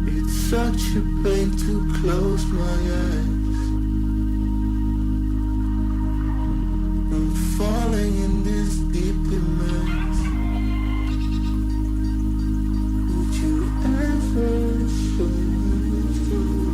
It's such a pain to close my eyes. I'm falling in this deep immense. Would you ever show me through?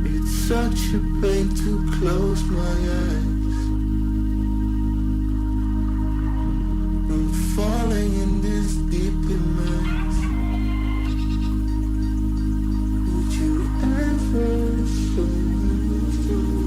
It's such a pain to close my eyes. I'm falling in this deep immense. Would you ever show me through?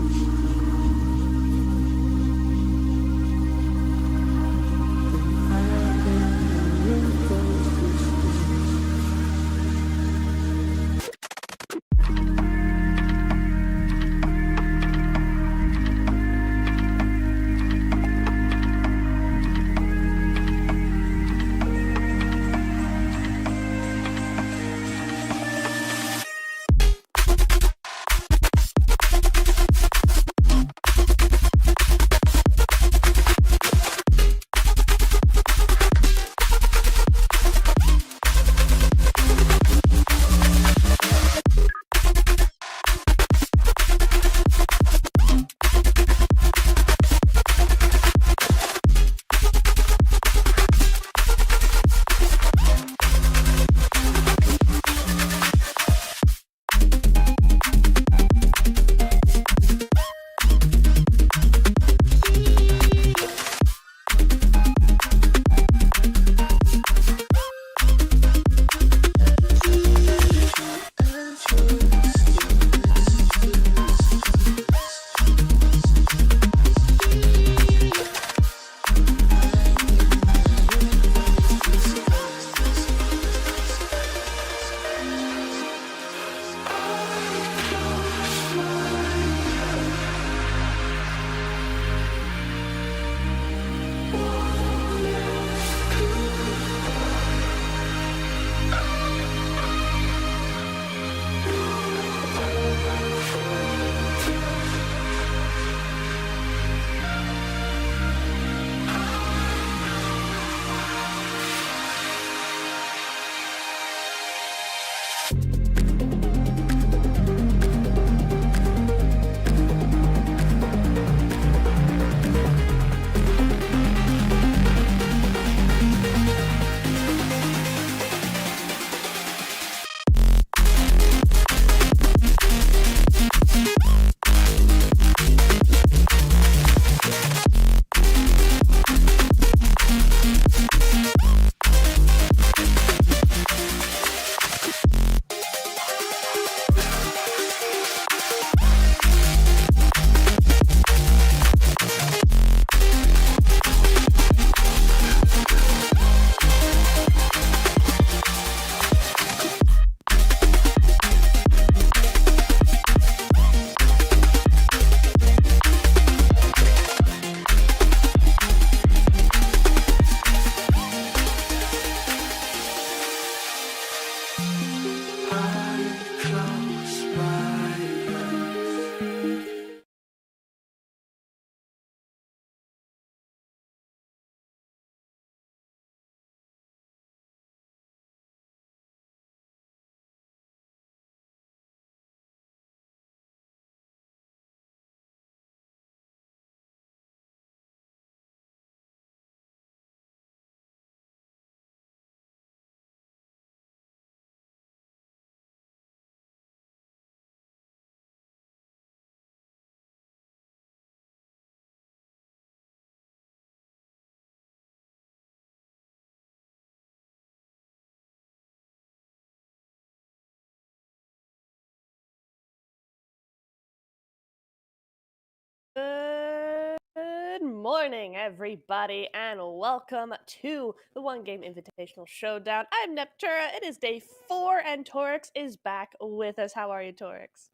morning, everybody, and welcome to the One Game Invitational Showdown. I'm Neptura. It is day 4, and Torix is back with us. How are you, Torix?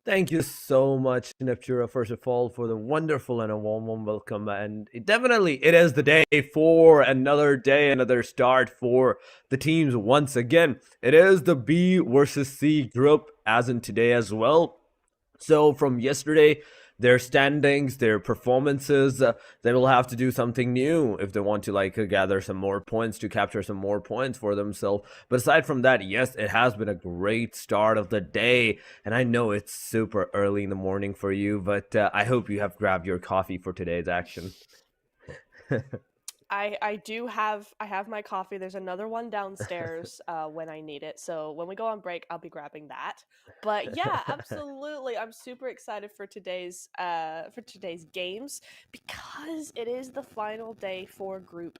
Thank you so much, Neptura, first of all, for the wonderful and a warm welcome. And it is the day for another day, another start for the teams once again. It is the B versus C group, as in today as well. So from yesterday, their standings, their performances, they will have to do something new if they want to gather some more points, to capture some more points for themselves. But aside from that, yes, it has been a great start of the day, and I know it's super early in the morning for you, but I hope you have grabbed your coffee for today's action. I have my coffee. There's another one downstairs when I need it. So when we go on break, I'll be grabbing that. But yeah, absolutely. I'm super excited for today's games because it is the final day for Group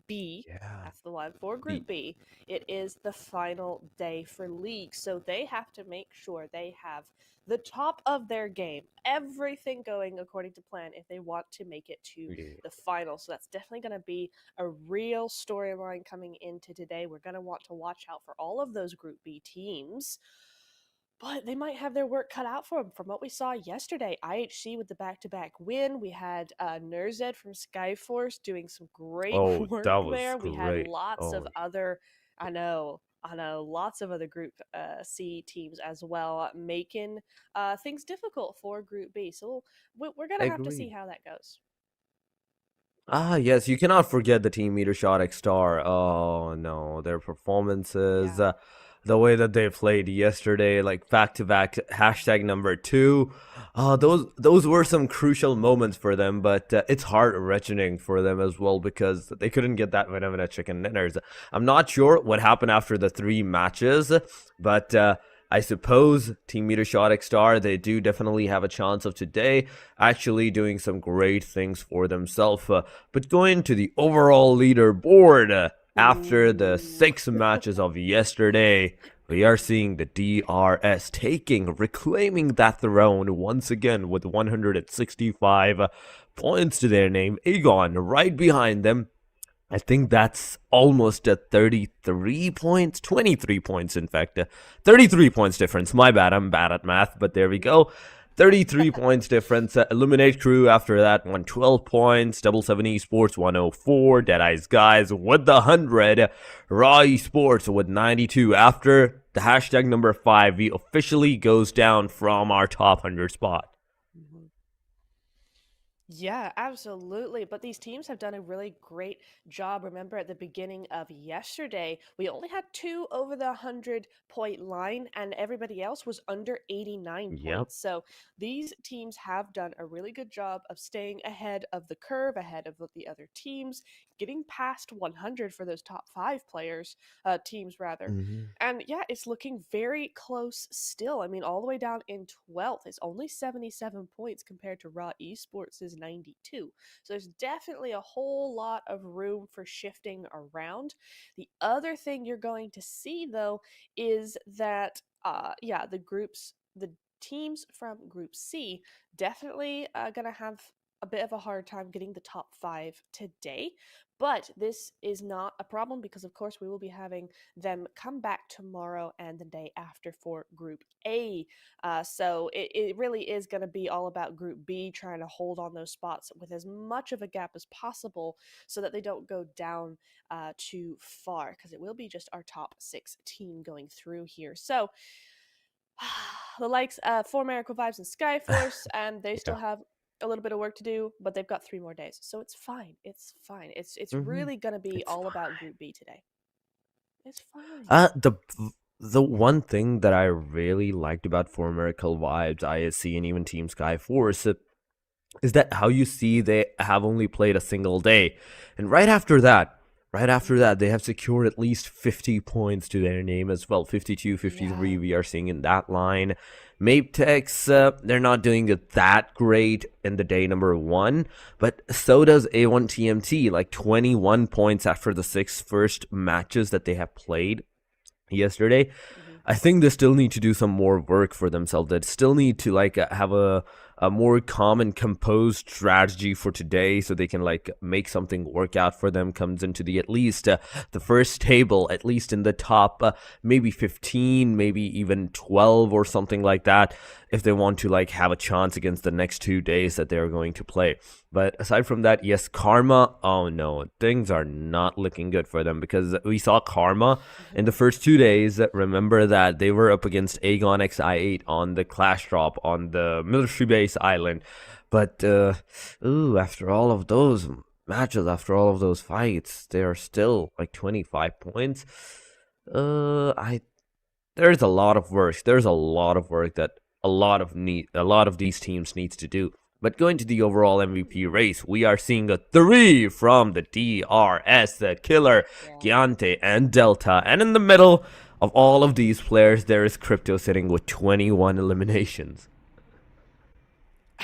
B. Yeah. That's the one for Group B. It is the final day for League. So they have to make sure they have the top of their game, everything going according to plan if they want to make it to the final. So that's definitely going to be a real storyline coming into today. We're going to want to watch out for all of those Group B teams, but they might have their work cut out for them. From what we saw yesterday, IHC with the back-to-back win. We had Nurzed from Skyforce doing some great work there. Great. We had lots of other, I know, lots of other Group C teams as well, making things difficult for Group B. So we're going to have to see how that goes. Yes, you cannot forget the team METERSHOT X-Star. Oh, no, their performances, the way that they played yesterday, like back-to-back hashtag number 2. Those were some crucial moments for them, but it's heart-wrenching for them as well because they couldn't get that winner chicken dinners. I'm not sure what happened after the 3 matches, but I suppose Team METERSHOT X-Star, they do definitely have a chance of today actually doing some great things for themselves. But going to the overall leaderboard, after the 6 matches of yesterday, we are seeing the DRS reclaiming that throne once again with 165 points to their name. Aegon right behind them. I think that's almost at 33 points, 23 points, in fact. 33 points difference. My bad, I'm bad at math, but there we go. 33 points difference. Eliminate Crew after that, 112 points. 7 Esports, 104. Dead Eyes Guys with the 100. Raw Esports with 92. After the hashtag number 5, we officially goes down from our top 100 spot. Yeah, absolutely. But these teams have done a really great job. Remember, at the beginning of yesterday, we only had 2 over the 100-point line, and everybody else was under 89 points. So these teams have done a really good job of staying ahead of the curve, ahead of the other teams, getting past 100 for those top 5 teams rather. And yeah, it's looking very close still. I mean, all the way down in 12th. It's only 77 points compared to Raw Esports' 92. So there's definitely a whole lot of room for shifting around. The other thing you're going to see, though, is that, the teams from Group C definitely going to have a bit of a hard time getting the top 5 today. But this is not a problem because, of course, we will be having them come back tomorrow and the day after for Group A. So it really is going to be all about Group B, trying to hold on those spots with as much of a gap as possible so that they don't go down too far, because it will be just our top 16 going through here. So the likes for Miracle Vibes and Skyforce, and they still have a little bit of work to do, but they've got 3 more days, so it's fine. It's fine. It's really gonna be all about Group B today. It's fine. The one thing that I really liked about For Miracle Vibes, ISC, and even Team Skyforce is that how you see they have only played a single day, and right after that, they have secured at least 50 points to their name as well. 52, 53 we are seeing in that line. Mapetex, they're not doing it that great in the day number 1, but so does A1 TMT, like 21 points after the 6 first matches that they have played yesterday. I think they still need to do some more work for themselves. They still need to have a a more calm and composed strategy for today, so they can like make something work out for them. Comes into the at least the first table, at least in the top maybe 15, maybe even 12 or something like that, if they want to like have a chance against the next 2 days that they're going to play. But aside from that, yes, Karma, oh no, things are not looking good for them, because we saw Karma in the first 2 days. Remember that they were up against Aegon XI8 on the Clash Drop on the military base island. But after all of those matches, after all of those fights, they are still like 25 points. There's a lot of work. There's a lot of work that a lot of these teams needs to do. But going to the overall MVP race, we are seeing a 3 from the DRS, the Killer, Giante, and Delta. And in the middle of all of these players, there is Crypto sitting with 21 eliminations.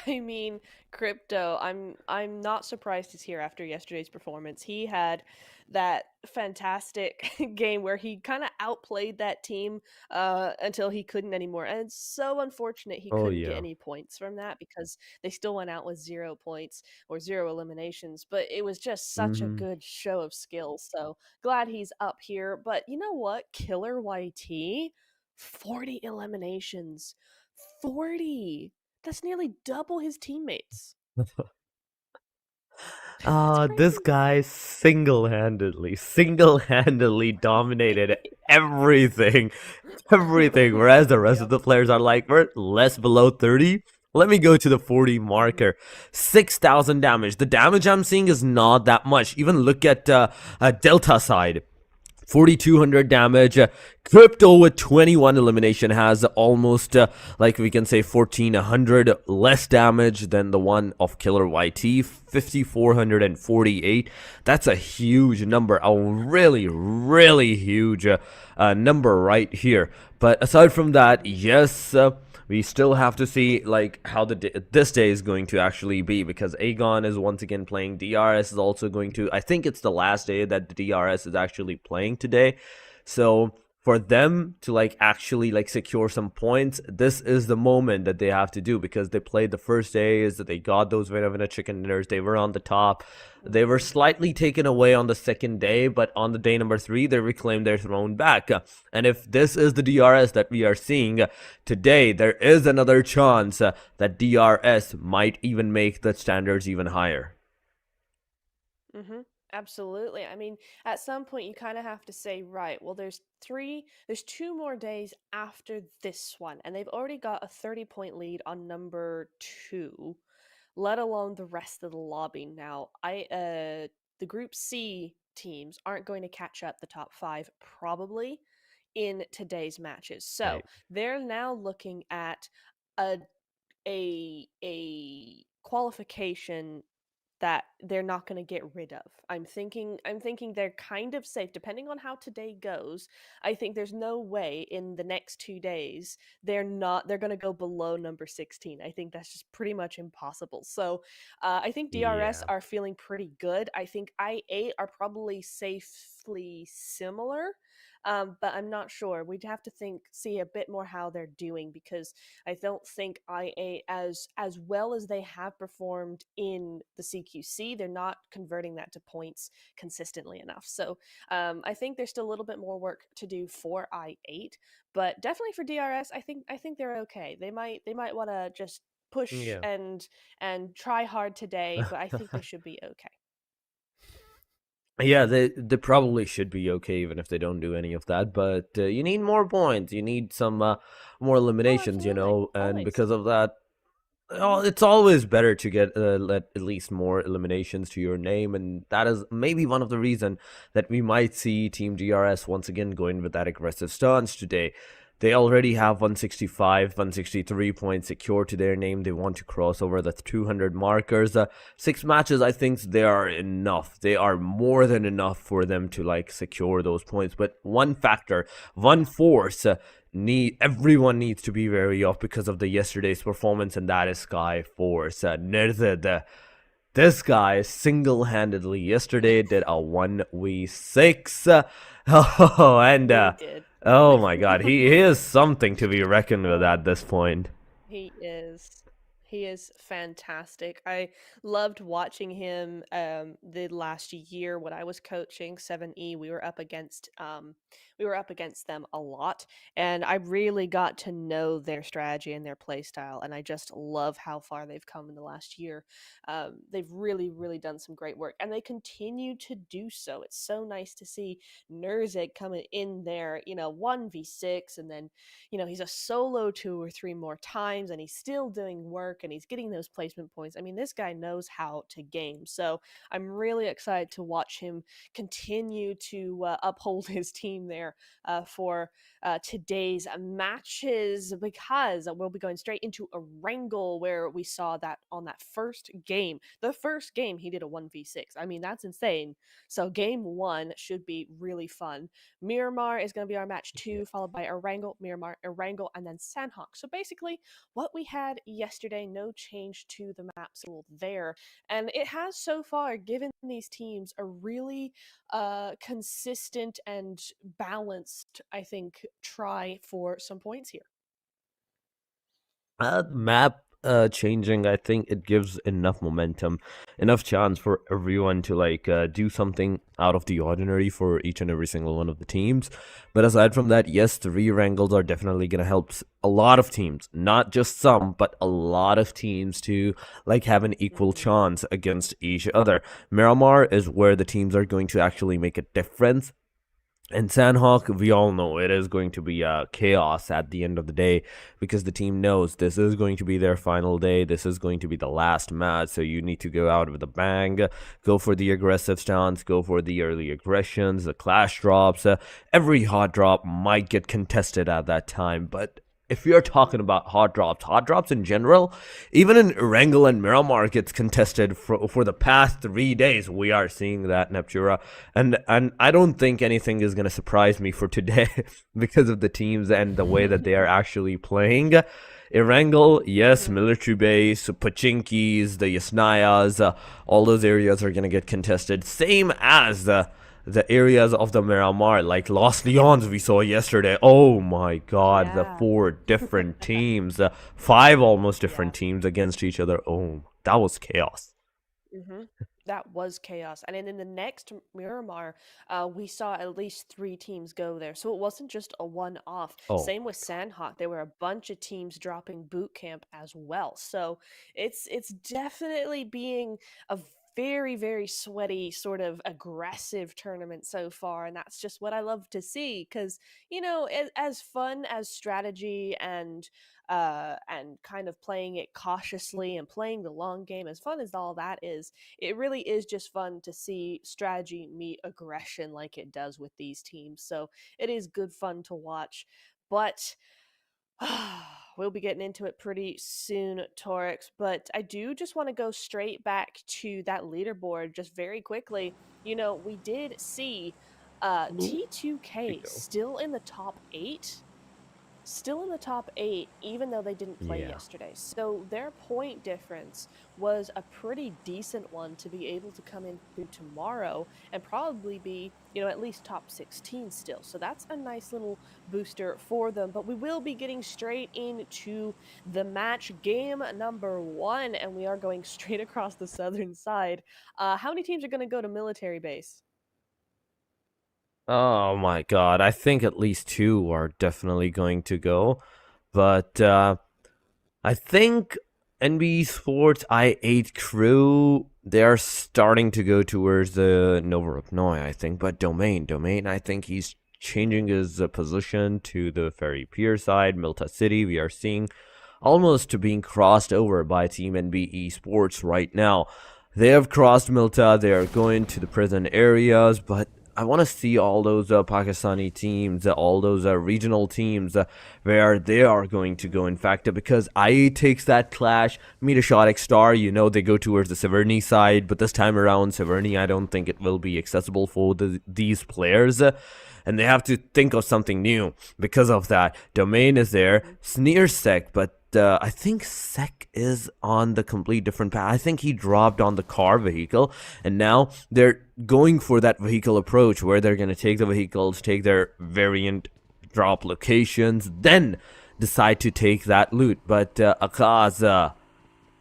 I mean, Crypto, I'm not surprised he's here after yesterday's performance. He had that fantastic game where he kind of outplayed that team until he couldn't anymore. And it's so unfortunate he couldn't get any points from that, because they still went out with 0 points or 0 eliminations. But it was just such a good show of skill. So glad he's up here. But you know what? Killer YT, 40 eliminations. 40! That's nearly double his teammates. This guy single-handedly dominated everything, whereas the rest of the players are like, we're less below 30. Let me go to the 40 marker. 6,000 damage. The damage I'm seeing is not that much. Even look at Delta side. 4,200 damage. Crypto with 21 elimination has almost like we can say 1,400 less damage than the one of Killer YT. 5,448. That's a huge number, a really huge number right here. But aside from that, yes, we still have to see like how this day is going to actually be, because Aegon is once again playing. DRS is also going to, I think it's the last day that the DRS is actually playing today. So for them to like actually like secure some points, this is the moment that they have to do, because they played the first days, that they got those winner chicken dinners, they were on the top. They were slightly taken away on the second day, but on the day number 3, they reclaimed their throne back. And if this is the DRS that we are seeing today, there is another chance that DRS might even make the standards even higher. Absolutely. I mean, at some point you kind of have to say, right, well, there's 2 more days after this one, and they've already got a 30-point lead on number 2, let alone the rest of the lobby. Now, the Group C teams aren't going to catch up the top 5 probably in today's matches. So they're now looking at a qualification that they're not going to get rid of. I'm thinking they're kind of safe depending on how today goes. I think there's no way in the next 2 days they're going to go below number 16. I think that's just pretty much impossible. So I think DRS are feeling pretty good. I think I8 are probably safely similar. But I'm not sure. We'd have to see a bit more how they're doing, because I don't think IA as well as they have performed in the CQC, they're not converting that to points consistently enough. So I think there's still a little bit more work to do for I8, but definitely for DRS, I think they're okay. They might want to just push and try hard today, but I think they should be okay. Yeah, they probably should be okay even if they don't do any of that. But you need more points. You need some more eliminations, and always. Because of that, it's always better to get at least more eliminations to your name, and that is maybe one of the reasons that we might see Team DRS once again going with that aggressive stance today. They already have 165, 163 points secured to their name. They want to cross over the 200 markers. 6 matches, I think they are enough. They are more than enough for them to like secure those points. But one factor, one force, everyone needs to be wary of because of the yesterday's performance, and that is Skyforce. This guy single-handedly yesterday did a 1v6. Oh my god, he is something to be reckoned with at this point. He is. He is fantastic. I loved watching him the last year when I was coaching 7E. We were up against them a lot, and I really got to know their strategy and their play style, and I just love how far they've come in the last year. They've really, really done some great work, and they continue to do so. It's so nice to see Nurzig coming in there, 1v6, and then he's a solo 2 or 3 more times and he's still doing work and he's getting those placement points. I mean, this guy knows how to game. So I'm really excited to watch him continue to uphold his team there for today's matches, because we'll be going straight into a wrangle where we saw that on that first game. The first game, he did a 1v6. I mean, that's insane. So game 1 should be really fun. Miramar is going to be our match 2, followed by Erangel, Miramar, Erangel, and then Sanhok. So basically, what we had yesterday, no change to the map rule there. And it has so far given these teams a really consistent and balanced, I think, try for some points here. Map changing, I think it gives enough momentum, enough chance for everyone to do something out of the ordinary for each and every single one of the teams. But aside from that, yes, the re-wrangles are definitely going to help a lot of teams, not just some, but a lot of teams to have an equal chance against each other. Miramar is where the teams are going to actually make a difference. And Sanhok, we all know it is going to be chaos at the end of the day, because the team knows this is going to be their final day. This is going to be the last match, so you need to go out with a bang, go for the aggressive stance, go for the early aggressions, the clash drops. Every hot drop might get contested at that time, but if you're talking about hot drops in general, even in Erangel and Miramar gets contested for the past 3 days. We are seeing that, Neptura, and I don't think anything is going to surprise me for today because of the teams and the way that they are actually playing. Erangel, yes, military base, Pachinkis, the Yasnayas, all those areas are going to get contested, same as the areas of the Miramar, like Los Leons we saw yesterday. Oh my god, the 4 different teams, 5 almost different teams against each other. Oh, that was chaos. That was chaos. And then in the next Miramar, we saw at least 3 teams go there. So it wasn't just a one-off. Same with Sanhok. There were a bunch of teams dropping boot camp as well. So it's definitely being a very, very sweaty, sort of aggressive tournament so far, and that's just what I love to see, because as fun as strategy and kind of playing it cautiously and playing the long game, as fun as all that is, it really is just fun to see strategy meet aggression like it does with these teams. So it is good fun to watch, but we'll be getting into it pretty soon, Torix, but I do just want to go straight back to that leaderboard just very quickly. We did see T2K still in the top 8. Still in the top 8, even though they didn't play yesterday. So their point difference was a pretty decent one to be able to come in through tomorrow and probably be, at least top 16 still. So that's a nice little booster for them. But we will be getting straight into the match, game number 1, and we are going straight across the southern side. How many teams are going to go to military base? Oh my god, I think at least 2 are definitely going to go. But I think NB Esports I8 crew, they're starting to go towards the Novorupnoi, I think. But Domain, I think he's changing his position to the Ferry Pier side. Milta City, we are seeing almost being crossed over by Team NB Esports right now. They have crossed Milta, they are going to the prison areas, but I want to see all those Pakistani teams, all those regional teams where they are going to go. In fact, because IA takes that clash, METERSHOT X-Star, they go towards the Severny side. But this time around, Severny, I don't think it will be accessible for these players. And they have to think of something new because of that. Domain is there, Sneer Sec, but I think Sec is on the complete different path. I think he dropped on the car vehicle, and now they're going for that vehicle approach where they're going to take the vehicles, take their variant drop locations, then decide to take that loot. But Akaz,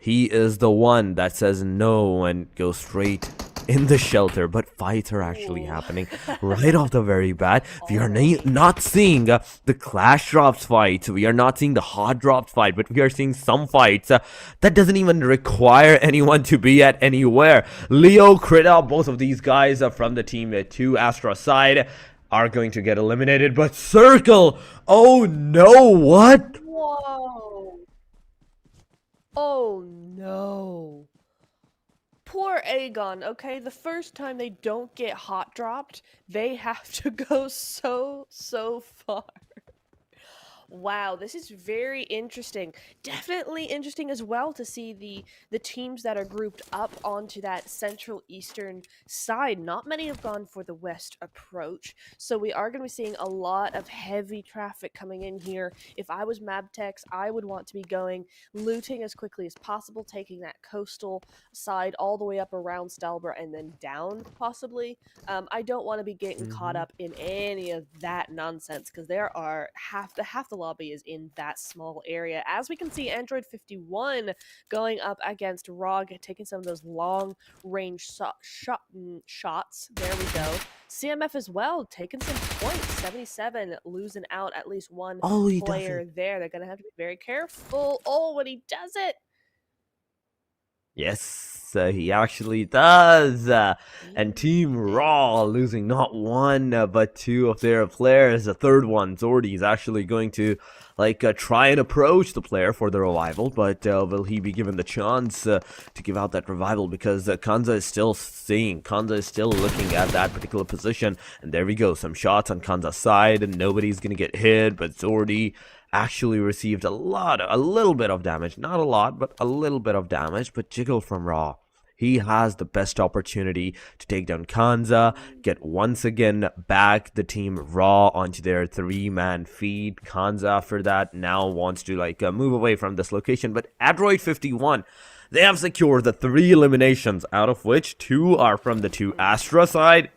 He is the one that says no and goes straight in the shelter, but fights are actually happening right off the very bat. We are not seeing the clash drops fights, we are not seeing the hot drops fight, but we are seeing some fights that doesn't even require anyone to be at anywhere. Leo, Krita, both of these guys from the team 2 Astra side are going to get eliminated, but Circle, oh no, what? Whoa. Oh no. Poor Aegon, okay? The first time they don't get hot dropped, they have to go so far. Wow, this is very interesting. Definitely interesting as well to see the teams that are grouped up onto that central eastern side. Not many have gone for the west approach, so we are going to be seeing a lot of heavy traffic coming in here. If I was Mabtex, I would want to be going looting as quickly as possible, taking that coastal side all the way up around Stalbert and then down possibly. I don't want to be getting caught up in any of that nonsense because there are half the lobby is in that small area. As we can see, Android 51 going up against Rog, taking some of those long range shots. There we go. CMF as well, taking some points. 77 losing out at least one player there. They're gonna have to be very careful. Oh, when he does it. Yes, he actually does. And Team Raw losing not one, but two of their players. The third one, Zordy, is actually going to try and approach the player for the revival, but will he be given the chance to give out that revival? Because Kanza is still seeing, Kanza is still looking at that particular position. And there we go, some shots on Kanza's side, and nobody's gonna get hit, but Zordy actually received a little bit of damage. Not a lot, but a little bit of damage. But Jiggle from Raw, he has the best opportunity to take down Kanza, get once again back the team Raw onto their 3-man feed. Kanza after that now wants to move away from this location, but Android 51, they have secured the 3 eliminations, out of which 2 are from the 2 Astra side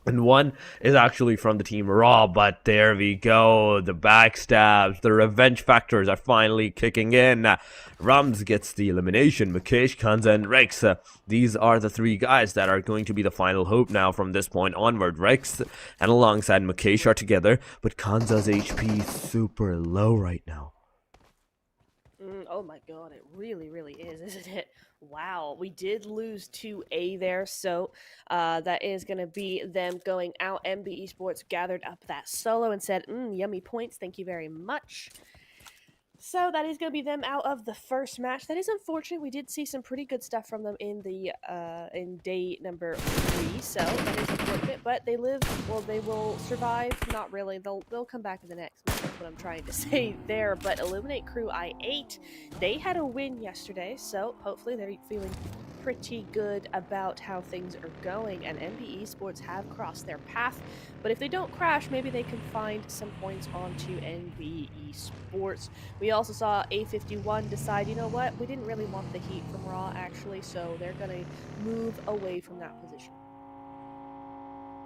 and 1 is actually from the team Raw. But there we go, the backstabs, the revenge factors are finally kicking in. Rums gets the elimination. Mukesh, Kanza, and Rex, these are the 3 guys that are going to be the final hope now from this point onward. Rex and alongside Mukesh are together, but Kanza's HP is super low right now. Oh my god, it really is, isn't it? Wow, we did lose 2A there, so that is going to be them going out. MB Esports gathered up that solo and said, yummy points, thank you very much. So that is going to be them out of the first match. That is unfortunate. We did see some pretty good stuff from them in the in day number 3, so that is unfortunate. But they live, well, they will survive. Not really. They'll come back in the next match. That's what I'm trying to say there. But Illuminate Crew I8, they had a win yesterday, so hopefully they're feeling pretty good about how things are going, and MB Esports have crossed their path, but if they don't crash, maybe they can find some points onto MB Esports. We also saw A51 decide, you know what, we didn't really want the heat from Raw actually, so they're gonna move away from that position.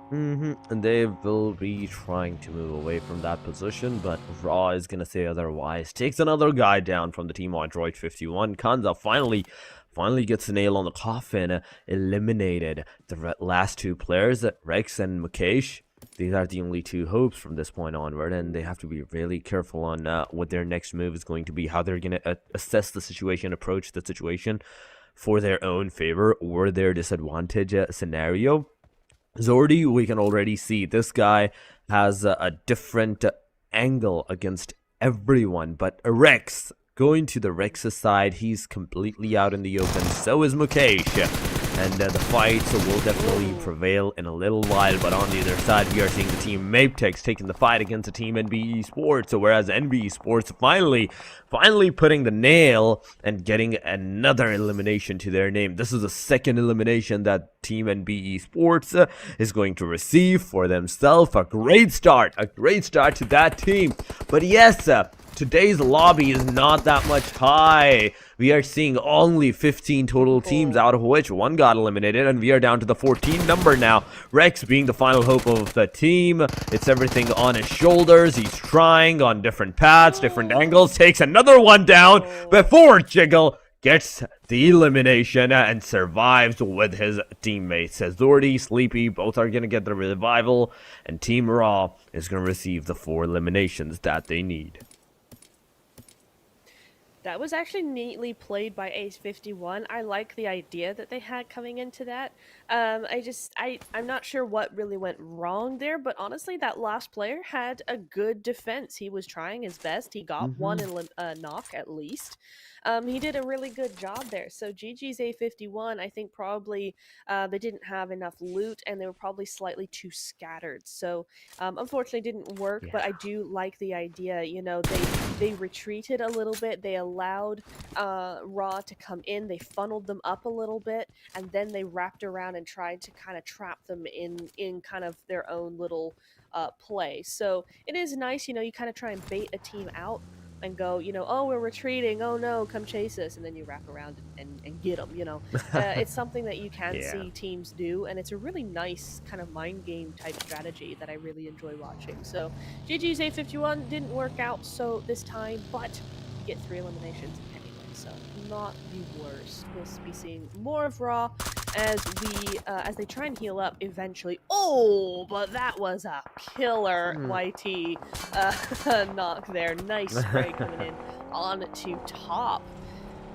And they will be trying to move away from that position, but Raw is gonna say otherwise. Takes another guy down from the team Android 51. Kanza finally gets a nail on the coffin, eliminated the last 2 players, Rex and Mukesh. These are the only 2 hopes from this point onward, and they have to be really careful on what their next move is going to be, how they're going to assess the situation, approach the situation for their own favor or their disadvantage scenario. Zordy, we can already see this guy has a different angle against everyone, but Rex, going to the Rex's side, he's completely out in the open. So is Mukesh. And the fights will definitely prevail in a little while. But on the other side, we are seeing the team Maptex taking the fight against the team NB Esports. So whereas NB Esports finally putting the nail and getting another elimination to their name. This is the second elimination that team NB Esports is going to receive for themselves. A great start to that team. But yes, today's lobby is not that much high. We are seeing only 15 total teams, out of which 1 got eliminated, and we are down to the 14 number now. Rex being the final hope of the team. It's everything on his shoulders. He's trying on different paths, different angles. Takes another one down before Jiggle gets the elimination and survives with his teammates. Zordy, Sleepy, both are going to get the revival, and Team Raw is going to receive the 4 eliminations that they need. That was actually neatly played by Ace 51. I like the idea that they had coming into that. I'm not sure what really went wrong there, but honestly, that last player had a good defense. He was trying his best. He got one knock at least. He did a really good job there. So GG's A51, I think probably they didn't have enough loot and they were probably slightly too scattered. So unfortunately didn't work, but I do like the idea. You know, they retreated a little bit. They allowed Raw to come in. They funneled them up a little bit, and then they wrapped around and tried to kind of trap them in kind of their own little play. So it is nice, you know, you kind of try and bait a team out and go, you know, oh, we're retreating, oh no, come chase us, and then you wrap around and get them, you know. It's something that you can see teams do, and it's a really nice kind of mind game type strategy that I really enjoy watching. So GG's A51 didn't work out so this time, but you get 3 eliminations anyway, so not the worst. We'll be seeing more of Raw as they try and heal up eventually. Oh, but that was a killer YT knock there. Nice spray coming in on to top.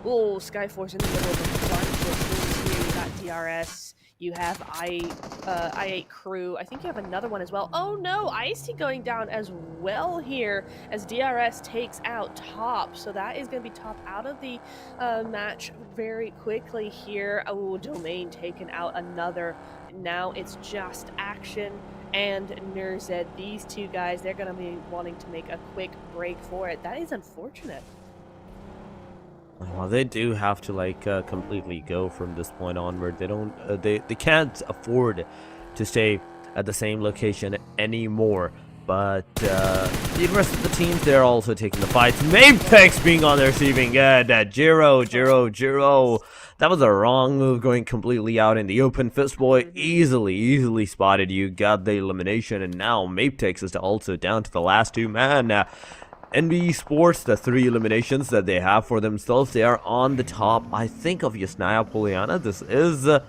Oh, Skyforce in the middle of a bunch of things here. You got DRS. You have I8 crew. I think you have another one as well. Oh no, Icy going down as well here as DRS takes out top. So that is going to be top out of the match very quickly here. Oh, Domain taken out another. Now it's just Action and Nurzed. These two guys, they're going to be wanting to make a quick break for it. That is unfortunate. Well, they do have to like completely go from this point onward. They don't they can't afford to stay at the same location anymore. But the rest of the teams, they're also taking the fights. Mapex being on the receiving end. Jiro. That was a wrong move, going completely out in the open. Fistboy easily spotted you, got the elimination, and now Mapex is also down to the last 2 man. Esports, the 3 eliminations that they have for themselves, they are on the top, I think, of Yasnaya Poliana. This is the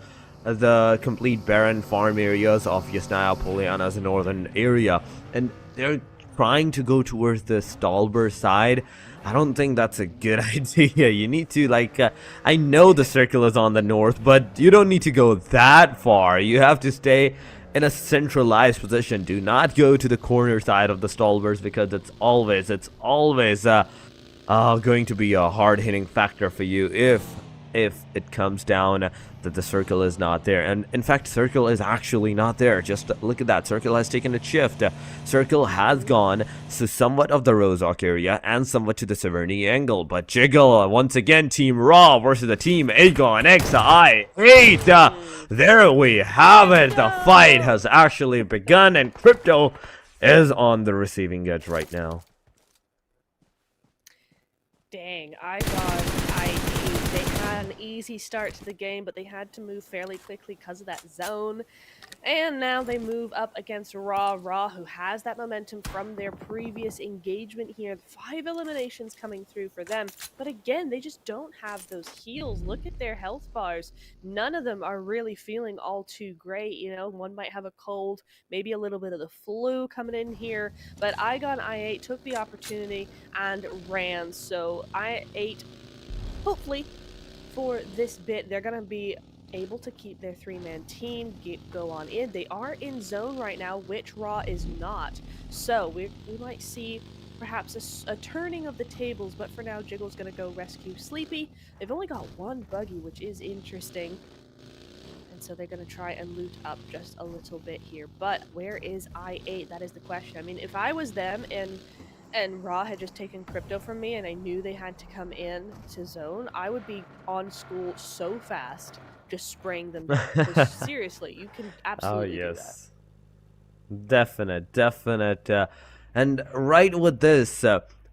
complete barren farm areas of Yasnaya Poliana's northern area, and they're trying to go towards the Stalber side. I don't think that's a good idea. You need to, like, I know the circle is on the north, but you don't need to go that far. You have to stay in a centralized position. Do not go to the corner side of the Stalbers, because it's always going to be a hard-hitting factor for you if it comes down that the circle is not there. And in fact, circle is actually not there. Just look at that. Circle has taken a shift. Circle has gone to somewhat of the Rozok area and somewhat to the Severny angle. But Jiggle, once again, Team Raw versus the Team Aegon XI8. There we have it. The fight has actually begun, and Crypto is on the receiving edge right now. Dang, I got ID. They had an easy start to the game, but they had to move fairly quickly because of that zone. And now they move up against Raw. Raw, who has that momentum from their previous engagement here. 5 eliminations coming through for them. But again, they just don't have those heals. Look at their health bars. None of them are really feeling all too great. You know, one might have a cold, maybe a little bit of the flu coming in here. But Igon I8 took the opportunity and ran. So I8, hopefully, for this bit, they're going to be able to keep their 3-man team go on in. They are in zone right now, which Raw is not. So we might see perhaps a turning of the tables, but for now, Jiggle's going to go rescue Sleepy. They've only got 1 buggy, which is interesting. And so they're going to try and loot up just a little bit here. But where is I8? That is the question. I mean, if I was them and Raw had just taken Crypto from me and I knew they had to come in to zone, I would be on school so fast, just spraying them down. Because seriously, you can absolutely do that. Definite. And right with this,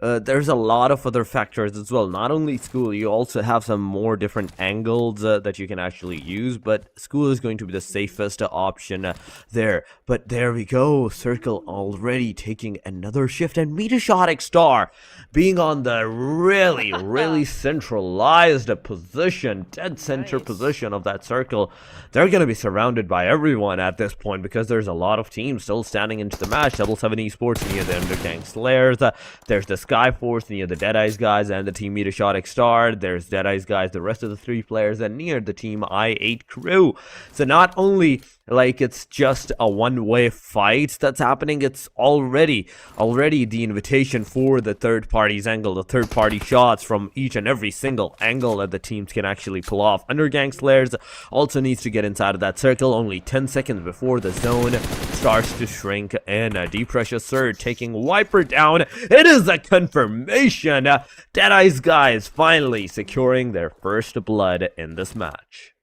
there's a lot of other factors as well. Not only school, you also have some more different angles that you can actually use, but school is going to be the safest option there. But there we go, Circle already taking another shift, and METERSHOT Star being on the really centralized position, dead center position of that circle. They're going to be surrounded by everyone at this point because there's a lot of teams still standing into the match. 7 Esports near the Undergang Slayers. There's the Skyforce near the Deadeye's guys and the team METERSHOT Star. There's Deadeye's guys, the rest of the 3 players, and near the team I8 crew. So not only like it's just a one-way fight that's happening, it's already the invitation for the third party's angle, the third party shots from each and every single angle that the teams can actually pull off. Undergang Slayers also needs to get inside of that circle, only 10 seconds before the zone starts to shrink, and Deep Pressure Surge taking Wiper down. It is a confirmation. Deadeye's guys finally securing their first blood in this match.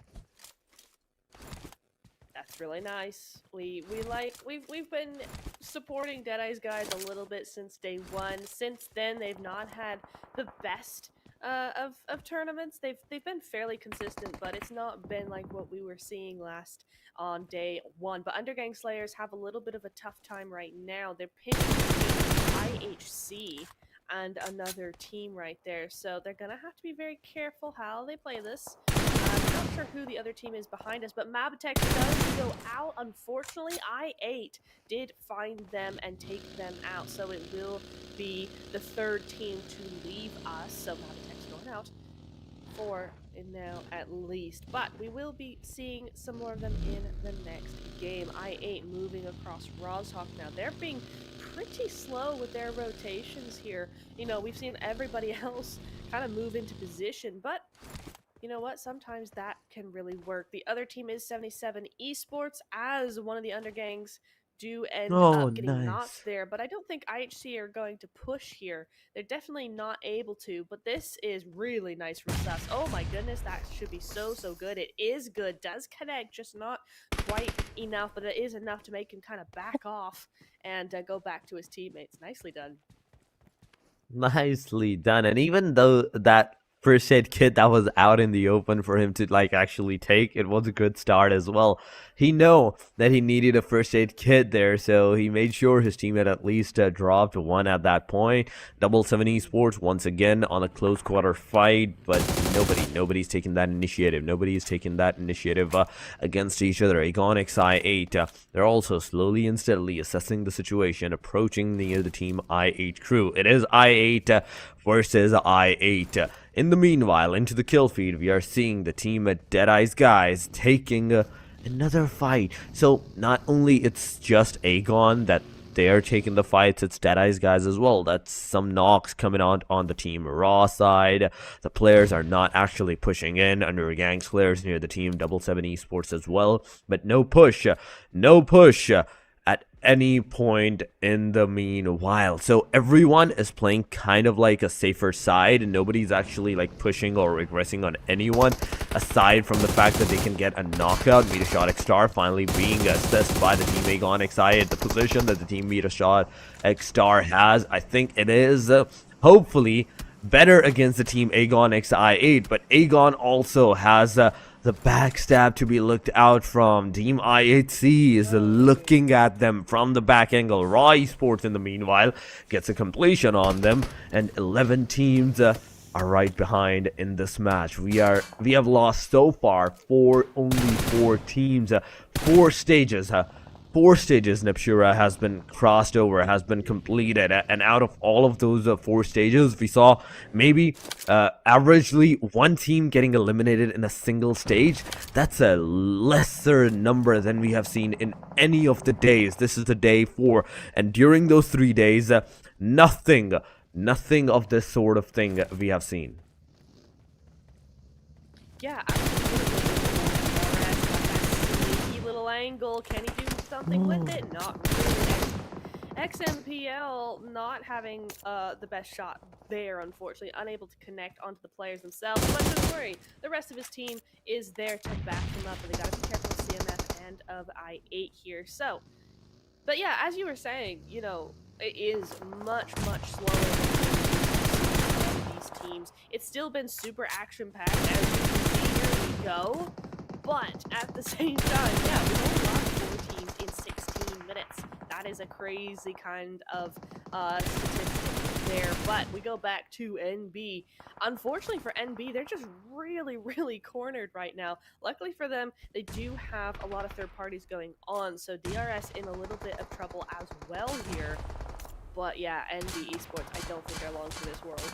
Really nice. We've been supporting Deadeye's guys a little bit since day one. Since then, they've not had the best of tournaments. They've been fairly consistent, but it's not been like what we were seeing last on day one. But Undergang Slayers have a little bit of a tough time right now. They're pinning IHC and another team right there, so they're gonna have to be very careful how they play this. I'm not sure who the other team is behind us, but Mabitech does go out. Unfortunately, I8 did find them and take them out, so it will be the third team to leave us. So Mabitech's going out for now at least, but we will be seeing some more of them in the next game. I8 moving across Rozhok now. They're being pretty slow with their rotations here. You know, we've seen everybody else kind of move into position, but you know what? Sometimes that can really work. The other team is 77 Esports, as one of the undergangs do end up getting knocked there, but I don't think IHC are going to push here. They're definitely not able to, but this is really nice from Sus. Oh my goodness, that should be so good. It is good, does connect, just not quite enough, but it is enough to make him kind of back off and go back to his teammates. Nicely done. Nicely done. And even though that first aid kit that was out in the open for him to like actually take, it was a good start as well. He know that he needed a first aid kit there, so he made sure his team had at least dropped one at that point. 7 Esports once again on a close quarter fight, but nobody's taking that initiative. Nobody's taking that initiative against each other. Agonix I8, they're also slowly and steadily assessing the situation, approaching near the team I8 crew. It is I8 versus I8. In the meanwhile, into the kill feed, we are seeing the team at Deadeye's guys taking another fight. So not only it's just Aegon that they are taking the fights, it's Deadeye's guys as well. That's some knocks coming on the team Raw side. The players are not actually pushing in. Undergang players near the team 7 Esports as well, but no push at any point in the meanwhile. So everyone is playing kind of like a safer side, and nobody's actually like pushing or regressing on anyone, aside from the fact that they can get a knockout. METERSHOT Star finally being assessed by the team Aegon XI at the position that the team METERSHOT Star has. I think it is hopefully better against the team Aegon XI8, but Aegon also has the backstab to be looked out from. Team I8C is looking at them from the back angle. Raw Esports in the meanwhile gets a completion on them, and 11 teams are right behind in this match. We have lost so far only 4 teams, 4 stages. 4 stages Nepshura has been crossed over, has been completed, and out of all of those 4 stages, we saw maybe averagely 1 team getting eliminated in a single stage. That's a lesser number than we have seen in any of the days. This is the day 4, and during those 3 days, nothing of this sort of thing we have seen. Yeah, sneaky little angle. Can he do something with it? Not really. XMPL not having the best shot there, unfortunately, unable to connect onto the players themselves. But don't worry, the rest of his team is there to back him up, and they gotta be careful of CMF and of I8 here. So, but yeah, as you were saying, you know, it is much slower than these teams. It's still been super action-packed, as you can see. Here we go. But at the same time, yeah, we've only lost 4 teams in 16 minutes. That is a crazy kind of statistic there. But we go back to NB. Unfortunately for NB, they're just really cornered right now. Luckily for them, they do have a lot of third parties going on, so DRS in a little bit of trouble as well here. But yeah, NB Esports, I don't think they're long for this world.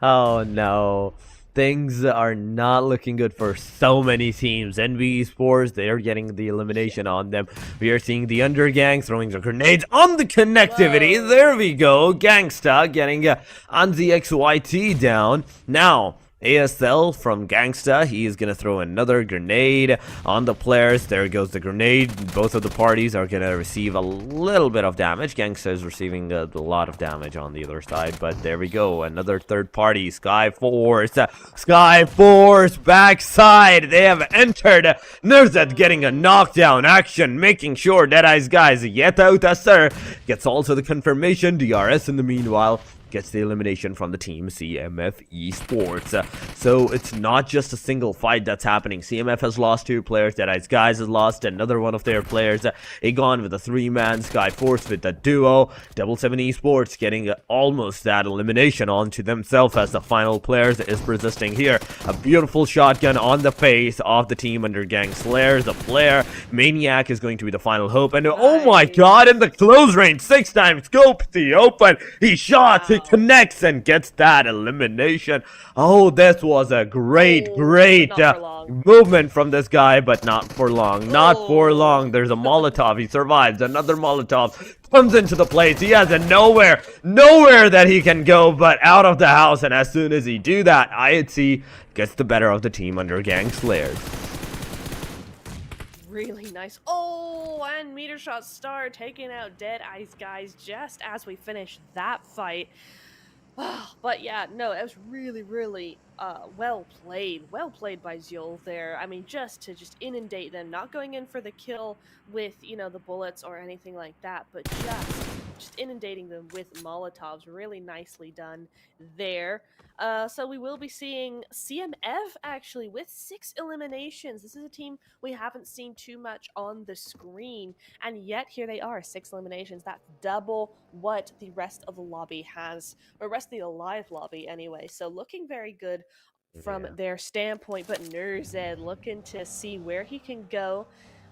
Oh no. Things are not looking good for so many teams. NV Esports, they're getting the elimination on them. We are seeing the Undergang throwing the grenades on the connectivity. Whoa. There we go. Gangsta getting on the XYT down. Now, ASL from Gangsta, he is gonna throw another grenade on the players. There goes the grenade. Both of the parties are gonna receive a little bit of damage. Gangsta is receiving a lot of damage on the other side, but there we go. Another third party, Skyforce. Skyforce backside. They have entered. Nurzet getting a knockdown action, making sure Deadeye's guys YETI Utasser gets also the confirmation. DRS in the meanwhile gets the elimination from the team CMF Esports. So it's not just a single fight that's happening. CMF has lost 2 players. Deadeye's guys has lost another one of their players. Aegon with a 3-man, Skyforce with a duo. 7 Esports getting almost that elimination onto themselves as the final players is persisting here. A beautiful shotgun on the face of the team Undergang Slayers. The player Maniac is going to be the final hope. And oh my god, in the close range, 6 times scope the open. He shot. He connects and gets that elimination. Oh, this was a great movement from this guy, but not for long. Not for long. There's a Molotov. He survives. Another Molotov comes into the place. He has a nowhere that he can go but out of the house. And as soon as he do that, IETI gets the better of the team Undergang Slayers. Really nice. Oh, and METERSHOT Star taking out Deadeye's guys just as we finish that fight. But yeah, no, it was really well played by Zul there. I mean, just inundate them, not going in for the kill with, you know, the bullets or anything like that, but just inundating them with Molotovs. Really nicely done there. So we will be seeing CMF actually with 6 eliminations. This is a team we haven't seen too much on the screen, and yet here they are, 6 eliminations. That's double what the rest of the lobby has, or rest of the Alive lobby anyway. So looking very good from their standpoint, but Nurzed looking to see where he can go,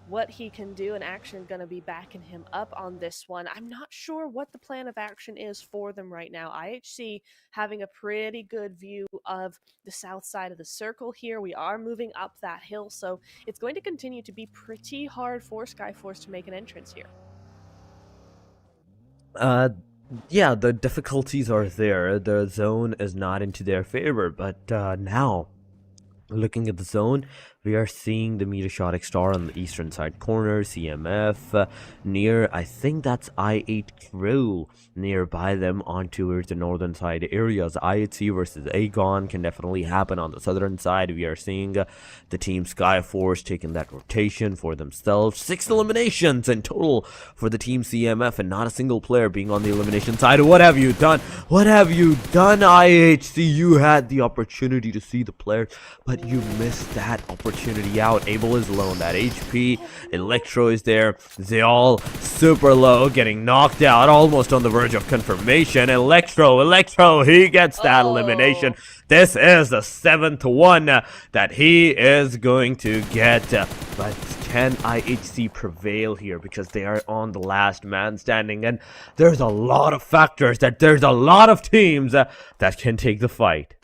what he can do, and Action gonna be backing him up on this one. I'm not sure what the plan of action is for them right now. IHC having a pretty good view of the south side of the circle here. We are moving up that hill, so it's going to continue to be pretty hard for Skyforce to make an entrance here. Yeah, the difficulties are there. The zone is not into their favor, but now looking at the zone, we are seeing the METERSHOT X-Star on the eastern side corner, CMF near, I think that's I-8 Crew nearby them on towards the northern side areas. IETI versus Aegon can definitely happen on the southern side. We are seeing the team Skyforce taking that rotation for themselves. 6 eliminations in total for the team CMF, and not a single player being on the elimination side. What have you done? What have you done, IHC? You had the opportunity to see the players, but you missed that opportunity out. Abel is low on that HP. Electro is there. They all super low, getting knocked out, almost on the verge of confirmation. Electro, he gets that elimination. This is the 7th one that he is going to get. But can IHC prevail here? Because they are on the last man standing, and there's a lot of factors, that there's a lot of teams that can take the fight.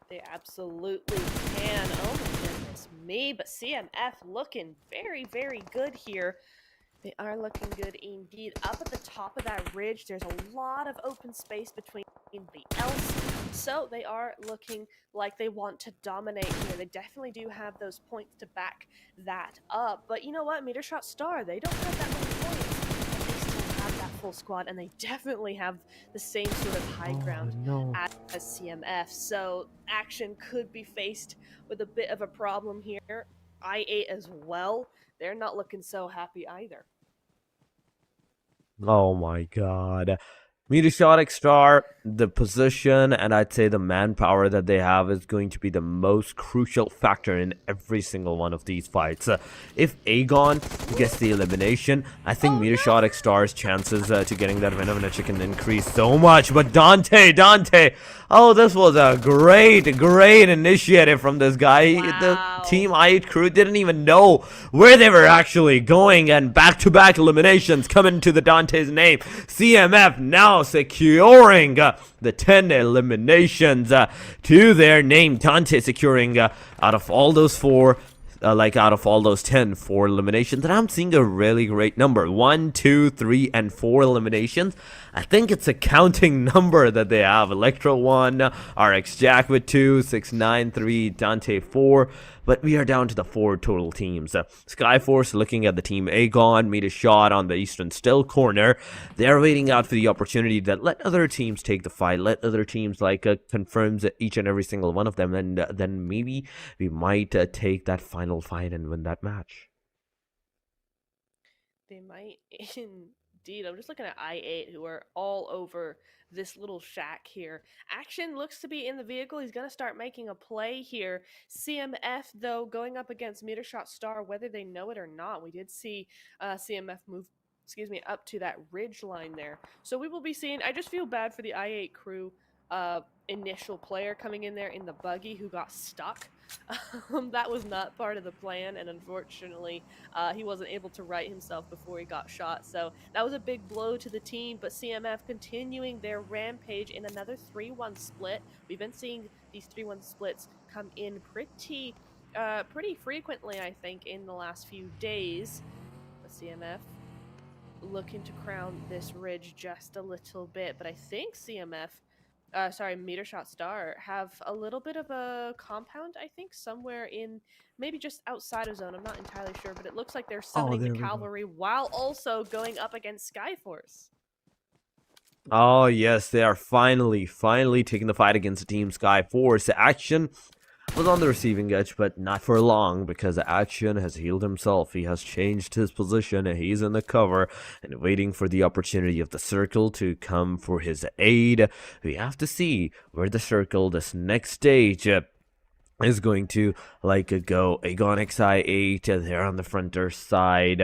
They absolutely can. Oh my goodness me, but CMF looking very good here. They are looking good indeed. Up at the top of that ridge, there's a lot of open space between the else, so they are looking like they want to dominate here. They definitely do have those points to back that up, but you know what, METERSHOT Star, they don't have that many points, but they still have that full squad, and they definitely have the same sort of high ground as CMF, so Action could be faced with a bit of a problem here. I8 as well, they're not looking so happy either. Oh my god. Meteorshot Star, the position and I'd say the manpower that they have is going to be the most crucial factor in every single one of these fights. If Aegon gets the elimination, I think Oh, no. Meteorshot Star's chances to getting that win of a can increase so much. But Dante, oh, this was a great initiative from this guy. The Wow. Team I8 crew didn't even know where they were actually going, and back-to-back eliminations coming to the Dante's name. CMF now securing the 10 eliminations to their name. Dante securing out of all those 10, 4 eliminations. And I'm seeing a really great number. 1, 2, 3, and 4 eliminations. I think it's a counting number that they have. Electro 1, RX Jack with 2, 693, Dante 4. But we are down to the 4 total teams. Skyforce looking at the team Aegon, METERSHOT on the eastern still corner. They're waiting out for the opportunity that let other teams take the fight. Let other teams confirms each and every single one of them. And then maybe we might take that final fight and win that match. They might indeed. I'm just looking at I8, who are all over this little shack here. Action looks to be in the vehicle. He's going to start making a play here. CMF, though, going up against METERSHOT Star, whether they know it or not. We did see CMF move, up to that ridge line there. So we will be seeing. I just feel bad for the I8 crew initial player coming in there in the buggy who got stuck. That was not part of the plan, and unfortunately, he wasn't able to right himself before he got shot. So that was a big blow to the team, but CMF continuing their rampage in another 3-1 split. We've been seeing these 3-1 splits come in pretty frequently, I think, in the last few days. But CMF looking to crown this ridge just a little bit, but I think METERSHOT Star have a little bit of a compound, I think, somewhere in maybe just outside of zone. I'm not entirely sure, but it looks like they're summoning the cavalry while also going up against Skyforce. Oh yes, they are finally taking the fight against Team Skyforce. Action was on the receiving edge, but not for long, because Action has healed himself. He has changed his position, and he's in the cover and waiting for the opportunity of the circle to come for his aid. We have to see where the circle, this next stage, is going to go. Aegon XI8, they're on the fronter side.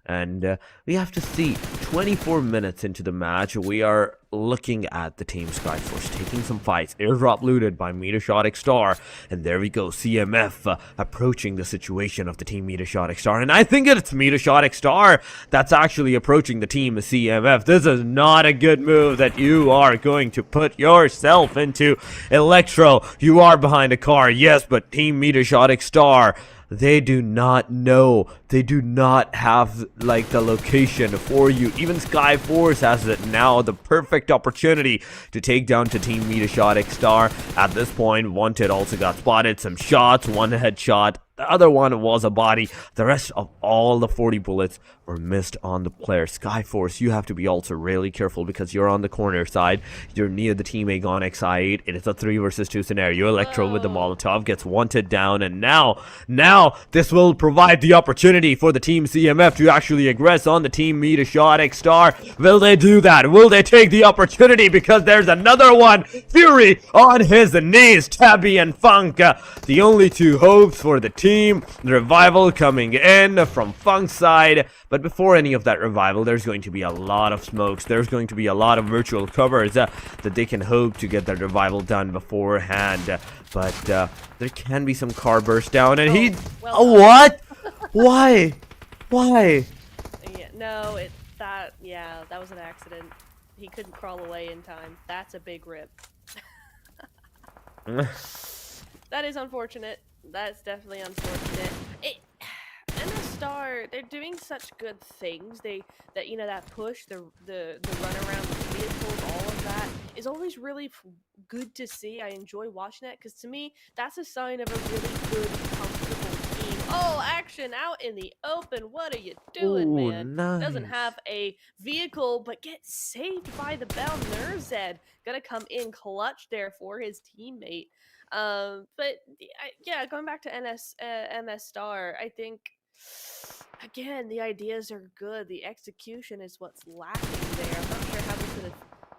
And we have to see 24 minutes into the match. We are looking at the Team Skyforce taking some fights. Airdrop looted by METERSHOT Star. And there we go. CMF approaching the situation of the Team METERSHOT Star. And I think it's METERSHOT Star that's actually approaching the Team CMF. This is not a good move that you are going to put yourself into. Electro, you are behind a car. Yes, but Team METERSHOT Star, they do not know. They do not have the location for you. Even Skyforce has it now, the perfect opportunity to take down to Team METERSHOT Star. At this point, Wanted also got spotted. Some shots, one headshot. The other one was a body. The rest of all the 40 bullets were missed on the player. Skyforce, you have to be also really careful because you're on the corner side. You're near the Team Aegon XI8. It is a 3 versus 2 scenario. Electro with the Molotov gets Wanted down, and now this will provide the opportunity for the Team CMF to actually aggress on the Team METERSHOT Star. Will they do that? Will they take the opportunity? Because there's another one. Fury on his knees. Tabby and Funk, the only two hopes for the team. The revival coming in from Funk's side. But before any of that revival, there's going to be a lot of smokes. There's going to be a lot of virtual covers that they can hope to get that revival done beforehand. But there can be some car burst down, and what? Why? Yeah, no, that was an accident. He couldn't crawl away in time. That's a big rip. That is unfortunate. That's definitely unfortunate. MS Star, they're doing such good things. That push, the run around the vehicles, all of that is always really good to see. I enjoy watching that because to me, that's a sign of a really good, comfortable team. Oh, Action out in the open. What are you doing, man? Nice. Doesn't have a vehicle, but gets saved by the bell. Nerzed gonna come in clutch there for his teammate. But going back to MS Star, I think Again, the ideas are good. The execution is what's lacking there. I'm not sure how we could have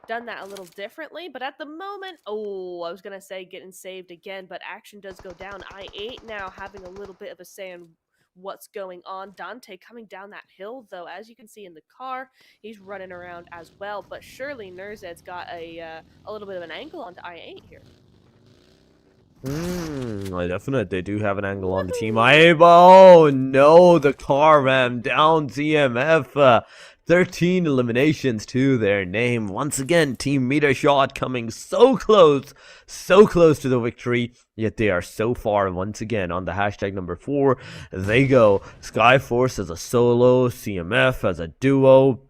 done that a little differently, but at the moment, oh, I was going to say getting saved again, but action does go down. I8 now having a little bit of a say in what's going on. Dante coming down that hill, though, as you can see in the car, he's running around as well, but surely Nerzed's got a little bit of an angle onto I8 here. Definitely, they do have an angle on the team. Oh no, the car rammed down TMF. 13 eliminations to their name. Once again, Team METERSHOT coming so close to the victory, yet they are so far. Once again, on the hashtag number 4, they go Skyforce as a solo, CMF as a duo.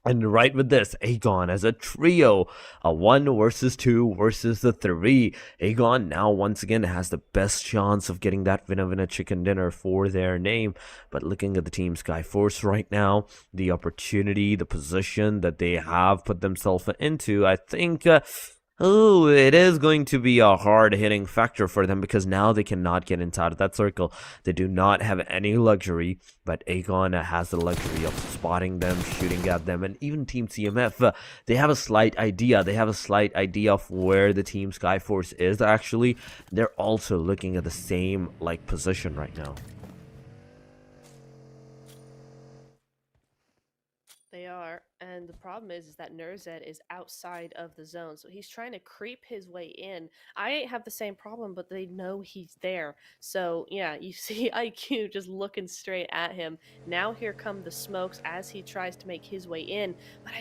And right with this, Aegon as a trio, a 1 versus 2 versus the 3. Aegon now once again has the best chance of getting that winner chicken dinner for their name. But looking at the team Skyforce right now, the opportunity, the position that they have put themselves into, I think... it is going to be a hard-hitting factor for them because now they cannot get inside of that circle. They do not have any luxury, but Aegon has the luxury of spotting them, shooting at them, and even Team CMF, they have a slight idea. They have a slight idea of where the Team Skyforce is actually. They're also looking at the same, position right now. They are, and the problem is that Nerzed is outside of the zone, so he's trying to creep his way in. I have the same problem, but they know he's there. So yeah, you see IQ just looking straight at him. Now here come the smokes as he tries to make his way in, but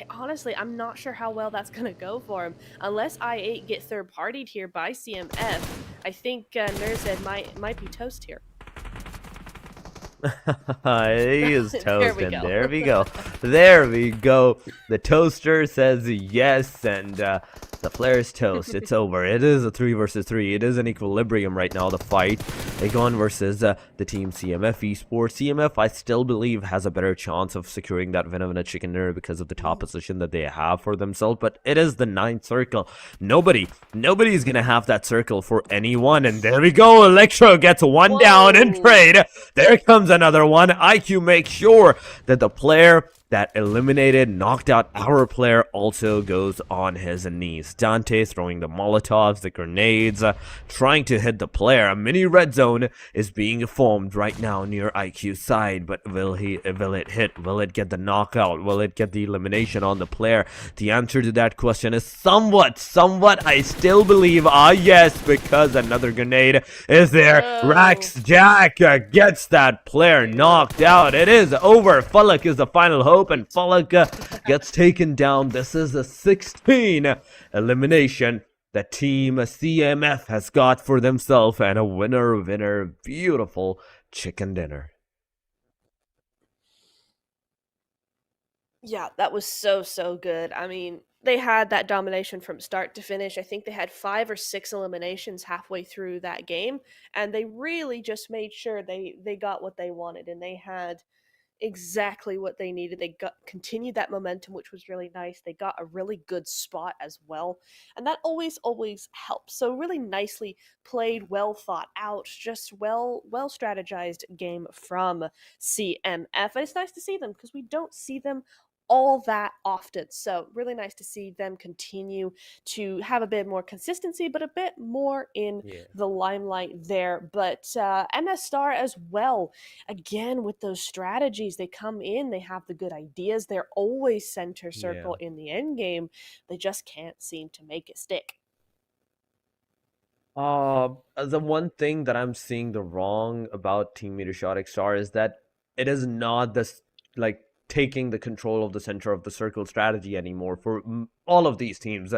I'm not sure how well that's gonna go for him. Unless I8 get third-partied here by CMF, I think Nerzed might be toast here. He is toast, and there we go. There we go. The toaster says yes, and the player's toast. It's over. It is a 3 versus 3. It is an equilibrium right now, the fight. Aegon versus the team CMF Esports. CMF, I still believe, has a better chance of securing that winner chicken dinner because of the top position that they have for themselves, but it is the 9th circle. Nobody's gonna have that circle for anyone, and there we go. Electro gets 1 down in trade. There comes another one. IQ makes sure that the player that eliminated, knocked out our player also goes on his knees. Dante throwing the Molotovs, the grenades, trying to hit the player. A mini red zone is being formed right now near IQ's side, but will it hit? Will it get the knockout? Will it get the elimination on the player? The answer to that question is somewhat. I still believe, yes, because another grenade is there. Rax Jack gets that player knocked out. It is over. Fullock is the final hope, and Fullock gets taken down. This is a 16 elimination that Team CMF has got for themselves, and a winner, beautiful chicken dinner. Yeah, that was so good. I mean, they had that domination from start to finish. I think they had 5 or 6 eliminations halfway through that game, and they really just made sure they got what they wanted, and they had exactly what they needed. They continued that momentum, which was really nice. They got a really good spot as well, and that always helps. So really nicely played, well thought out, just well strategized game from CMF, and it's nice to see them because we don't see them all that often. So really nice to see them continue to have a bit more consistency, but a bit more in the limelight there. But MS Star as well, again, with those strategies, they come in, they have the good ideas, they're always center circle in the end game. They just can't seem to make it stick. The one thing that I'm seeing the wrong about Team METERSHOT Star is that it is not this taking the control of the center of the circle strategy anymore for all of these teams.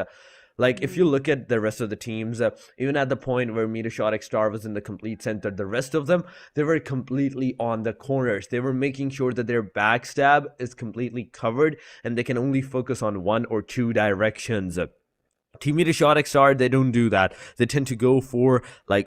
If you look at the rest of the teams, even at the point where METERSHOT Star was in the complete center, the rest of them, they were completely on the corners. They were making sure that their backstab is completely covered and they can only focus on 1 or 2 directions. Team METERSHOT Star, they don't do that. They tend to go for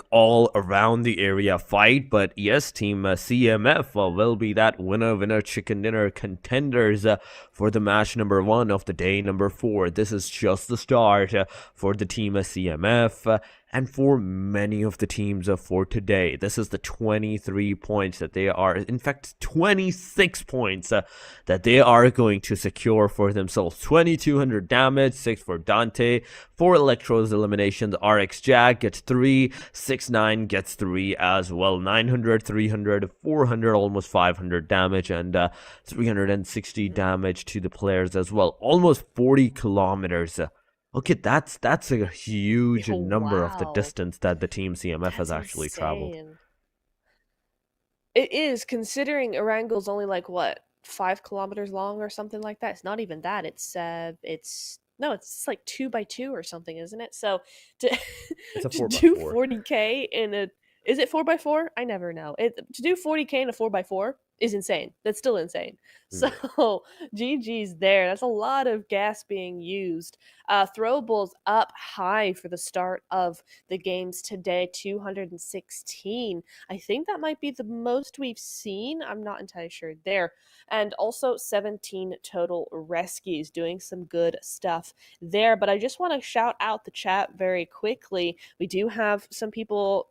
all around the area fight. But yes, Team CMF will be that winner chicken dinner contenders for the match number 1 of the day number 4. This is just the start for the Team CMF. And for many of the teams for today, this is the 23 points that they are, in fact, 26 points that they are going to secure for themselves. 2200 damage, 6 for Dante, 4 Electro's eliminations. RX Jack gets 3, 6-9 gets 3 as well. 900, 300, 400, almost 500 damage, and 360 damage to the players as well. Almost 40 kilometers. Okay, that's a huge number of the Wow. distance that the team CMF has That's actually traveled. insane. It is, considering Erangel's only like what, 5 kilometers long or something like that. It's not even that. It's no, it's like 2x2 or something, isn't it? So to It's a to 4x4. do 40K in a, is it 4x4? I never know. To do 40K in a 4x4 is insane. That's still insane. Yeah. So GG's there. That's a lot of gas being used. Throwables up high for the start of the games today, 216. I think that might be the most we've seen. I'm not entirely sure there. And also 17 total rescues, doing some good stuff there. But I just want to shout out the chat very quickly. We do have some people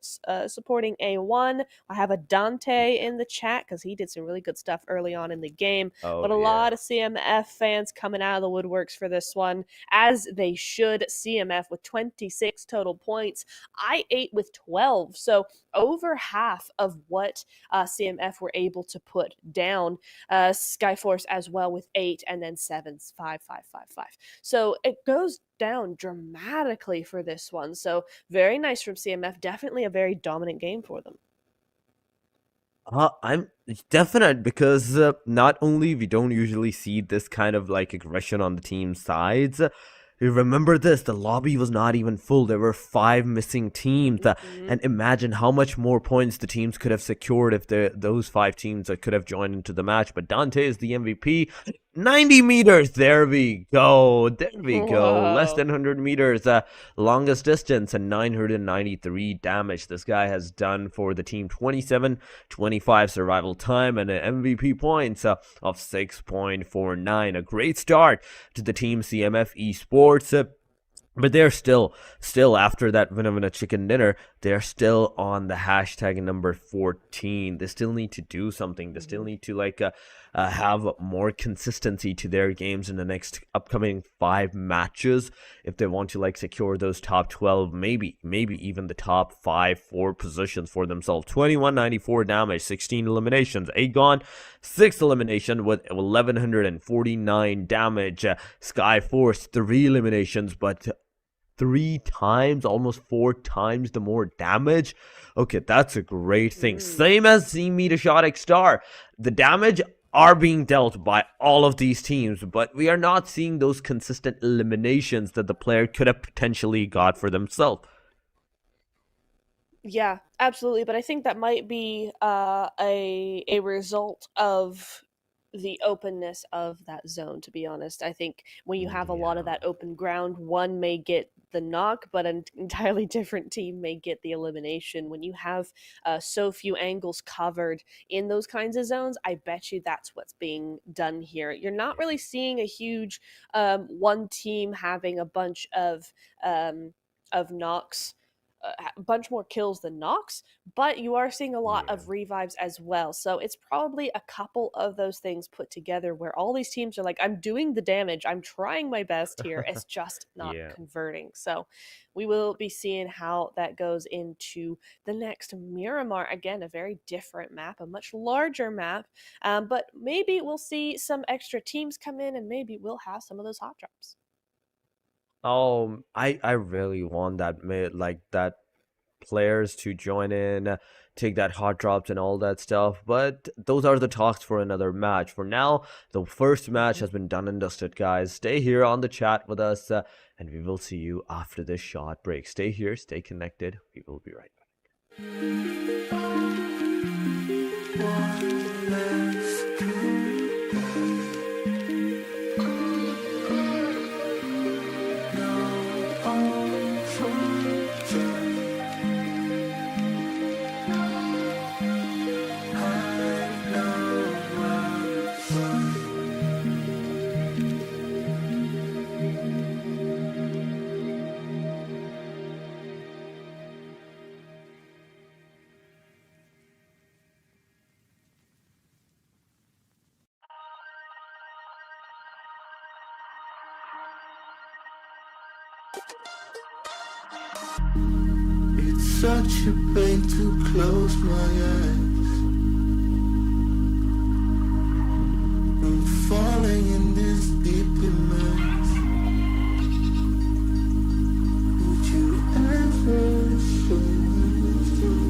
supporting A1. I have a Dante in the chat because he did some really good stuff early on in the game. Oh, But a yeah. lot of CMF fans coming out of the woodworks for this one, as they should. CMF with 26 total points. I8 with 12. So over half of what CMF were able to put down. Skyforce as well with 8, and then 7's 5, 5, 5, 5. So it goes down dramatically for this one. So very nice from CMF. Definitely a very dominant game for them. I'm definite because not only we don't usually see this kind of like aggression on the team sides. You remember this, the lobby was not even full. There were 5 missing teams. And imagine how much more points the teams could have secured if those 5 teams could have joined into the match. But Dante is the MVP. 90 meters. There we go. There we go. Less than 100 meters. Longest distance and 993 damage. This guy has done for the team. 27-25 survival time and an MVP points of 6.49. A great start to the team CMF Esports. But they're still after that winner chicken dinner, they're still on the hashtag number 14. They still need to do something. They still need to like have more consistency to their games in the next upcoming 5 matches if they want to like secure those top 12, maybe even the top 4 positions for themselves. 2194 damage, 16 eliminations. Aegon 6 elimination with 1149 damage. Skyforce 3 eliminations, but 3 times, almost 4 times the more damage. Okay, that's a great thing. Same as the METERSHOT Star. The damage are being dealt by all of these teams, but we are not seeing those consistent eliminations that the player could have potentially got for themselves. Yeah, absolutely. But I think that might be a result of the openness of that zone, to be honest. I think when you have a lot of that open ground, one may get the knock, but an entirely different team may get the elimination. When you have so few angles covered in those kinds of zones, I bet you that's what's being done here. You're not really seeing a huge one team having a bunch of knocks, a bunch more kills than knocks, but you are seeing a lot of revives as well. So it's probably a couple of those things put together where all these teams are like, I'm doing the damage, I'm trying my best here, it's just not converting. So we will be seeing how that goes into the next Miramar. Again, a very different map, a much larger map, but maybe we'll see some extra teams come in and maybe we'll have some of those hot drops. Oh, I really want that that players to join in, take that hot drops and all that stuff. But those are the talks for another match. For now, the first match has been done and dusted, guys. Stay here on the chat with us, and we will see you after this short break. Stay here, stay connected. We will be right back. One last It's such a pain to close my eyes. I'm falling in this deep immerse. Would you ever show me through?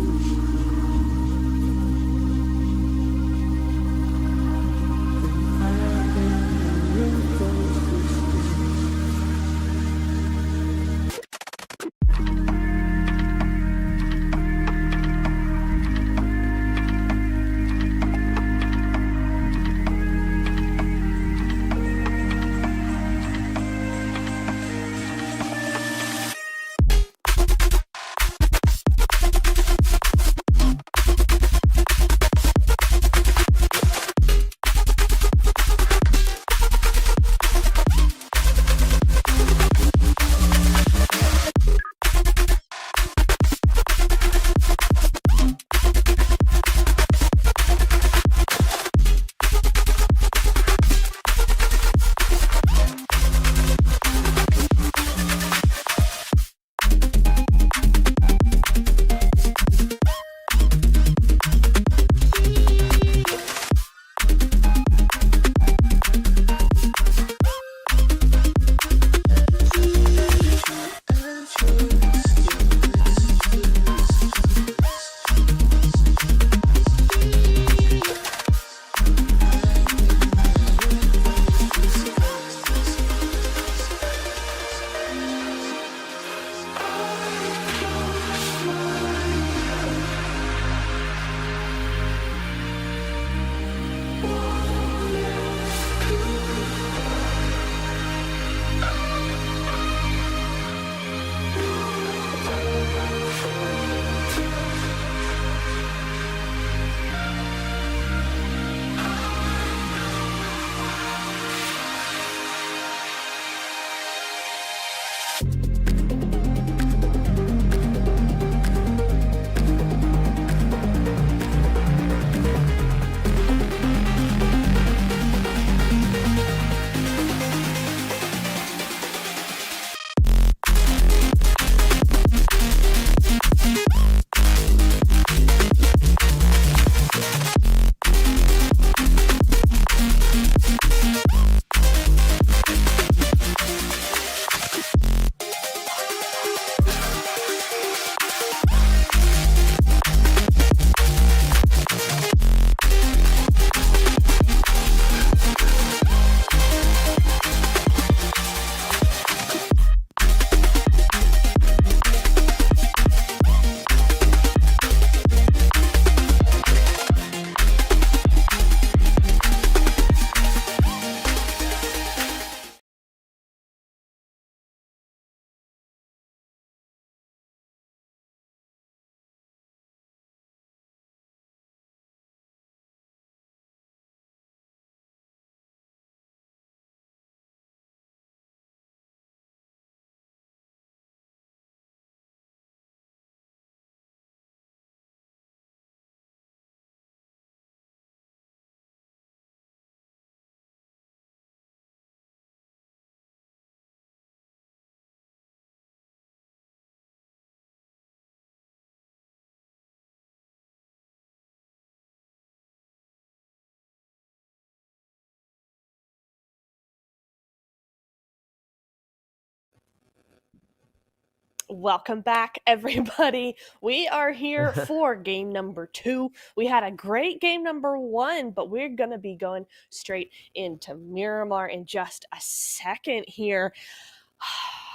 Welcome back, everybody. We are here for game number 2. We had a great game number 1, but we're going to be going straight into Miramar in just a second here.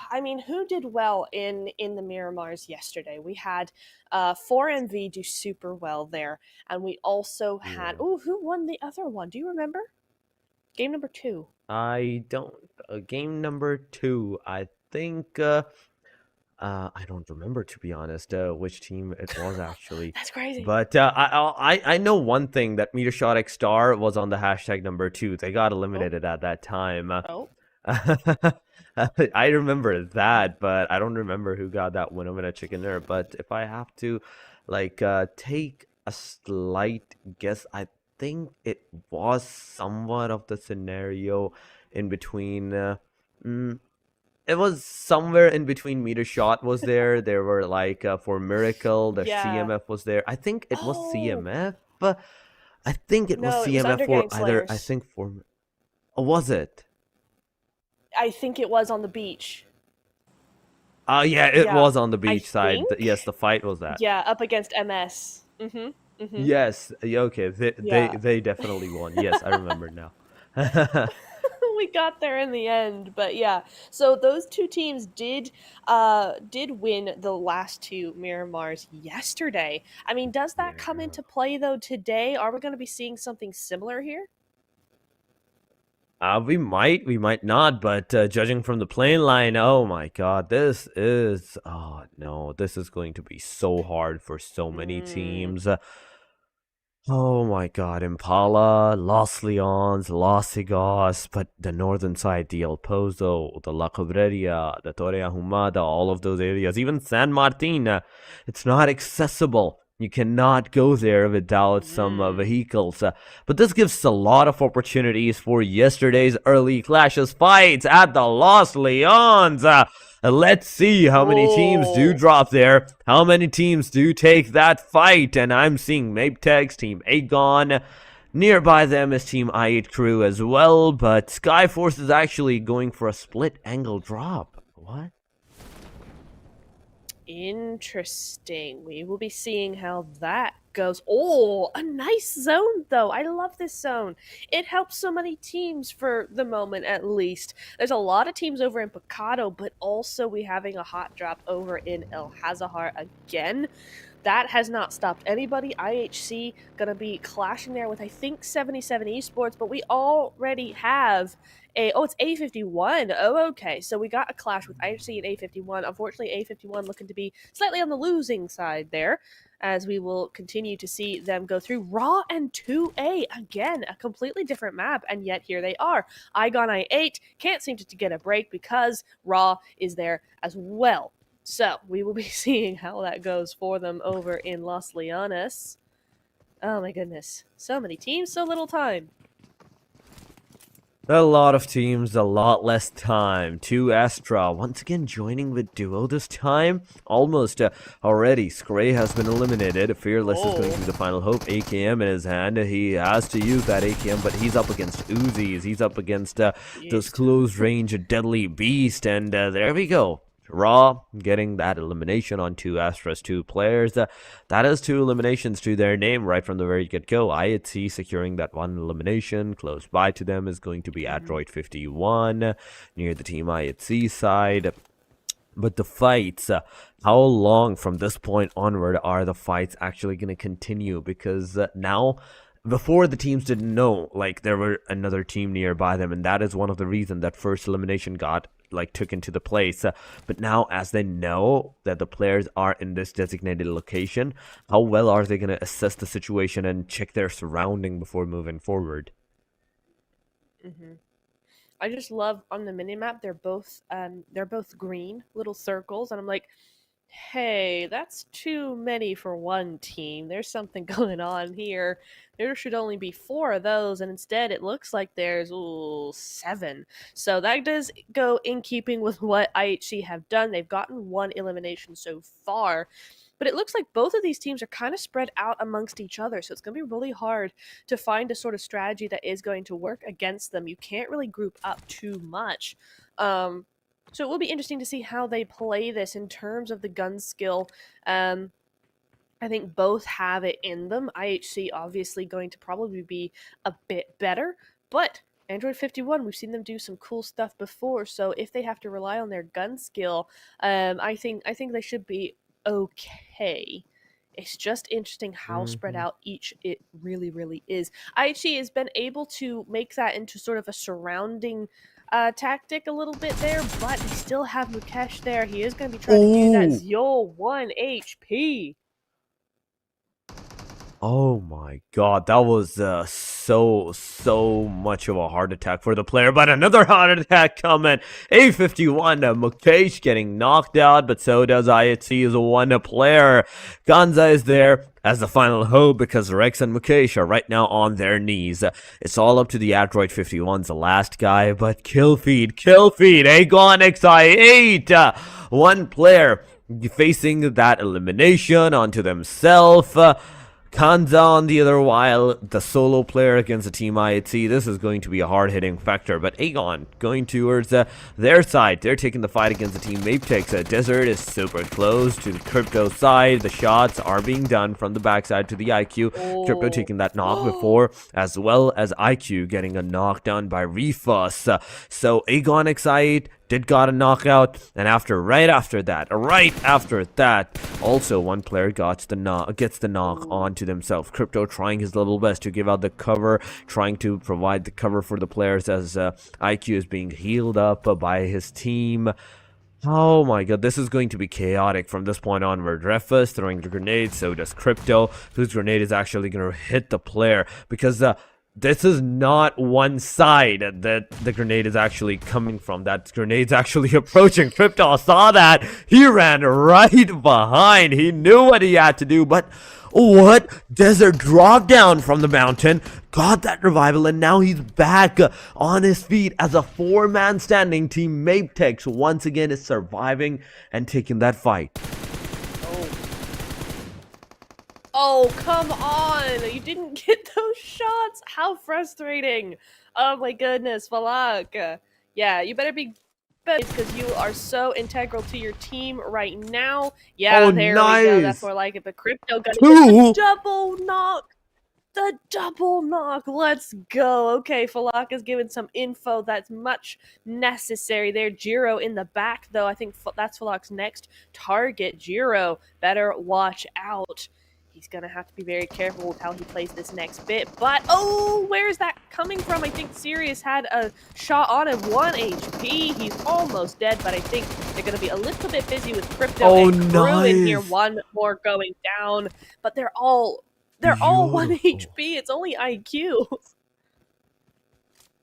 I mean, who did well in the Miramars yesterday? We had 4MV do super well there, and we also had, Yeah. who won the other one? Do you remember? Game number 2. I don't. Game number 2, I think. I don't remember, to be honest, which team it was actually. That's crazy. But I know one thing, that METERSHOT X Star was on the hashtag number 2. They got eliminated at that time. Oh, I remember that, but I don't remember who got that winner chicken dinner. But if I have to, like, take a slight guess, I think it was somewhat of the scenario in between. it was somewhere in between. METERSHOT was there. There were like for Miracle, the Yeah. CMF was there. I think it was Oh, CMF. I think it was no, it was CMF for Undergang either. I Slayers. think for. Oh, was it? I think it was on the beach. Oh yeah, it Yeah, was on the I beach side. Yes, think. the fight was that. Yeah, up against MS. Yes. Okay. Yeah. They definitely won. Yes, I remember now. We got there in the end, but yeah. So those two teams did win the last two Miramars yesterday. I mean, does that come Yeah. into play though today? Are we going to be seeing something similar here? We might not, but judging from the plane line, oh my God, oh no, this is going to be so hard for so many Mm. teams. Oh my God, Impala, Los Leons, Los Higos, but the northern side, the El Pozo, the La Cobreria, the Torre Ahumada, all of those areas, even San Martin, it's not accessible. You cannot go there without some vehicles. But this gives a lot of opportunities for yesterday's early clashes fights at the Los Leons. Let's see how many teams do Oh. drop there, how many teams do take that fight, and I'm seeing Maptex, Team Aegon. Nearby them is Team I8 Crew as well, but Skyforce is actually going for a split angle drop. What? Interesting. We will be seeing how that goes. Oh, a nice zone, though. I love this zone. It helps so many teams for the moment, at least. There's a lot of teams over in Picado, but also we having a hot drop over in El Hazahar again. That has not stopped anybody. IHC gonna be clashing there with, I think, 77 Esports, but we already have it's A51. Oh, okay. So we got a clash with IHC and A51. Unfortunately, A51 looking to be slightly on the losing side there, as we will continue to see them go through Raw and 2A. Again, a completely different map, and yet here they are. Igon I8 can't seem to get a break because Raw is there as well. So we will be seeing how that goes for them over in Los Leones. Oh my goodness. So many teams, so little time. A lot of teams, a lot less time. 2 Astra once again joining with duo this time. Almost already. Scray has been eliminated. Fearless is going to be the final hope. AKM in his hand. He has to use that AKM, but he's up against Uzis. He's up against those close range deadly beast. And there we go. Raw getting that elimination on 2 Astra's 2 players. That is 2 eliminations to their name right from the very get-go. IHC securing that 1 elimination. Close by to them is going to be Adroid 51 near the Team IHC side. But the fights, how long from this point onward are the fights actually going to continue? Because now, before the teams didn't know, like, there were another team nearby them, and that is one of the reasons that first elimination got took into the place. But now, as they know that the players are in this designated location, how well are they going to assess the situation and check their surrounding before moving forward? I just love on the minimap they're both green little circles, and I'm like, hey, that's too many for one team. There's something going on here. There should only be 4 of those, and instead it looks like there's 7. So that does go in keeping with what IHC have done. They've gotten 1 elimination so far, but it looks like both of these teams are kind of spread out amongst each other, so it's going to be really hard to find a sort of strategy that is going to work against them. You can't really group up too much. So it will be interesting to see how they play this in terms of the gun skill. I think both have it in them. IHC obviously going to probably be a bit better, but Android 51, we've seen them do some cool stuff before, so if they have to rely on their gun skill, I think they should be okay. It's just interesting how spread out it really is. IHC has been able to make that into sort of a surrounding tactic a little bit there, but they still have Mukesh there. He is going to be trying to do that. Zyo 1 HP. Oh my God, that was so much of a heart attack for the player, but another heart attack coming. A51, Mukesh getting knocked out, but so does IHC as a 1 player. Ganza is there. as the final hope, because Rex and Mukesh are right now on their knees. It's all up to the Android 51's the last guy, but kill feed, Aegon XI8, one player facing that elimination onto themselves. Kanza on the other, while the solo player against the team YETI. This is going to be a hard-hitting factor, but Aegon going towards their side. They're taking the fight against the team Maptex. Desert is super close to the Crypto side. The shots are being done from the backside to the IQ. Crypto taking that knock before, as well as IQ getting a knockdown by Refus. So Aegon XI8 did got a knockout, and right after that, also one player gets the knock onto themselves. Crypto trying his level best to give out the cover, trying to provide the cover for the players as IQ is being healed up by his team. Oh my god, this is going to be chaotic from this point onward. Refus throwing the grenade, so does Crypto, whose grenade is actually going to hit the player, because this is not one side that the grenade is actually coming from. That grenade's actually approaching. Crypto saw that. He ran right behind. He knew what he had to do, but what? Desert dropped down from the mountain, got that revival, and now he's back on his feet as a four-man standing team. Maptex once again is surviving and taking that fight. Oh, come on! You didn't get those shots! How frustrating! Oh my goodness, Falak. Yeah, you better be better because you are so integral to your team right now. Yeah, there we go. That's more like it. But Crypto got the double knock! The double knock! Let's go! Okay, Falak is giving some info that's much necessary there. Jiro in the back, though. I think that's Falak's next target. Jiro, better watch out. He's going to have to be very careful with how he plays this next bit. But, oh, where is that coming from? I think Sirius had a shot on him. 1 HP. He's almost dead, but I think they're going to be a little bit busy with Crypto and Crew in here. One more going down. But they're all 1 HP. It's only IQ.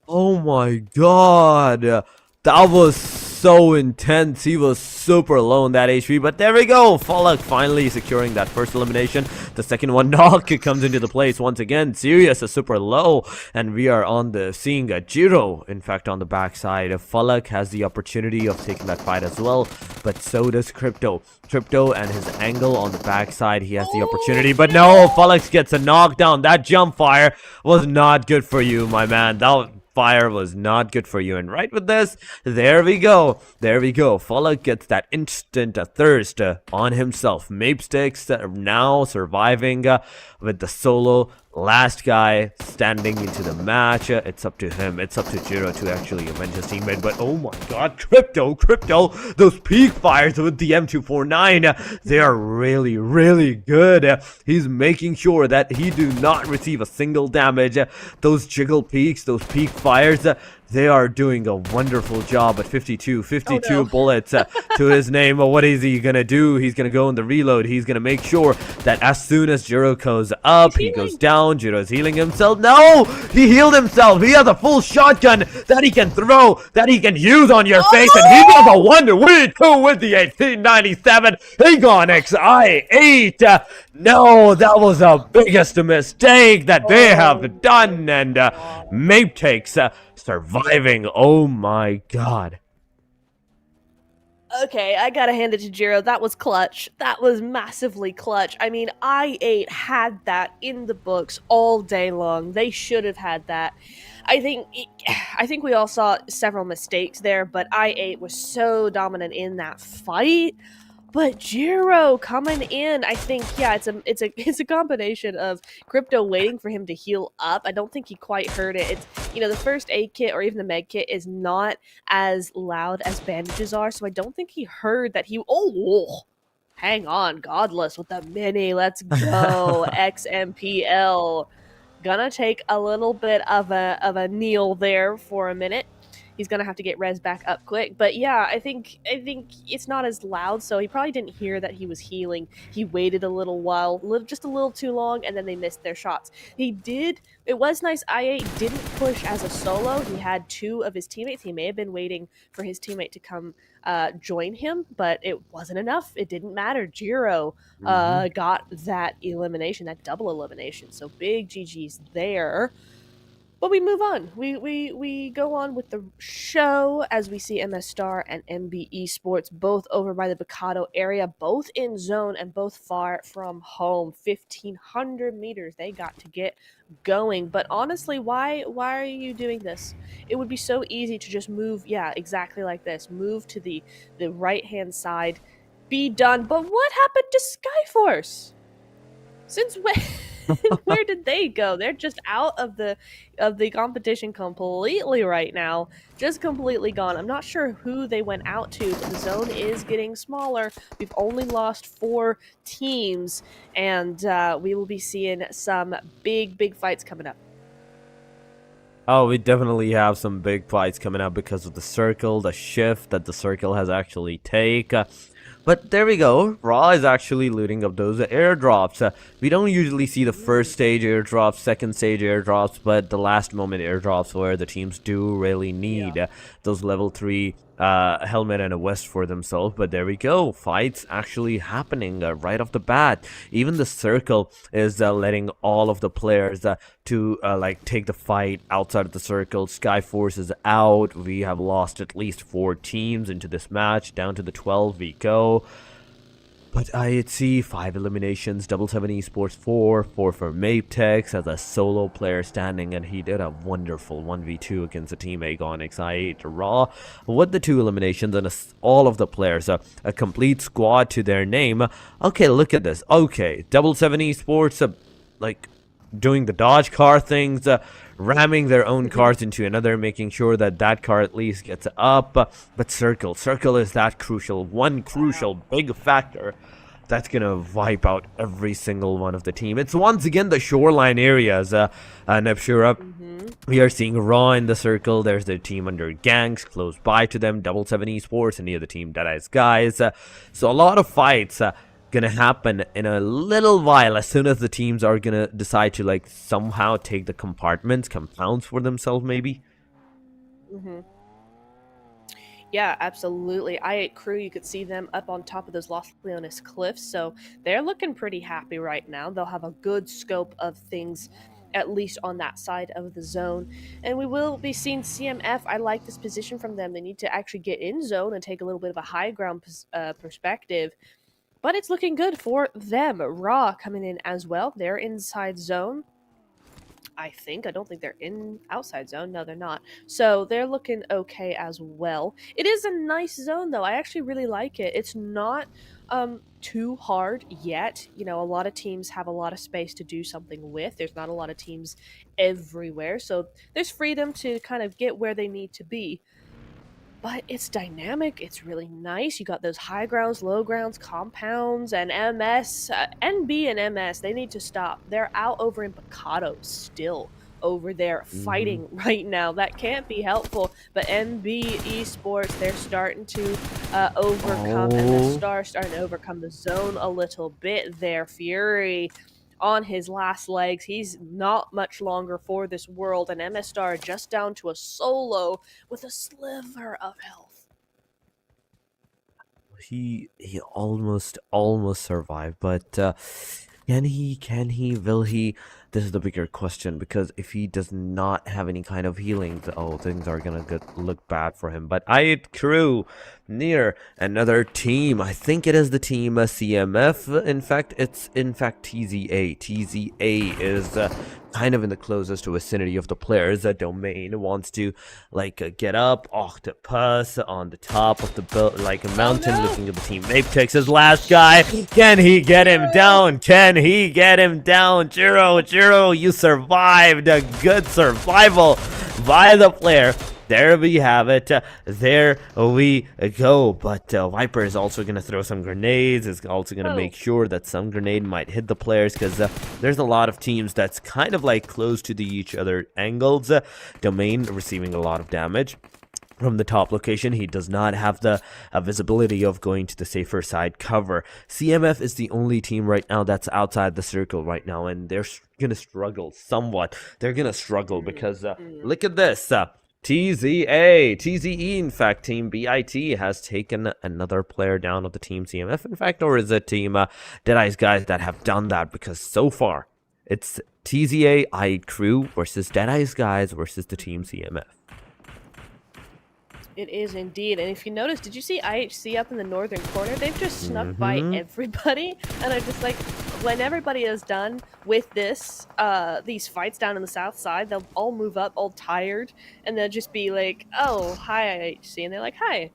Oh my god. That was so intense. He was super low in that HP, but there we go. Falak finally securing that first elimination. The second one knock comes into the place once again. Sirius is super low, and we are on the seeing a Jiro, in fact, on the backside. Falak has the opportunity of taking that fight as well, but so does Crypto. Crypto and his angle on the backside, he has the opportunity, but no, Falak gets a knockdown. That jump fire was not good for you, my man. That fire was not good for you, and right with this, there we go. Falak gets that instant thirst on himself. Mapesticks now surviving with the solo last guy standing into the match. It's up to him. It's up to Jiro to actually avenge his teammate. But oh my god, Crypto, those peak fires with the M249, they are really good. He's making sure that he do not receive a single damage. Those jiggle peaks, those peak fires, they are doing a wonderful job at 52 bullets to his name. What is he gonna do? He's gonna go in the reload. He's gonna make sure that as soon as Jiro goes up, he goes down. Jiro's healing himself. No! He healed himself. He has a full shotgun that he can throw, that he can use on your face, and he got a 1v2 with the 1897 Aegon XI8. No, that was the biggest mistake that they have done, and Mape takes surviving. Oh my god. Okay, I gotta hand it to Jiro. That was clutch. That was massively clutch. I mean, I8 had that in the books all day long. They should have had that. I think we all saw several mistakes there, but I8 was so dominant in that fight. But Jiro coming in, I think, yeah, it's a combination of Crypto waiting for him to heal up. I don't think he quite heard it. It's, you know, the first aid kit or even the med kit is not as loud as bandages are, so I don't think he heard that he. Oh, hang on, Godless with the mini. Let's go, XMPL. Gonna take a little bit of a kneel there for a minute. he's gonna have to get res back up quick. But yeah, I think it's not as loud, so he probably didn't hear that he was healing. He waited a little while, just a little too long, and then they missed their shots. He did. It was nice. IA didn't push as a solo. He had 2 of his teammates. He may have been waiting for his teammate to come join him, but it wasn't enough. It didn't matter. Jiro got that elimination, that double elimination. So big GG's there. But we move on. We go on with the show as we see MS Star and MB Esports both over by the Bocado area, both in zone and both far from home. 1,500 meters they got to get going. But honestly, why are you doing this? It would be so easy to just move, yeah, exactly like this. Move to the right-hand side, be done. But what happened to Skyforce? Since when? Where did they go? They're just out of the competition completely right now. Just completely gone. I'm not sure who they went out to, but the zone is getting smaller. We've only lost 4 teams, and we will be seeing some big fights coming up. Oh, we definitely have some big fights coming up because of the circle, the shift that the circle has actually taken. But there we go. Raw is actually looting up those airdrops. We don't usually see the first stage airdrops, second stage airdrops, but the last moment airdrops where the teams do really need those level 3 helmet and a vest for themselves. But there we go. Fights actually happening right off the bat. Even the circle is letting all of the players to like take the fight outside of the circle. Skyforce is out. We have lost at least 4 teams into this match. Down to the 12 we go. But IETI 5 eliminations, 7 Esports 4 for Matex as a solo player standing, and he did a wonderful 1v2 against the team Agonix I8 Raw with the 2 eliminations and all of the players, a complete squad to their name. Okay, look at this. Okay, 7 Esports like doing the dodge car things, ramming their own cars into another, making sure that that car at least gets up. But circle is that crucial, one crucial big factor that's gonna wipe out every single one of the team. It's once again the shoreline areas. Nepshura, we are seeing Raw in the circle. There's the team UNDERGANG close by to them, 7 Esports, and near the team Deadice Guys. So a lot of fights gonna happen in a little while, as soon as the teams are gonna decide to like somehow take the compounds for themselves, maybe. Yeah, absolutely. I8 crew, you could see them up on top of those Los Leones cliffs, so they're looking pretty happy right now. They'll have a good scope of things, at least on that side of the zone. And we will be seeing CMF. I like this position from them. They need to actually get in zone and take a little bit of a high ground perspective. But it's looking good for them. Raw coming in as well. They're inside zone, I think. I don't think they're in outside zone. No, they're not. So they're looking okay as well. It is a nice zone, though. I actually really like it. It's not too hard yet. You know, a lot of teams have a lot of space to do something with. There's not a lot of teams everywhere. So there's freedom to kind of get where they need to be. But it's dynamic, it's really nice. You got those high grounds, low grounds, compounds, and MS. NB and MS, they need to stop. They're out over in Bocado still over there fighting right now. That can't be helpful. But NB Esports, they're starting to overcome, MS Star starting to overcome the zone a little bit there. Fury on his last legs. He's not much longer for this world, and MS Star just down to a solo with a sliver of health. He almost survived, but can he, will he? This is the bigger question, because if he does not have any kind of healing, things are gonna look bad for him. But IET crew near another team. I think it is the team CMF. In fact, it's TZA. TZA is kind of in the closest vicinity of the players. Domain wants to like get up. Octopus on the top of the like a mountain, looking at the team. Matex his last guy. Can he get him down? Can he get him down? Jiro, you survived. A good survival by the player. There we have it. There we go. But Viper is also going to throw some grenades. Is also going to make sure that some grenade might hit the players, because there's a lot of teams that's kind of like close to each other angles. Domain receiving a lot of damage. from the top location. He does not have the visibility of going to the safer side cover. CMF is the only team right now that's outside the circle right now, and they're gonna struggle somewhat. They're gonna struggle because look at this. TZE, in fact, Team BIT has taken another player down of the Team CMF, in fact, or is it Team Deadeye's guys that have done that? Because so far, it's TZA Crew versus Deadeye's guys versus the Team CMF. It is indeed. And if you notice, did you see IHC up in the northern corner? They've just snuck by everybody. And I'm just like, when everybody is done with this, these fights down in the south side, they'll all move up, all tired, and they'll just be like, oh, hi, IHC. And they're like, hi,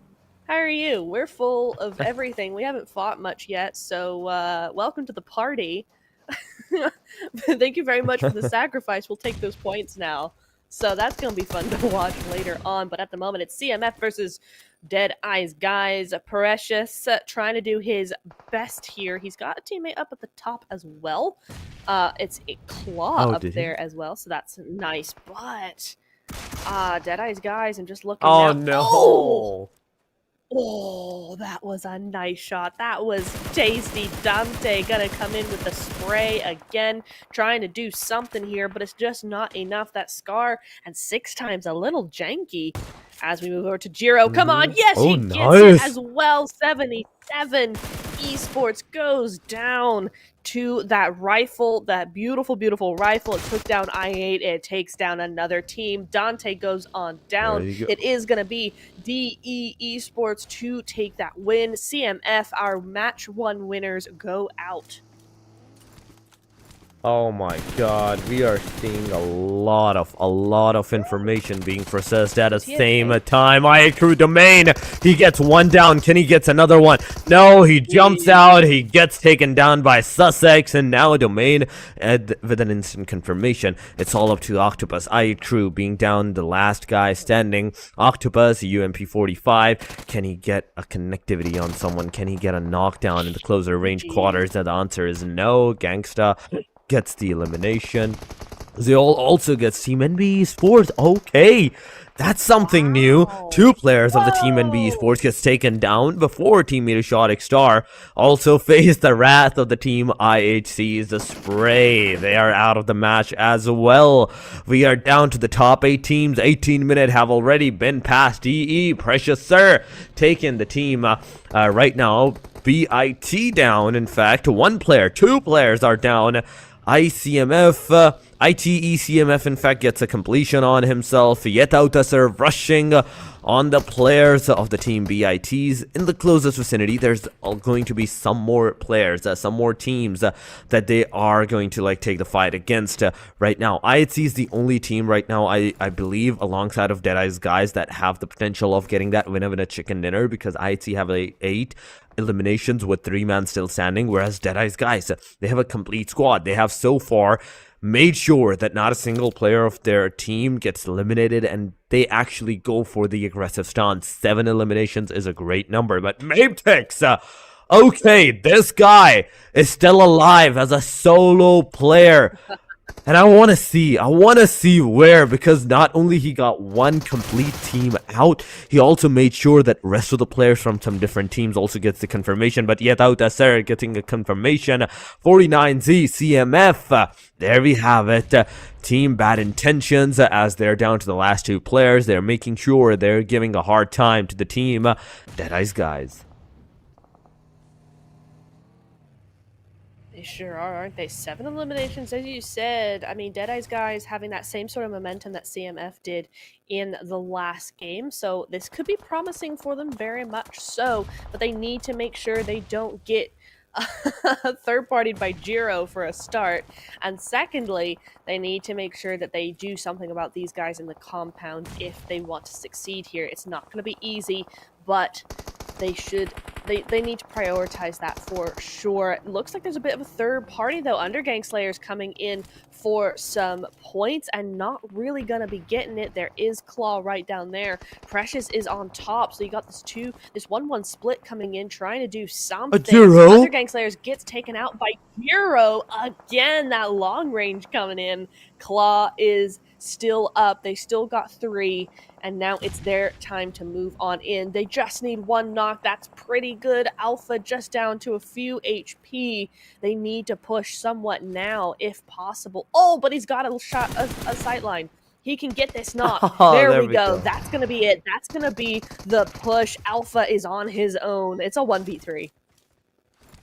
how are you? We're full of everything. We haven't fought much yet, so welcome to the party. Thank you very much for the sacrifice. We'll take those points now. So that's going to be fun to watch later on. But at the moment, it's CMF versus Deadeye's guys. Precious trying to do his best here. He's got a teammate up at the top as well. It's a Claw up there as well. So that's nice. But Deadeye's guys, I'm just looking now. No. Oh, that was a nice shot. That was tasty. Dante gonna come in with the spray again, trying to do something here, but it's just not enough. That Scar and 6 times a little janky as we move over to Jiro. Come on. Yes, he gets it as well. 77. Esports goes down to that rifle, that beautiful, beautiful rifle. It took down I8. It takes down another team. Dante goes on down. It is going to be DE Esports to take that win. CMF, our match 1 winners, go out. Oh my god, we are seeing a lot of information being processed at the same time. Crew domain, he gets one down. Can he get another one? No, he jumps out. He gets taken down by Sussex, and now domain with an instant confirmation. It's all up to Octopus. Crew being down the last guy standing. Octopus, UMP 45. Can he get a connectivity on someone? Can he get a knockdown in the closer range quarters? And the answer is no. Gangsta gets the elimination. Zeol also gets Team NB Esports. Okay, that's something new. 2 players of the Team NB Esports gets taken down before Team METERSHOT Star also faced the wrath of the Team IHC's the spray. They are out of the match as well. We are down to the top 8 teams. 18-minute have already been passed. DE, Precious Sir, taking the team right now. BIT down, in fact. 1 player, 2 players are down. ICMF, ITECMF, in fact, gets a completion on himself. YETI rushing on the players of the Team BITs. In the closest vicinity, there's going to be some more players, some more teams that they are going to take the fight against right now. IHC is the only team right now, I believe, alongside of Deadeye's guys, that have the potential of getting that winner in a chicken dinner, because IHC have 8 eliminations with 3 men still standing, whereas Deadeye's guys, they have a complete squad. They have so far made sure that not a single player of their team gets eliminated, and they actually go for the aggressive stance. 7 eliminations is a great number. But Matex, okay, this guy is still alive as a solo player. And I want to see where, because not only he got 1 complete team out, he also made sure that rest of the players from some different teams also gets the confirmation. But yet out Sarah getting a confirmation. 49Z CMF, there we have it. Team Bad Intentions, as they're down to the last 2 players. They're making sure they're giving a hard time to the team Deadeye's guys. They sure are, aren't they? 7 eliminations, as you said. I mean, Deadeye's guys having that same sort of momentum that CMF did in the last game. So this could be promising for them, very much so. But they need to make sure they don't get third-partied by Jiro for a start. And secondly, they need to make sure that they do something about these guys in the compound if they want to succeed here. It's not going to be easy, but they need to prioritize that for sure. It looks like there's a bit of a third party though. Undergang Slayer's coming in for some points and not really gonna be getting it. There is Claw right down there. Precious is on top, so you got this 1-1 split coming in, trying to do something. Undergang Slayers gets taken out by Jiro again. That long range coming in. Claw is still up. They still got 3, and now it's their time to move on in. They just need 1 knock. That's pretty good. Alpha just down to a few HP. They need to push somewhat now, if possible. Oh, but he's got a sightline. He can get this knock. Oh, there we go. That's going to be it. That's going to be the push. Alpha is on his own. It's a 1v3.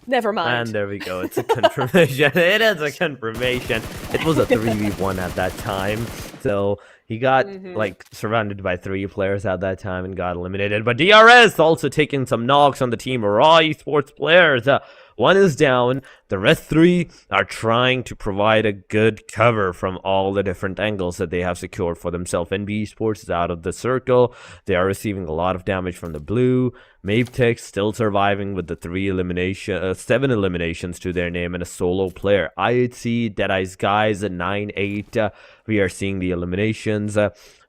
Never mind. And there we go. It's a confirmation. It is a confirmation. It was a 3v1 at that time. So he got like surrounded by 3 players at that time and got eliminated. But DRS also taking some knocks on the team. Raw Esports players. 1 is down. The rest 3 are trying to provide a good cover from all the different angles that they have secured for themselves. NB Esports is out of the circle. They are receiving a lot of damage from the blue. Maptech still surviving with the 7 eliminations to their name and a solo player. IHC, Deadeye's guys at 9-8. We are seeing the eliminations.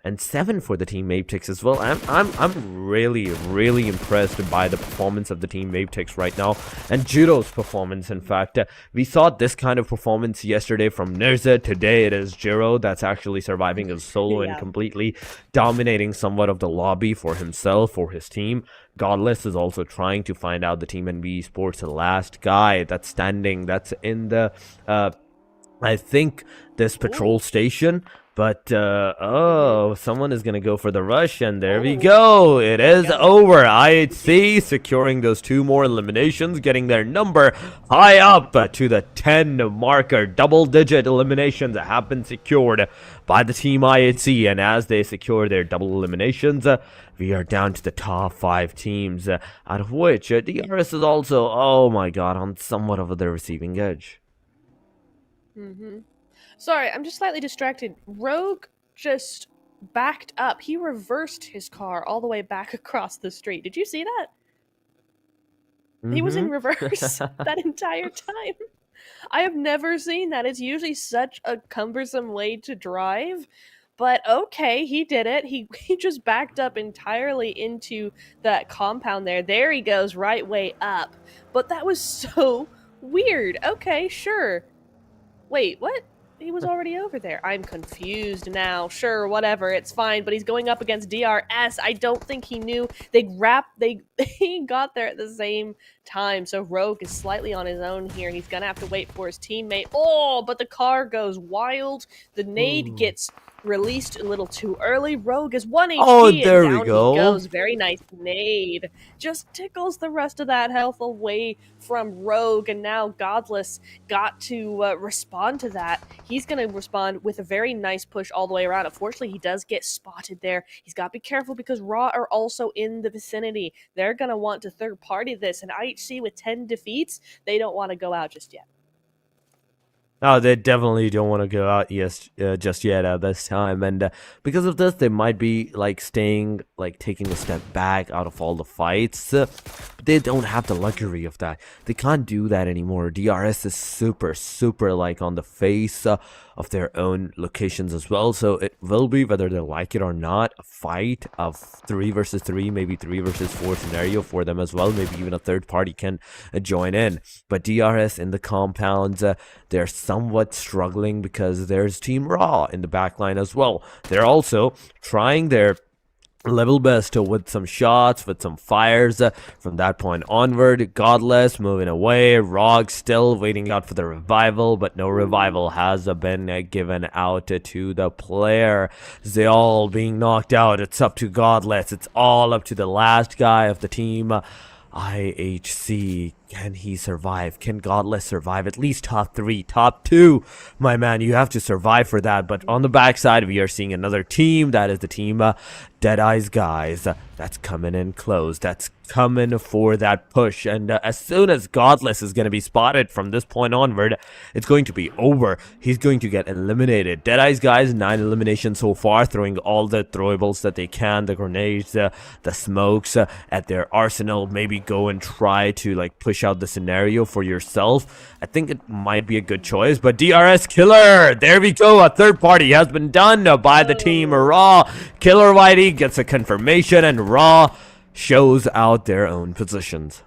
And 7 for the team Maptex as well. I'm really impressed by the performance of the team Maptex right now, and Judo's performance. In fact, we saw this kind of performance yesterday from Nirza. Today it is Jiro that's actually surviving as solo and completely dominating somewhat of the lobby for himself, for his team. Godless is also trying to find out the team NB Esports, the last guy that's standing, that's in the I think this patrol station. But, oh, someone is going to go for the rush, and there we go. It is over. IHC securing those 2 more eliminations, getting their number high up to the 10 marker. Double-digit eliminations have been secured by the team IHC, and as they secure their double eliminations, we are down to the top 5 teams, out of which DRS is also, oh my god, on somewhat of the receiving edge. Sorry, I'm just slightly distracted. Rogue just backed up. He reversed his car all the way back across the street. Did you see that? He was in reverse that entire time. I have never seen that. It's usually such a cumbersome way to drive. But okay, he did it. He just backed up entirely into that compound there. There he goes, right way up. But that was so weird. Okay, sure. Wait, what? He was already over there. I'm confused now. Sure, whatever, it's fine. But he's going up against DRS. I don't think he knew. They got there at the same time. So Rogue is slightly on his own here. He's gonna have to wait for his teammate. Oh, but the car goes wild. The nade gets released a little too early. Rogue is 1 HP. Oh, there and down we go. He goes. Very nice nade. Just tickles the rest of that health away from Rogue, and now Godless got to respond to that. He's going to respond with a very nice push all the way around. Unfortunately, he does get spotted there. He's got to be careful because Raw are also in the vicinity. They're going to want to third-party this, and IHC with 10 defeats, they don't want to go out just yet. Oh, they definitely don't want to go out just yet at this time, and because of this, they might be like staying, like taking a step back out of all the fights. But they don't have the luxury of that. They can't do that anymore. DRS is super like on the face of their own locations as well, so it will be, whether they like it or not, a fight of 3 versus 3, maybe 3 versus 4 scenario for them as well. Maybe even a third party can join in. But DRS in the compounds, they're somewhat struggling because there's Team Raw in the backline as well. They're also trying their level best with some shots, with some fires from that point onward. Godless moving away. Rog still waiting out for the revival, but no revival has been given out to the player. They all being knocked out. It's up to Godless. It's all up to the last guy of the team. IHC, can he survive? Can Godless survive? At least top 3, top 2, my man. You have to survive for that. But on the backside, we are seeing another team. That is the team Deadeye's guys. That's coming in close. That's coming for that push. And as soon as Godless is going to be spotted from this point onward, it's going to be over. He's going to get eliminated. Deadeye's guys, 9 eliminations so far, throwing all the throwables that they can, the grenades, the smokes at their arsenal. Maybe go and try to like push out the scenario for yourself. I think it might be a good choice. But DRS Killer, there we go. A third party has been done by the team Raw. Killer YETI gets a confirmation, and Raw shows out their own positions.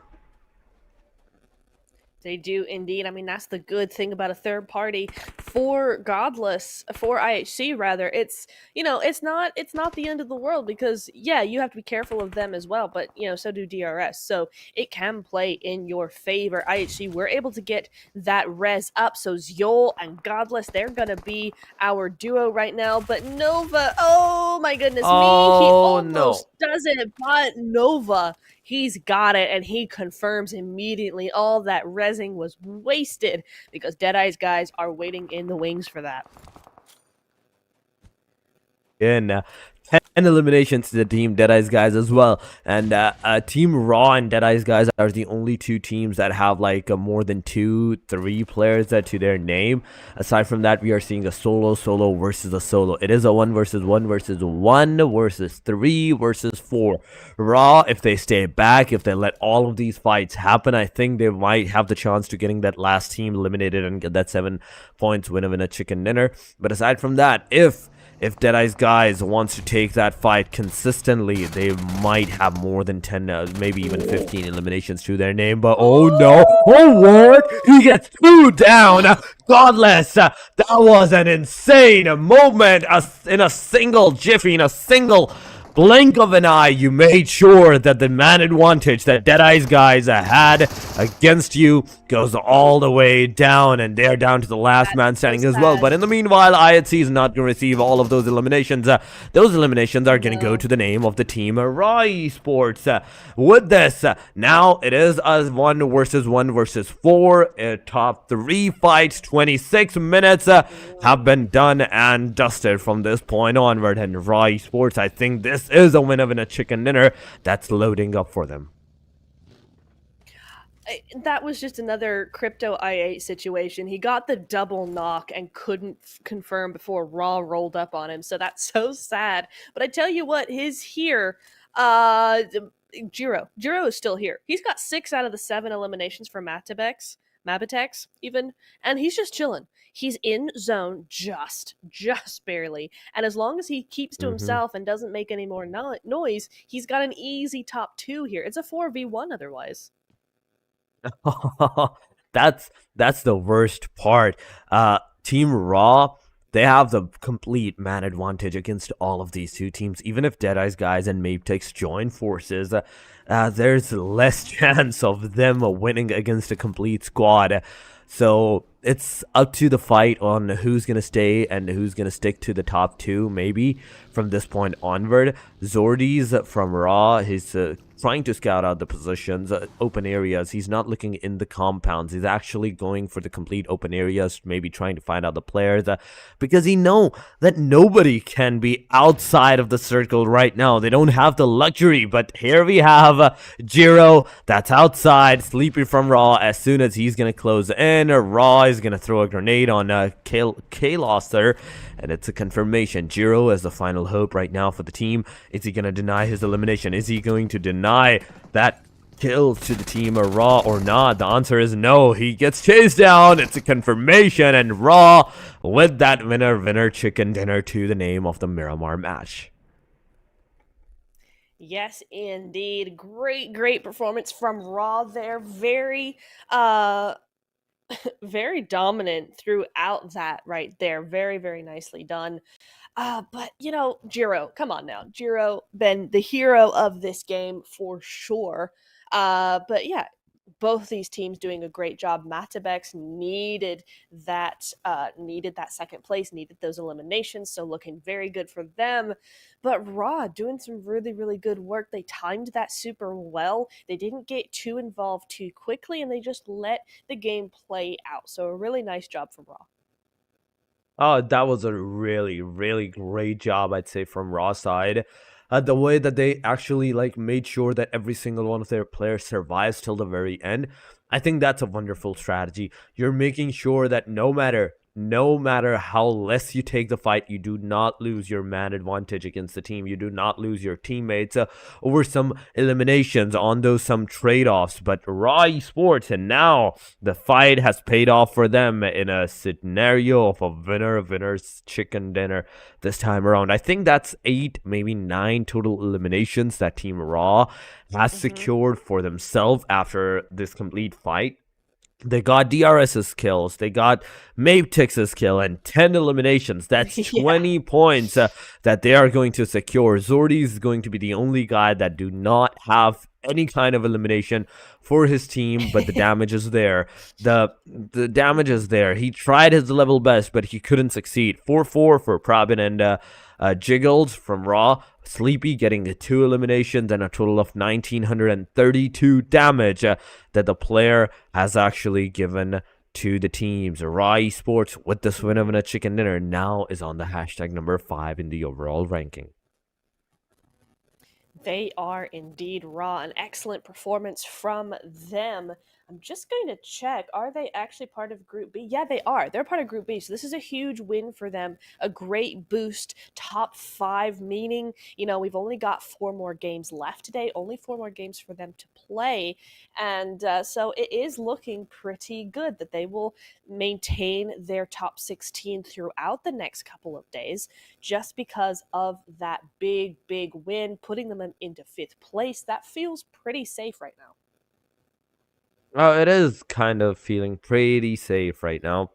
They do indeed. I mean, that's the good thing about a third party for Godless, for IHC rather. It's it's not the end of the world because yeah, you have to be careful of them as well, but so do DRS. So it can play in your favor. IHC we're able to get that res up. So Zyol and Godless, they're gonna be our duo right now. But Nova, oh my goodness me, he almost does it, but Nova, he's got it, and he confirms immediately all that resing was wasted because Deadeye's guys are waiting in the wings for that. In 10 eliminations to the team Deadeye's guys as well, and Team Raw and Deadeye's guys are the only two teams that have like more than 2-3 players to their name. Aside from that, we are seeing a solo versus a solo. It is a 1 versus 1 versus 1 versus 3 versus 4. Raw, if they stay back, if they let all of these fights happen, I think they might have the chance to getting that last team eliminated and get that 7 points win a chicken dinner. But aside from that, if Deadeye's guys wants to take that fight consistently, they might have more than 10, maybe even 15 eliminations to their name. But oh no, oh what? He gets 2 down. Godless, that was an insane moment. In a single jiffy, in a single blink of an eye, you made sure that the man advantage that Deadeye's guys had against you goes all the way down, and they're down to the last man standing as well. But in the meanwhile, IHC is not going to receive all of those eliminations. Those eliminations are going to go to the name of the team Raw Esports. With this, now it is a 1 versus 1 versus 4. Top 3 fights, 26 minutes have been done and dusted from this point onward. And Raw Esports, I think this is a winner in a chicken dinner that's loading up for them. That was just another crypto I8 situation. He got the double knock and couldn't confirm before Raw rolled up on him. So that's so sad. But I tell you what, his here, Jiro is still here. He's got 6 out of the 7 eliminations for Mabitex even, and he's just chilling. He's in zone just barely, and as long as he keeps to himself and doesn't make any more noise, he's got an easy top 2 here. It's a 4v1 otherwise. That's the worst part. Team Raw, they have the complete man advantage against all of these two teams. Even if Deadeye's guys and Mabitex join forces, there's less chance of them winning against a complete squad. So it's up to the fight on who's going to stay and who's going to stick to the top 2, maybe, from this point onward. Zordy's from Raw, he's trying to scout out the positions, open areas. He's not looking in the compounds. He's actually going for the complete open areas, maybe trying to find out the players, because he know that nobody can be outside of the circle right now. They don't have the luxury. But here we have Jiro, that's outside, sleeping from Raw. As soon as he's going to close in, Raw is going to throw a grenade on K-Losser, and it's a confirmation. Jiro is the final hope right now for the team. Is he going to deny his elimination? Is he going to deny that kill to the team of Raw or not? The answer is no. He gets chased down. It's a confirmation, and Raw with that winner chicken dinner to the name of the Miramar match. Yes, indeed. Great performance from Raw there. Very very dominant throughout that right there. Very nicely done. But Jiro, come on now. Jiro been the hero of this game for sure. But yeah, both these teams doing a great job. Matabex needed that second place, needed those eliminations, so looking very good for them. But Raw doing some really good work. They timed that super well. They didn't get too involved too quickly, and they just let the game play out. So a really nice job from Raw. Oh, that was a really great job, I'd say, from Raw side. The way that they actually made sure that every single one of their players survives till the very end. I think that's a wonderful strategy. You're making sure that no matter how less you take the fight, you do not lose your man advantage against the team. You do not lose your teammates over some eliminations on those some trade-offs. But Raw Esports, and now the fight has paid off for them in a scenario of a winner's chicken dinner this time around. I think that's 8, maybe 9 total eliminations that Team Raw has secured for themselves after this complete fight. They got DRS's kills. They got Maptix's kill and 10 eliminations. That's Yeah. 20 points that they are going to secure. Zordy is going to be the only guy that do not have any kind of elimination for his team, but the damage is there. The damage is there. He tried his level best, but he couldn't succeed. 4-4 for Prabin and Jiggled from Raw. Sleepy getting 2 eliminations and a total of 1932 damage that the player has actually given to the teams. Raw Esports, with this win of a chicken dinner, now is on the hashtag number 5 in the overall ranking. They are indeed Raw. An excellent performance from them. I'm just going to check. Are they actually part of Group B? Yeah, they are. They're part of Group B. So this is a huge win for them. A great boost. Top 5, meaning, we've only got 4 more games left today. Only 4 more games for them to play. And so it is looking pretty good that they will maintain their top 16 throughout the next couple of days, just because of that big win, putting them into 5th place. That feels pretty safe right now. Oh, it is kind of feeling pretty safe right now.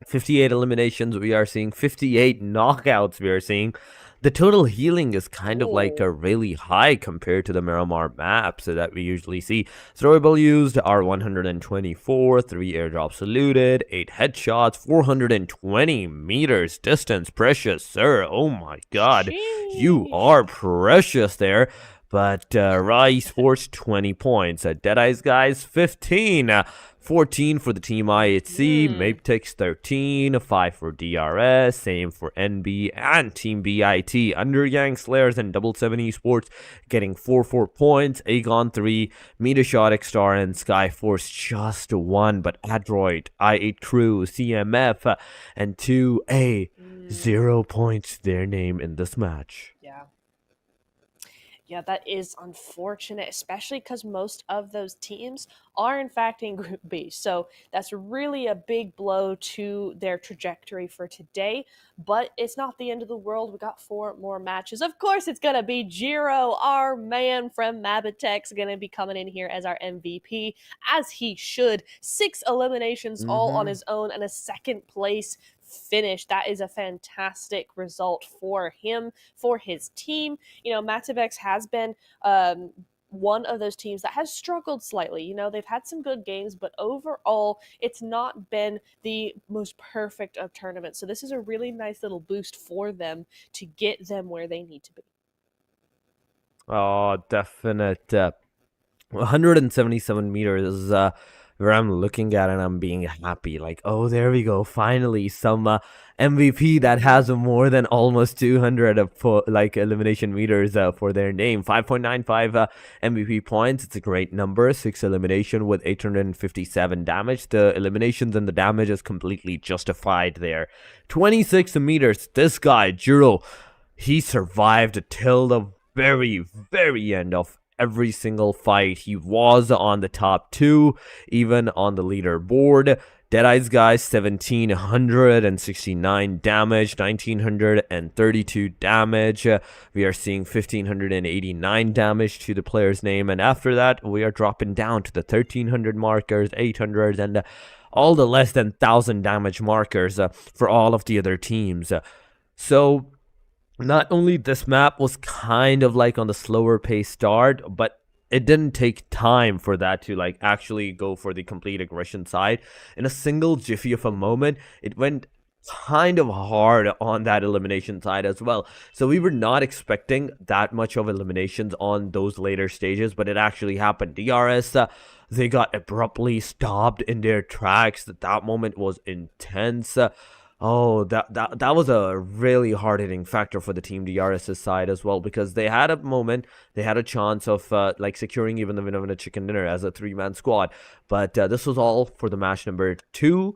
58 eliminations we are seeing, 58 knockouts we are seeing. The total healing is kind of like a really high compared to the Miramar maps that we usually see. Throwable used are 124, 3 airdrops eluded, 8 headshots, 420 meters distance. Precious, sir. Oh my god. Sheesh. You are precious there. But Raw Esports, 20 points. Deadeye's guys, 15. 14 for the team IHC. Maptix, 13. 5 for DRS. Same for NB and Team BIT. Undergang, Slayers, and Double 7 Esports getting 4 points. Aegon, 3. METERSHOT, X-Star, and Skyforce, just 1. But Adroit, I8 Crew, CMF, and 2A, 0 points. Their name in this match. Yeah, that is unfortunate, especially because most of those teams are in fact in Group B. So that's really a big blow to their trajectory for today. But it's not the end of the world. We got 4 more matches. Of course, it's going to be Jiro, our man from Mabitex, going to be coming in here as our MVP, as he should. 6 eliminations all on his own and a 2nd place finish. That is a fantastic result for him, for his team. Mativex has been one of those teams that has struggled slightly. They've had some good games, but overall, it's not been the most perfect of tournaments. So this is a really nice little boost for them to get them where they need to be. Oh, definite. 177 meters where I'm looking at and I'm being happy. Like, oh, there we go. Finally, some MVP that has more than almost 200 elimination meters for their name. 5.95 MVP points. It's a great number. 6 elimination with 857 damage. The eliminations and the damage is completely justified there. 26 meters. This guy, Jiro, he survived till the very end of every single fight. He was on the top 2, even on the leaderboard. Deadeye's guys, 1,769 damage, 1,932 damage. We are seeing 1,589 damage to the player's name. And after that, we are dropping down to the 1,300 markers, 800, and all the less than 1,000 damage markers for all of the other teams. So not only this map was kind of like on the slower pace start, but it didn't take time for that to actually go for the complete aggression side. In a single jiffy of a moment, it went kind of hard on that elimination side as well. So we were not expecting that much of eliminations on those later stages, but it actually happened. DRS, they got abruptly stopped in their tracks. That moment was intense. Oh, that was a really hard-hitting factor for the Team DRS's side as well, because they had a moment, they had a chance of securing even the win of a chicken dinner as a 3-man squad. But this was all for the match number 2.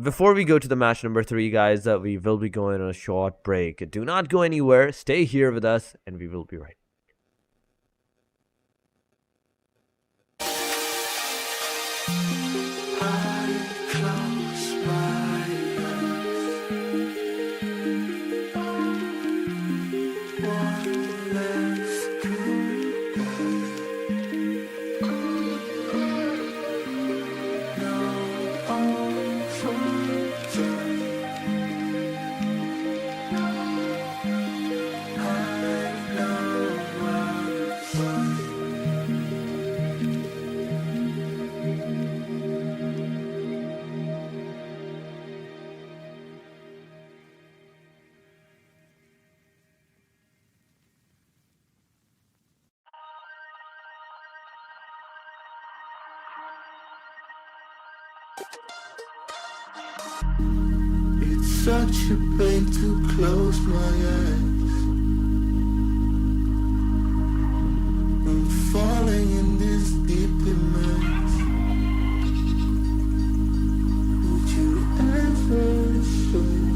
Before we go to the match number 3, guys, we will be going on a short break. Do not go anywhere. Stay here with us, and we will be right back. No It's such a pain to close my eyes. I'm falling in this deep immerse. Would you ever show me?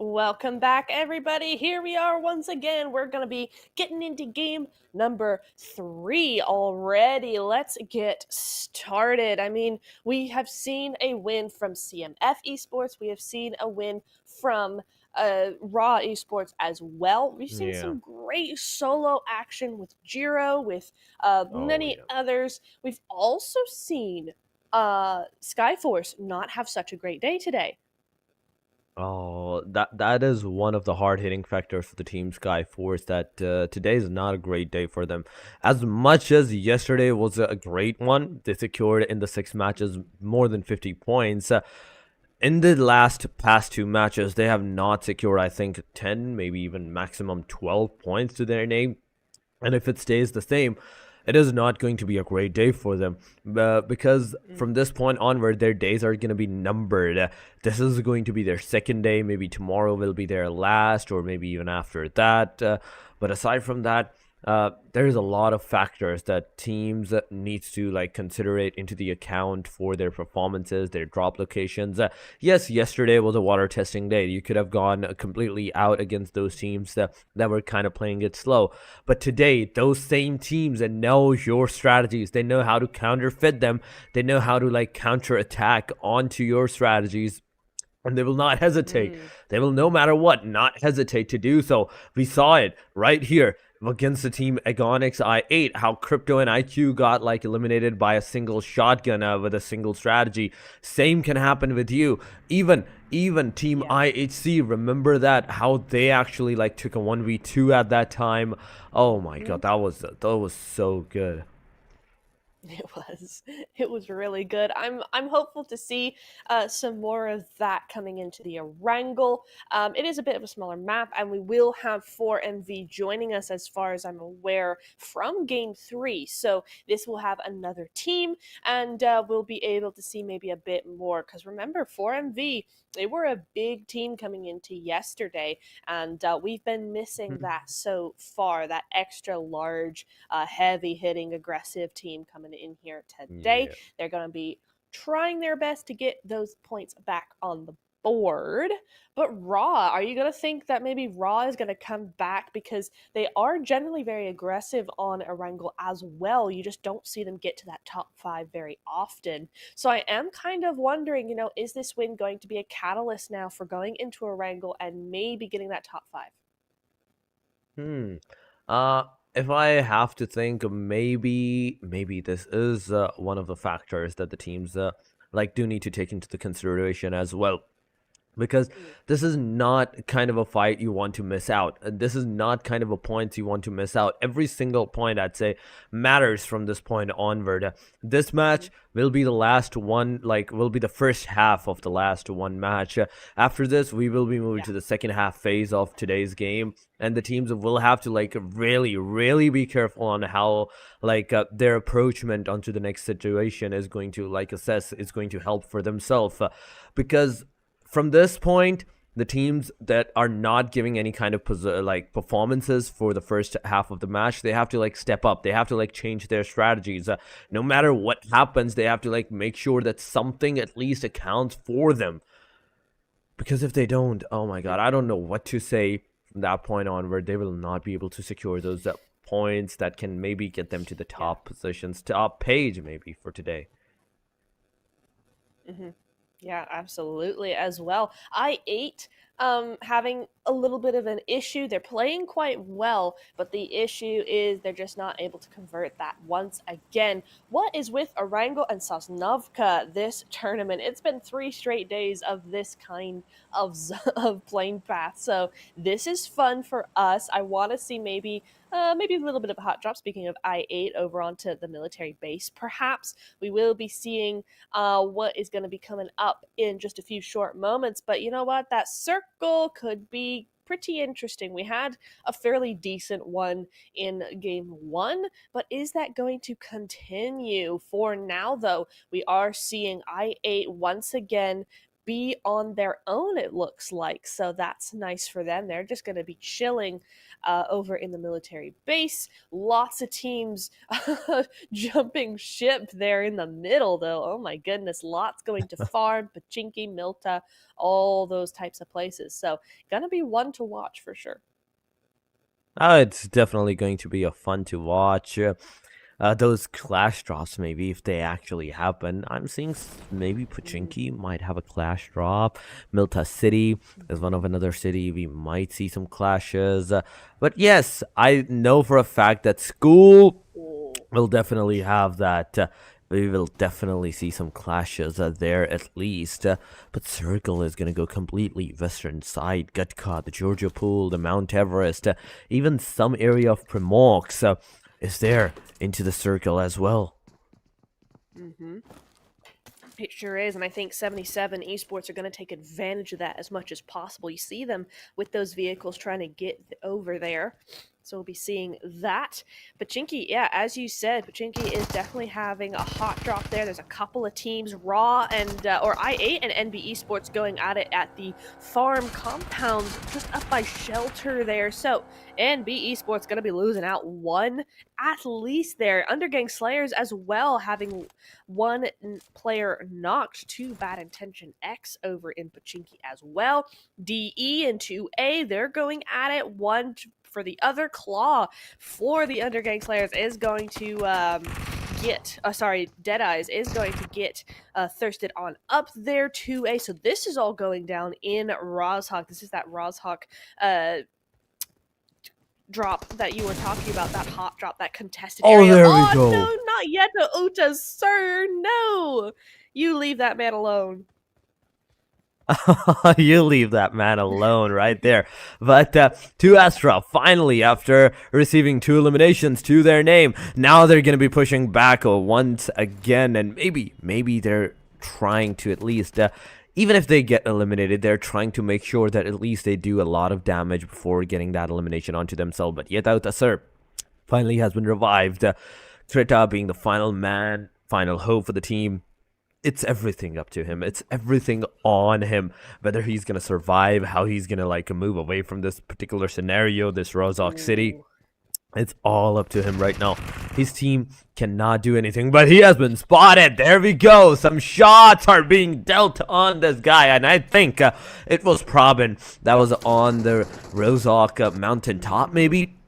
Welcome back, everybody. Here we are once again. We're going to be getting into game number 3 already. Let's get started. I mean, we have seen a win from CMF Esports. We have seen a win from Raw Esports as well. We've seen Yeah. some great solo action with Jiro, with Oh many yeah. others. We've also seen Skyforce not have such a great day today. Oh, that is one of the hard-hitting factors for the team Skyforce. That today is not a great day for them. As much as yesterday was a great one, they secured in the 6 matches more than 50 points. In the past 2 matches, they have not secured, I think, 10, maybe even maximum 12 points to their name. And if it stays the same, it is not going to be a great day for them, because from this point onward, their days are going to be numbered. This is going to be their second day. Maybe tomorrow will be their last, or maybe even after that. But aside from that, there's a lot of factors that teams needs to like consider it into the account for their performances, their drop locations. Yes, yesterday was a water testing day. You could have gone completely out against those teams that were kind of playing it slow. But today, those same teams that know your strategies, they know how to counterfeit them. They know how to like counter attack onto your strategies, and they will not hesitate. They will, no matter what, not hesitate to do so. We saw it right here against the team Agonix I8, how Crypto and IQ got like eliminated by a single shotgun with a single strategy. Same can happen with you. Even team Yeah. IHC, remember that, how they actually like took a 1v2 at that time. Oh my god, that was so good. It was really good. I'm hopeful to see some more of that coming into the Erangel. It is a bit of a smaller map, and we will have 4MV joining us, as far as I'm aware, from Game 3. So this will have another team, and we'll be able to see maybe a bit more. Because remember, 4MV, they were a big team coming into yesterday, and we've been missing that so far, that extra large, heavy hitting, aggressive team coming in here today. Yeah. They're going to be trying their best to get those points back on the board. But Raw, are you going to think that maybe Raw is going to come back? Because they are generally very aggressive on Erangel as well. You just don't see them get to that top 5 very often. So I am kind of wondering, is this win going to be a catalyst now for going into Erangel and maybe getting that top 5? Hmm. Uh, if I have to think, maybe this is one of the factors that the teams like do need to take into the consideration as well, because this is not kind of a fight you want to miss out. This is not kind of a point you want to miss out. Every single point, I'd say, matters from this point onward. This match will be the last one, like will be the first half of the last one match. After this, we will be moving to the second half phase of today's game, and the teams will have to like really be careful on how like their approachment onto the next situation is going to like assess, is going to help for themselves, because from this point, the teams that are not giving any kind of like performances for the first half of the match, they have to like step up. They have to like change their strategies. No matter what happens, they have to like make sure that something at least accounts for them. Because if they don't, oh my god, I don't know what to say from that point onward. They will not be able to secure those points that can maybe get them to the top positions, top page maybe for today. Yeah, absolutely as well. I8 having a little bit of an issue. They're playing quite well, but the issue is they're just not able to convert that once again. What is with Erangel and Sosnovka this tournament? It's been 3 straight days of this kind of of playing path. So this is fun for us. I want to see maybe a little bit of a hot drop. Speaking of I8, over onto the military base, perhaps we will be seeing what is going to be coming up in just a few short moments. But you know what? That circle could be pretty interesting. We had a fairly decent one in game 1, but is that going to continue? For now, though, we are seeing I8 once again be on their own, it looks like. So that's nice for them. They're just going to be chilling over in the military base. Lots of teams jumping ship there in the middle, though. Oh my goodness, lots going to Farm, Pachinki, Milta, all those types of places. So gonna be one to watch for sure. It's definitely going to be a fun to watch. those clash drops, maybe if they actually happen. I'm seeing maybe Pochinki might have a clash drop. Milta City is one of another city. We might see some clashes. But yes, I know for a fact that school will definitely have that. We will definitely see some clashes there at least. But Circle is going to go completely western side. Gatka, the Georgia Pool, the Mount Everest, even some area of Primox is there into the Circle as well. It sure is, and I think 77 Esports are going to take advantage of that as much as possible. You see them with those vehicles trying to get over there. So we'll be seeing that. Pochinki, yeah, as you said, Pochinki is definitely having a hot drop there. There's a couple of teams, Raw and or I8 and NB Esports going at it at the farm compound just up by Shelter there. So NB Esports going to be losing out one at least there. Undergang Slayers as well having one player knocked to Bad Intention X over in Pochinki as well. DE and 2A, they're going at it. One for the other. Claw for the Undergang Slayers is going to Deadeyes is going to get thirsted on up there 2A. So this is all going down in Rozhok. This is that Rozhok drop that you were talking about, that hot drop, that contested area. There we go. No, not yet, Uta, sir. No, you leave that man alone. You leave that man alone right there. But to Astra, finally, after receiving 2 eliminations to their name, now they're going to be pushing back once again. And maybe they're trying to at least, even if they get eliminated, they're trying to make sure that at least they do a lot of damage before getting that elimination onto themselves. But YETI, sir, finally has been revived. Treta being the final man, final hope for the team. It's everything up to him. It's everything on him. Whether he's going to survive, how he's going to like move away from this particular scenario, this Rozhok City. It's all up to him right now. His team cannot do anything, but he has been spotted. There we go. Some shots are being dealt on this guy, and I think it was Probin that was on the Rozhok mountaintop, maybe.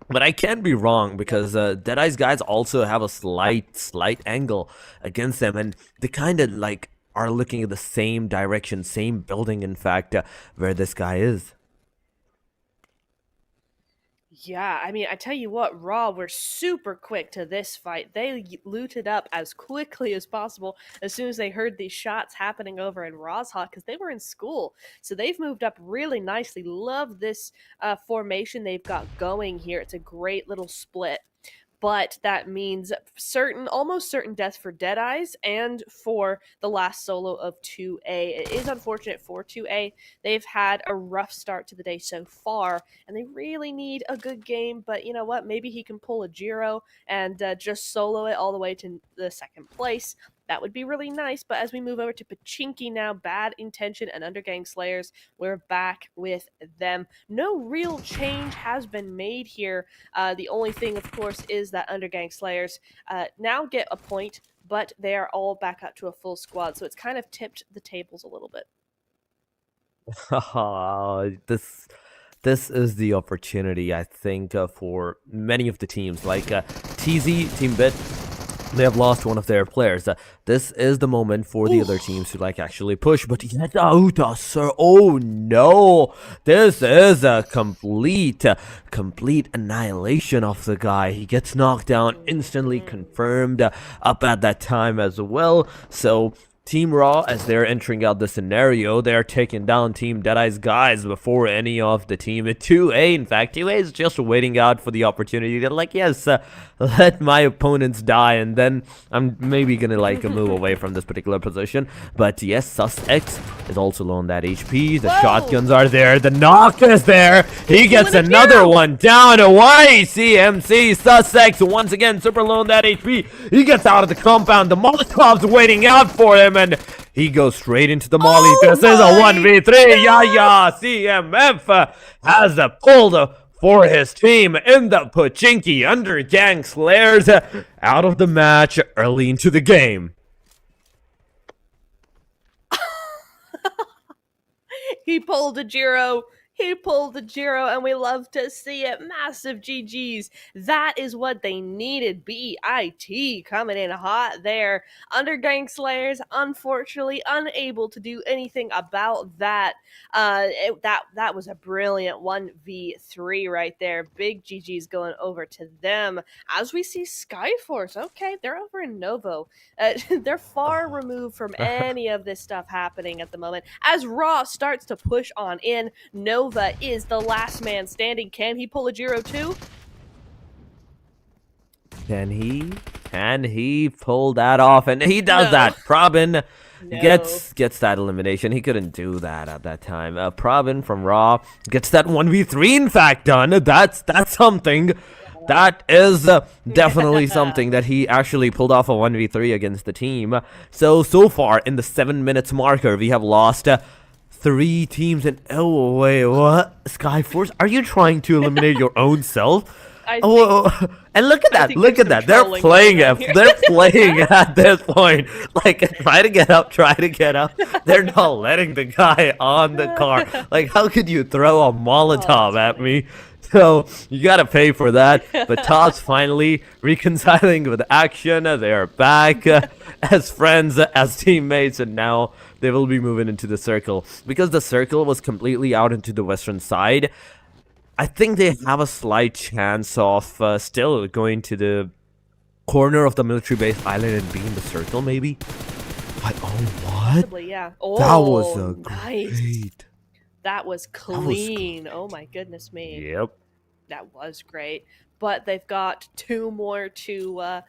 But I can be wrong because Deadeye's guys also have a slight angle against them, and they kind of like are looking at the same direction, same building, in fact, where this guy is. Yeah, I mean, I tell you what, Raw were super quick to this fight. They looted up as quickly as possible as soon as they heard these shots happening over in Rozhok because they were in school. So they've moved up really nicely. Love this formation they've got going here. It's a great little split. But that means almost certain death for Deadeyes and for the last solo of 2A. It is unfortunate for 2A. They've had a rough start to the day so far, and they really need a good game. But you know what? Maybe he can pull a Jiro and just solo it all the way to the second place. That would be really nice, but as we move over to Pochinki now, Bad Intention and Undergang Slayers, we're back with them. No real change has been made here. The only thing, of course, is that Undergang Slayers now get a point, but they are all back up to a full squad, so it's kind of tipped the tables a little bit. This is the opportunity, I think, for many of the teams, like TZ, Team Bit. They have lost one of their players. This is the moment for the other teams to like actually push. But YETI, sir, oh no! This is a complete annihilation of the guy. He gets knocked down, instantly confirmed up at that time as well. So Team Raw, as they're entering out the scenario, they're taking down Team Deadeye's guys before any of the team. 2A, in fact, 2A is just waiting out for the opportunity to, like, yes, let my opponents die, and then I'm maybe gonna, like, move away from this particular position. But yes, Sussex is also low on that HP. The shotguns are there. The knock is there. He gets another one down away. CMC, Sussex, once again, super low on that HP. He gets out of the compound. The Molotov's waiting out for him. And he goes straight into the molly. This is a 1v3. Yeah. CMF has pulled for his team in the Pochinki. Undergang Slayers out of the match early into the game. He pulled a Jiro. He pulled the Giro, and we love to see it. Massive GGs. That is what they needed. BIT coming in hot there. Undergang Slayers, unfortunately, unable to do anything about that. That was a brilliant 1v3 right there. Big GGs going over to them. As we see Skyforce, okay, they're over in Novo. They're far removed from any of this stuff happening at the moment. As Raw starts to push on in, Nova is the last man standing. Can he pull a Giro too? Can he? Can he pull that off? And he does No. that. Probin No. gets that elimination. He couldn't do that at that time. Probin from Raw gets that 1v3 in fact done. That's something. That is definitely something that he actually pulled off a 1v3 against the team. So far in the 7 minutes marker, we have lost 3 teams. And oh wait, what? Skyforce, are you trying to eliminate your own self? And look at that! Look at that! They're playing it. They're playing at this point. Like, try to get up. Try to get up. They're not letting the guy on the car. Like, how could you throw a Molotov at me? So you gotta pay for that. But Top's finally reconciling with action. They are back as friends, as teammates, and now they will be moving into the circle because the circle was completely out into the western side. I think they have a slight chance of still going to the corner of the military base island and being the circle, maybe. But oh, what? Possibly, yeah. Oh, that was a nice. great. That was clean. Oh my goodness me. Yep. That was great. But they've got 2 more to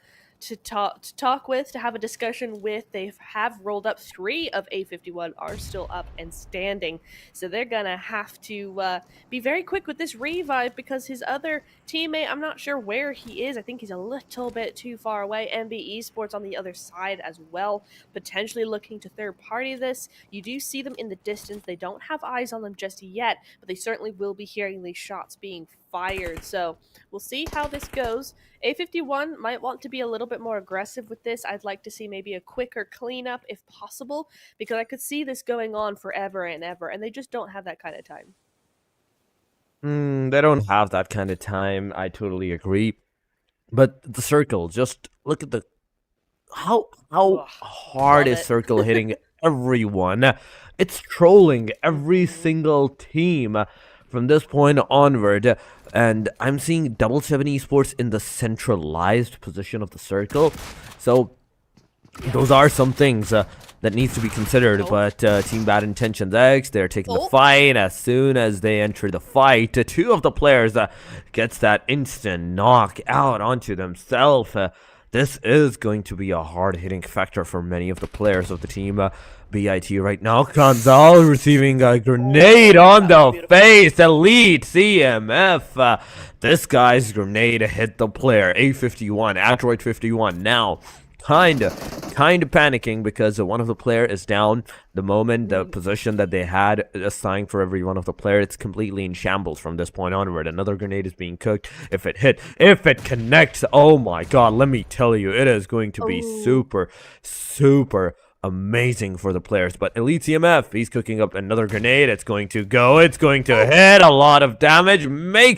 talk with, to have a discussion with. They have rolled up. 3 of A51 are still up and standing, so they're gonna have to be very quick with this revive because his other teammate, I'm not sure where he is. I think he's a little bit too far away. MB Esports on the other side as well, potentially looking to third party this. You do see them in the distance. They don't have eyes on them just yet, but they certainly will be hearing these shots being fired. So we'll see how this goes. A51 might want to be a little bit more aggressive with this. I'd like to see maybe a quicker cleanup if possible, because I could see this going on forever and ever, and they just don't have that kind of time. They don't have that kind of time. I totally agree. But the circle, just look at the how hard is circle hitting everyone. It's trolling every single team from this point onward. And I'm seeing Double 7 Esports in the centralized position of the circle. So those are some things that needs to be considered. But Team Bad Intentions X, they're taking the fight. As soon as they enter the fight, 2 of the players gets that instant knock out onto themselves. This is going to be a hard-hitting factor for many of the players of the team. BIT right now. Gonzal receiving a grenade on the face. Elite CMF. This guy's grenade hit the player. A51, Android 51. Now, kind of panicking because one of the player is down. The moment the position that they had assigned for every one of the player, it's completely in shambles from this point onward. Another grenade is being cooked. If it connects, oh my god, let me tell you, it is going to be super amazing for the players. But Elite CMF, he's cooking up another grenade. It's going to hit a lot of damage.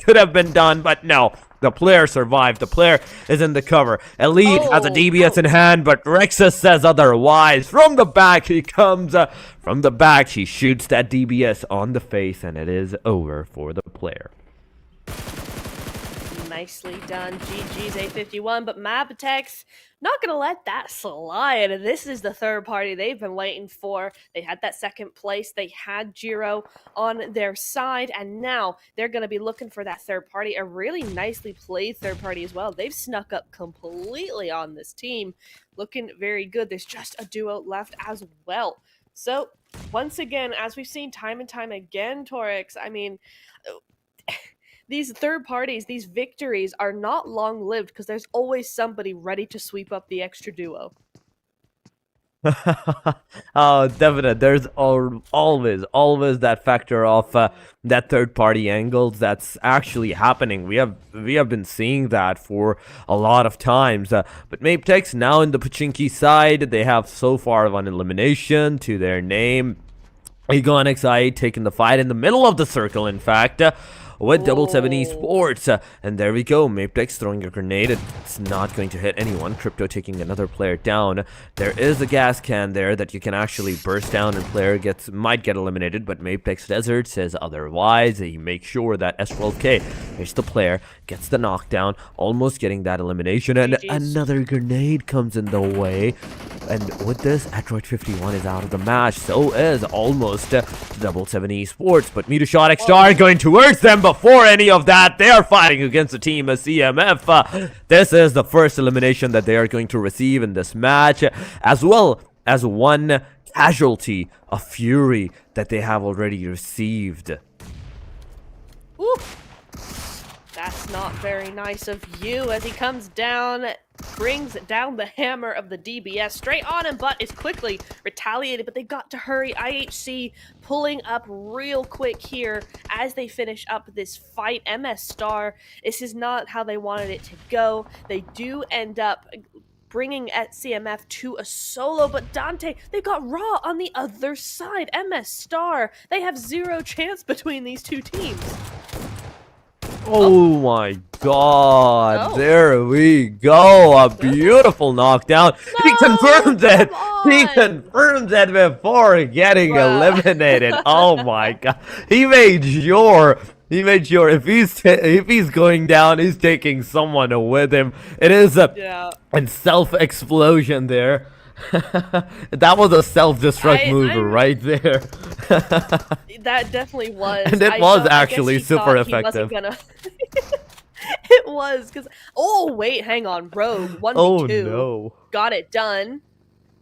Could have been done, but no. The player survived. The player is in the cover. Elite has a DBS in hand, but Rexus says otherwise. From the back, he comes. From the back, he shoots that DBS on the face, and it is over for the player. Nicely done. GG's A51, but Mabtex not going to let that slide. This is the third party they've been waiting for. They had that second place. They had Giro on their side, and now they're going to be looking for that third party, a really nicely played third party as well. They've snuck up completely on this team. Looking very good. There's just a duo left as well. So, once again, as we've seen time and time again, Torix, I mean, these third parties, these victories are not long-lived because there's always somebody ready to sweep up the extra duo. Oh, definitely. There's always that factor of that third-party angles that's actually happening. We have been seeing that for a lot of times. But Maptex now in the Pachinki side, they have so far one elimination to their name. Egon XI taking the fight in the middle of the circle, in fact, with Double 7 Esports. And there we go. Mapetex throwing a grenade. It's not going to hit anyone. Crypto taking another player down. There is a gas can there that you can actually burst down and player might get eliminated, but Mapetex Desert says otherwise. He makes sure that S12K hits the player, gets the knockdown, almost getting that elimination, and another grenade comes in the way. And with this, Android 51 is out of the match. So is almost Double 7 Esports. But METERSHOT XStar going towards them. Before any of that, they are fighting against the team of CMF. This is the first elimination that they are going to receive in this match, as well as one casualty, a Fury, that they have already received. Ooh. That's not very nice of you as he comes down, brings down the hammer of the DBS straight on him, but is quickly retaliated. But they got to hurry. IHC pulling up real quick here as they finish up this fight. MS Star, this is not how they wanted it to go. They do end up bringing at CMF to a solo, but Dante, they've got Raw on the other side. MS Star, they have zero chance between these two teams. Oh my god, there we go, a beautiful knockdown. He confirmed it, he confirmed it before getting eliminated. Oh my god, he made sure if he's going down, he's taking someone with him. It is a self-explosion there. That was a self-destruct move right there. That definitely was. And it was actually super effective. It was, because... Oh, wait, hang on. Rogue, 1v2. Oh, no. Got it done.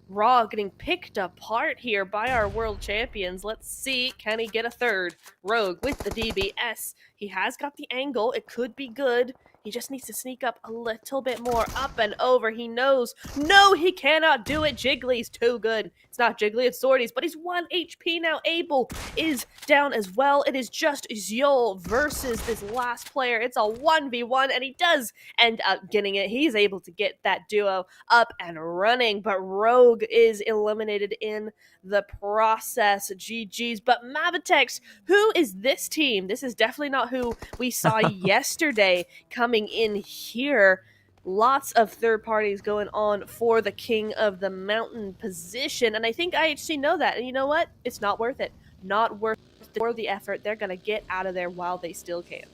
Raw getting picked apart here by our world champions. Let's see, can he get a third? Rogue with the DBS. He has got the angle. It could be good. He just needs to sneak up a little bit more, up and over. He knows. No, he cannot do it. Jiggly's too good. It's not Jiggly, it's Swordies, but he's 1 HP now. Abel is down as well. It is just Zul versus this last player. It's a 1v1, and he does end up getting it. He's able to get that duo up and running, but Rogue is eliminated in the process. GG's. But Mavitex, who is this team? This is definitely not who we saw yesterday coming in here. Lots of third parties going on for the King of the Mountain position, and I think IHC know that, and you know what? It's not worth it. Not worth it for the effort. They're going to get out of there while they still can.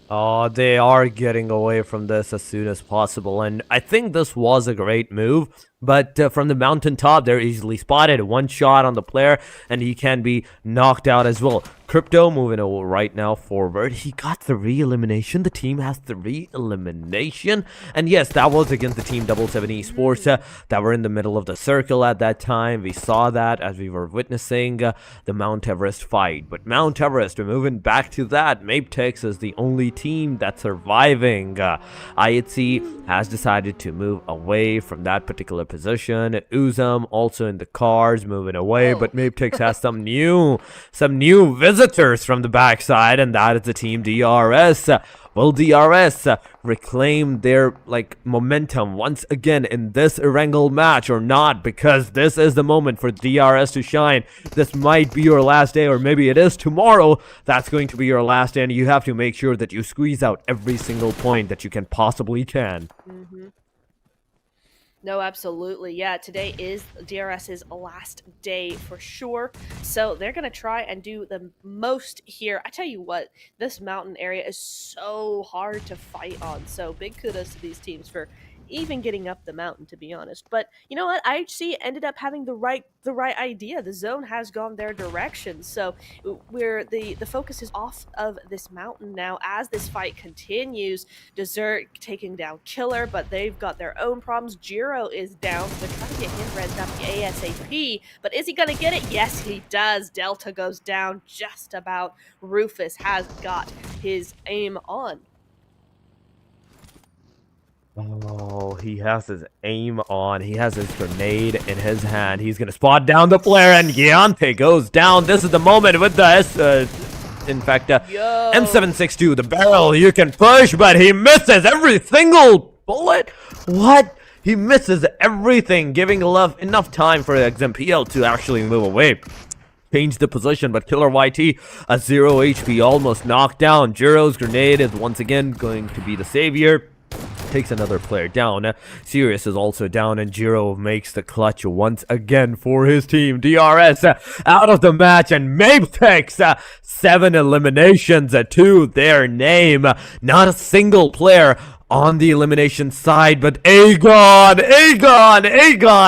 Oh, they are getting away from this as soon as possible, and I think this was a great move. But from the mountaintop, they're easily spotted. One shot on the player, and he can be knocked out as well. Crypto moving over right now forward. He got 3 elimination. The team has 3 elimination. And yes, that was against the team Double 7 Esports that were in the middle of the circle at that time. We saw that as we were witnessing the Mount Everest fight. But Mount Everest, we're moving back to that. Mapetex is the only team that's surviving. IHC has decided to move away from that particular position. Uzum also in the cars moving away, but Mapetex has some new visitors from the backside, and that is the team DRS. Will DRS reclaim their momentum once again in this Erangel match or not? Because this is the moment for DRS to shine. This might be your last day, or maybe it is tomorrow. That's going to be your last day, and you have to make sure that you squeeze out every single point that you can possibly can. No, absolutely. Yeah, today is DRS's last day for sure. So they're going to try and do the most here. I tell you what, this mountain area is so hard to fight on. So big kudos to these teams for even getting up the mountain, to be honest. But you know what? IHC ended up having the right idea. The zone has gone their direction. So the focus is off of this mountain now as this fight continues. Desert taking down Killer, but they've got their own problems. Jiro is down, so they're trying to get him read up ASAP. But is he gonna get it? Yes, he does. Delta goes down just about. Rufus has got his aim on. Oh, he has his aim on. He has his grenade in his hand. He's going to spot down the player, and Giante goes down. This is the moment with the M762, the barrel. You can push, but he misses every single bullet. What? He misses everything, giving enough time for XMPL to actually move away. Change the position, but Killer YT at 0 HP, almost knocked down. Jiro's grenade is once again going to be the savior. Takes another player down. Sirius is also down, and Jiro makes the clutch once again for his team. DRS out of the match, and Mapex 7 eliminations to their name. Not a single player on the elimination side, but Aegon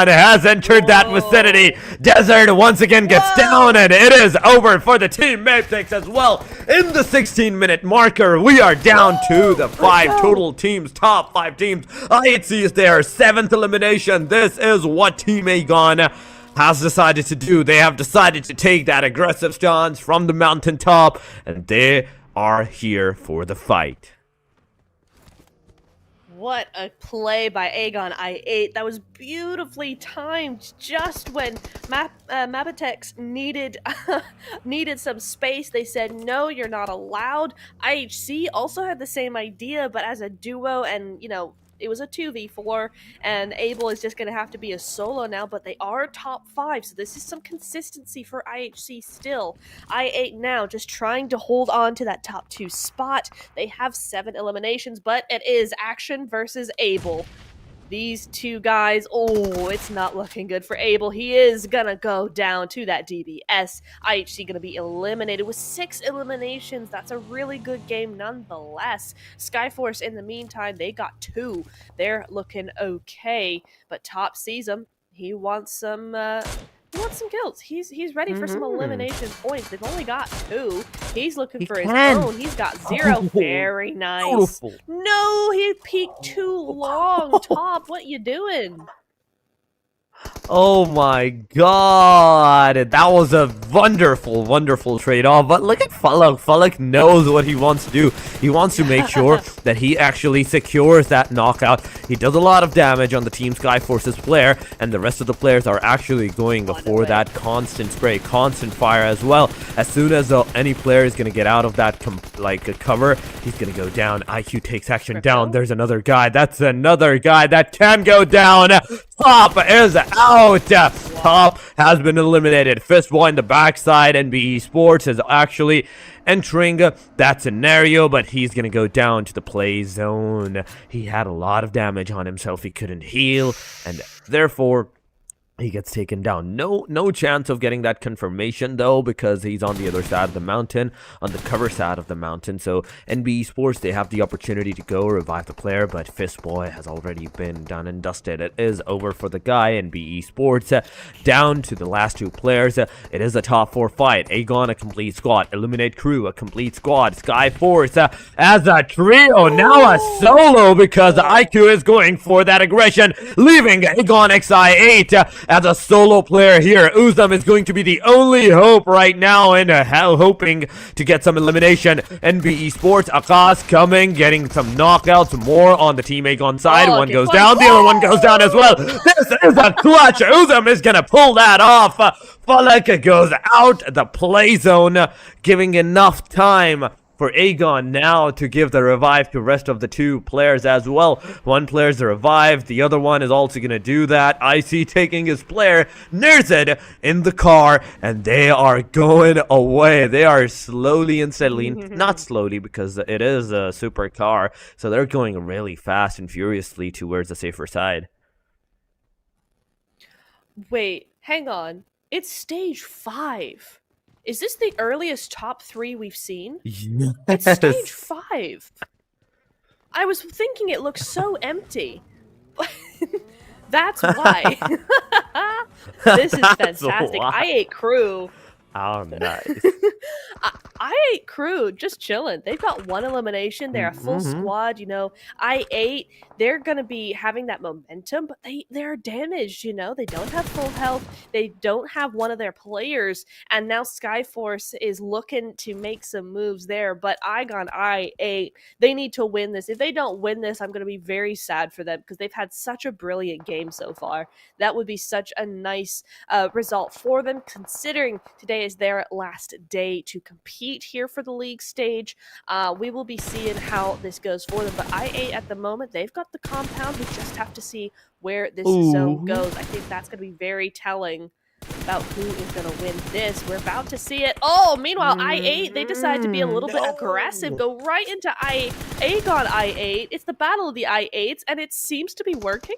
has entered that vicinity. Desert once again gets down, and it is over for the team Matrix as well. In the 16-minute marker, we are down to the 5 total teams, top 5 teams. IHC is there, 7th elimination. This is what Team Aegon has decided to do. They have decided to take that aggressive stance from the mountaintop, and they are here for the fight. What a play by Aegon I8. That was beautifully timed just when Mapitex needed needed some space. They said, no, you're not allowed. IHC also had the same idea, but as a duo, and, you know, it was a 2v4, and Abel is just going to have to be a solo now, but they are top 5, so this is some consistency for IHC still. I8 now just trying to hold on to that top 2 spot. They have 7 eliminations, but it is Action versus Abel. These two guys, oh, it's not looking good for Abel. He is gonna go down to that DBS. IHC gonna be eliminated with 6 eliminations. That's a really good game nonetheless. Skyforce, in the meantime, they got 2. They're looking okay, but Top sees him. He wants some kills. He's ready for some elimination points. They've only got 2. He's looking for his own. He's got 0. Very nice. Beautiful. No, he peeked too long. Top, what you doing? Oh my god, that was a wonderful, wonderful trade-off, but look at Falak. Falak knows what he wants to do. He wants to make sure that he actually secures that knockout. He does a lot of damage on the Team Skyforce's player, and the rest of the players are actually going for that constant spray, constant fire as well. As soon as any player is going to get out of that cover, he's going to go down. IQ takes action down. There's another guy. That's another guy that can go down. Top is out. Top has been eliminated. Fistball in the backside, and Esports is actually entering that scenario, but he's gonna go down to the play zone. He had a lot of damage on himself. He couldn't heal, and therefore he gets taken down. No chance of getting that confirmation though, because he's on the other side of the mountain, on the cover side of the mountain. So NB Esports, they have the opportunity to go revive the player, but Fistboy has already been done and dusted. It is over for the guy. NB Esports down to the last 2 players. It is a top 4 fight. Aegon, a complete squad. Eliminate Crew, a complete squad. Skyforce as a trio, now a solo, because IQ is going for that aggression, leaving Aegon XI8 as a solo player here. Uzam is going to be the only hope right now, and hoping to get some elimination. NB Esports, Akash coming, getting some knockouts, more on the Team Aegon side. One goes down, the other one goes down as well. This is a clutch. Uzam is gonna pull that off. Falek goes out the play zone, giving enough time for Aegon now to give the revive to the rest of the 2 players as well. One player's the revive, the other one is also going to do that. IC taking his player, Nerzed, in the car, and they are going away. They are slowly and steadily, not slowly because it is a super car, so they're going really fast and furiously towards the safer side. Wait, hang on. It's stage 5. Is this the earliest top 3 we've seen? Yes. It's stage 5. I was thinking it looks so empty. That's why. This is fantastic. I ate Crew. Oh, nice. I ate Crew just chilling. They've got 1 elimination. They're a full squad, you know. I8, they're going to be having that momentum, but they're damaged, you know. They don't have full health. They don't have one of their players. And now Skyforce is looking to make some moves there. But Aegon I8, they need to win this. If they don't win this, I'm going to be very sad for them because they've had such a brilliant game so far. That would be such a nice result for them, considering today Yesterday is their last day to compete here for the league stage. We will be seeing how this goes for them. But I8 at the moment, they've got the compound. We just have to see where this zone goes. I think that's going to be very telling about who is going to win this. We're about to see it. Oh, meanwhile, I8, they decide to be a little bit aggressive, go right into Aegon I8. It's the battle of the I8s, and it seems to be working.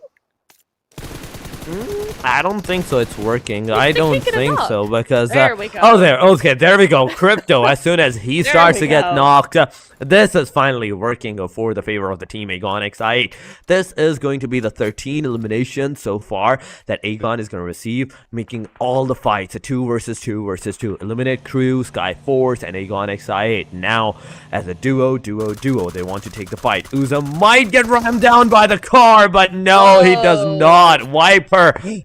I don't think so. It's working. I don't think so because there we go. Oh, there we go. Crypto. As soon as he starts to get knocked, this is finally working for the favor of the team Aegon X8. This is going to be the 13 elimination so far that Aegon is going to receive, making all the fights a 2 versus 2 versus 2. Eliminate Crew, Skyforce, and Aegon X8. Now, as a duo, they want to take the fight. Uza might get rammed down by the car, but no, he does not. Viper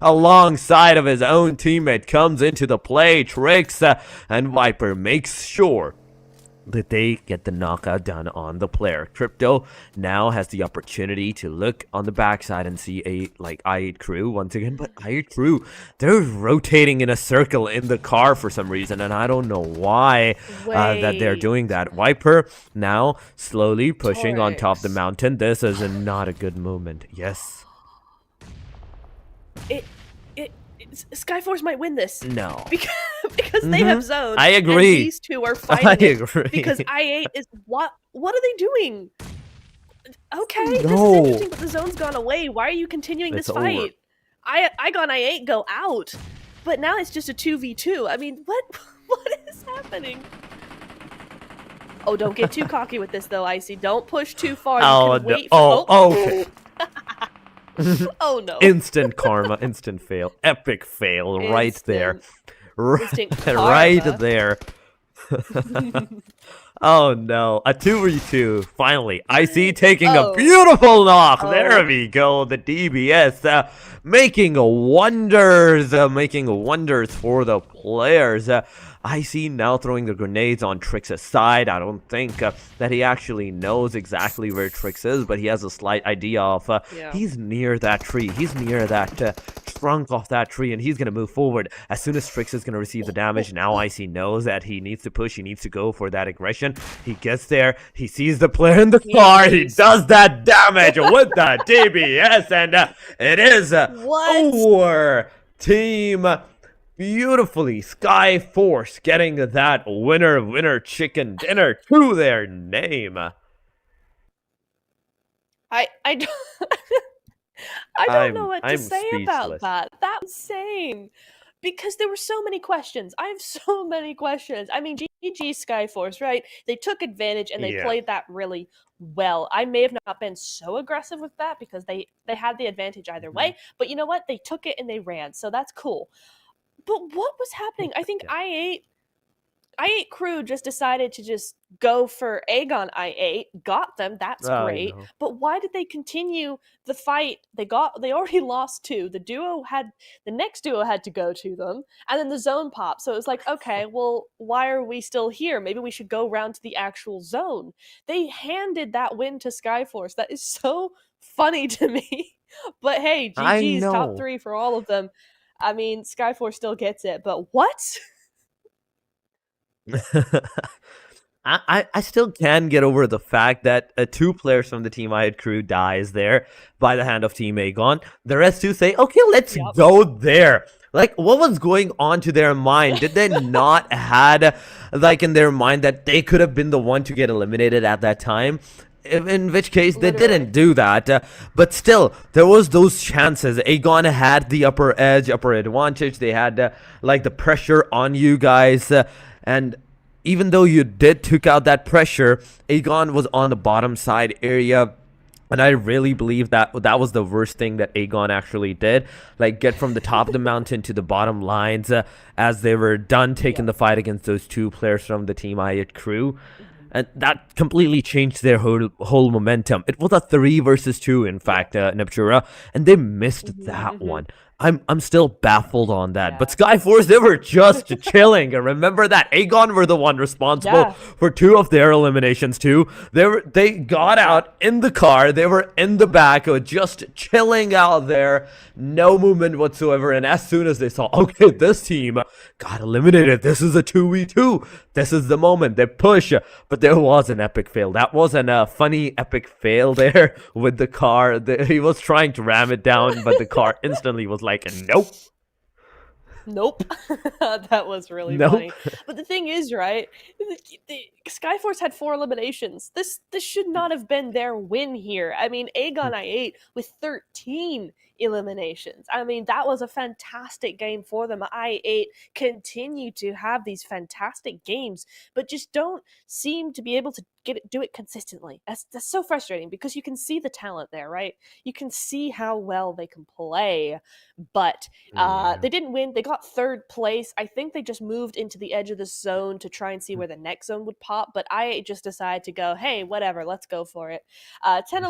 alongside of his own teammate comes into the play, tricks, and Viper makes sure that they get the knockout done on the player. Crypto now has the opportunity to look on the backside and see I8 Crew once again, but I8 Crew, they're rotating in a circle in the car for some reason, and I don't know why that they're doing that. Viper now slowly pushing on top of the mountain. This is not a good movement. Yes. Skyforce might win this. No. Because they have zones. I agree. And these two are fighting I agree. because I8 is what are they doing? Okay, No. this is interesting, but the zone's gone away. Why are you continuing It's this fight? Aegon I8 go out. But now it's just a 2v2. I mean, what is happening? Oh, don't get too cocky with this though, Icy. Don't push too far. Oh, you can wait no. for Okay. Oh no. Instant karma, instant fail, epic fail right there. Instant Right karma. there. Oh no, a 2v2, finally. Icy taking a beautiful knock. There we go, the DBS making wonders for the players. Icy now throwing the grenades on Trix' side. I don't think that he actually knows exactly where Trix is, but he has a slight idea of he's near that tree. He's near that trunk of that tree, and he's going to move forward. As soon as Trix is going to receive the damage, now Icy knows that he needs to push. He needs to go for that aggression. He gets there. He sees the player in the car. He does that damage with the DBS, and it is our team. Beautifully, Skyforce getting that winner chicken dinner to their name. I don't know what to say about that. That's insane. Because there were so many questions. I have so many questions. I mean, GG Skyforce, right? They took advantage and they played that really well. I may have not been so aggressive with that because they had the advantage either way. But you know what? They took it and they ran. So that's cool. But what was happening? I think I8 Crew just decided to just go for Aegon I8, got them. That's great. But why did they continue the fight? They already lost 2. The next duo had to go to them, and then the zone popped. So it was like, okay, well, why are we still here? Maybe we should go round to the actual zone. They handed that win to Skyforce. That is so funny to me. But hey, GG's top 3 for all of them. I mean, Skyforce still gets it, but what? I still can get over the fact that 2 players from the Team I8 Crew dies there by the hand of Team Aegon. The rest 2 say, okay, let's go there. Like, what was going on to their mind? Did they not had, like, in their mind that they could have been the one to get eliminated at that time? In which case they didn't do that, but still there was those chances. Aegon had the upper advantage. They had like the pressure on you guys, and even though you did took out that pressure, Aegon was on the bottom side area. And I really believe that was the worst thing that Aegon actually did. Like, get from the top of the mountain to the bottom lines as they were done taking the fight against those 2 players from the Team I8 Crew. And that completely changed their whole momentum. It was a 3 versus 2, in fact, Neptura, and they missed that one. I'm still baffled on that. But Yeah. Skyforce, they were just chilling. And remember that Aegon were the one responsible Yeah. for 2 of their eliminations too. They got out in the car. They were in the back, just chilling out there, no movement whatsoever. And as soon as they saw, okay, this team got eliminated. This is a 2v2. This is the moment they push. But there was an epic fail. That wasn't a funny epic fail there with the car. He was trying to ram it down, but the car instantly was like, nope. Nope. That was really Nope. funny. But the thing is, right? Skyforce had 4 eliminations. This should not have been their win here. I mean, Aegon I8 with 13 eliminations. I mean, that was a fantastic game for them. I8 continue to have these fantastic games, but just don't seem to be able to do it consistently. That's so frustrating because you can see the talent there, right? You can see how well they can play, but they didn't win. They got 3rd place. I think they just moved into the edge of the zone to try and see where the next zone would pop, but I just decided to go, hey, whatever, let's go for it. 10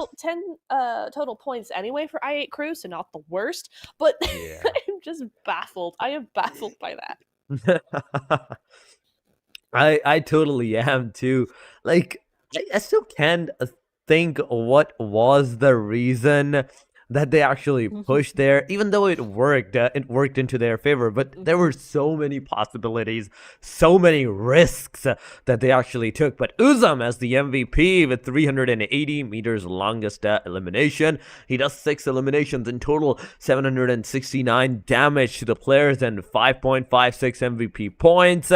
total points anyway for I8 crew, so not the worst, but Yeah. I'm just baffled. I am baffled by that. I totally am too. Like, I still can't think what was the reason that they actually pushed there, even though it worked into their favor. But there were so many possibilities, so many risks that they actually took. But Uzam as the MVP with 380 meters longest elimination. He does 6 eliminations in total, 769 damage to the players and 5.56 MVP points.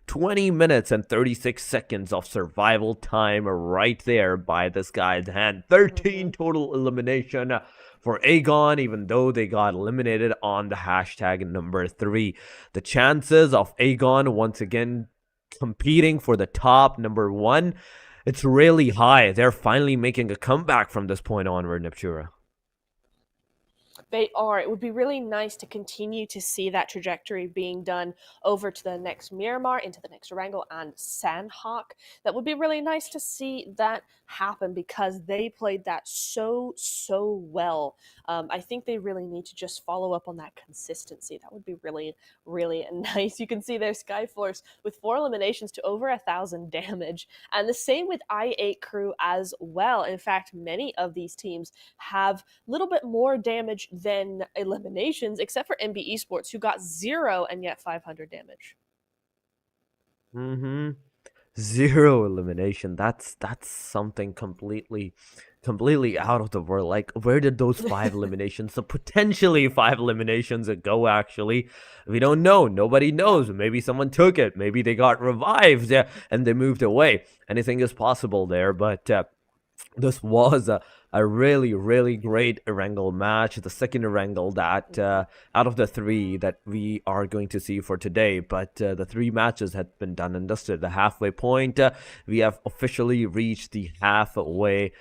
20 minutes and 36 seconds of survival time right there by this guy's hand. 13 total elimination for Aegon, even though they got eliminated on the hashtag number 3. The chances of Aegon once again competing for the top number 1, it's really high. They're finally making a comeback from this point onward, Neptura. They are. It would be really nice to continue to see that trajectory being done over to the next Miramar, into the next Erangel and Sanhok. That would be really nice to see that happen because they played that so well. I think they really need to just follow up on that consistency. That would be really, really nice. You can see their Skyforce with 4 eliminations to over 1,000 damage. And the same with I8 crew as well. In fact, many of these teams have a little bit more damage than eliminations, except for MB Esports, who got 0 and yet 500 damage. 0 elimination. That's something completely out of the world. Like, where did those 5 eliminations, so potentially 5 eliminations go actually? We don't know. Nobody knows. Maybe someone took it. Maybe they got revived and they moved away. Anything is possible there, but this was a really, really great Erangel match. The second Erangel that out of the 3 that we are going to see for today. But the 3 matches had been done and dusted. The halfway point, we have officially reached the halfway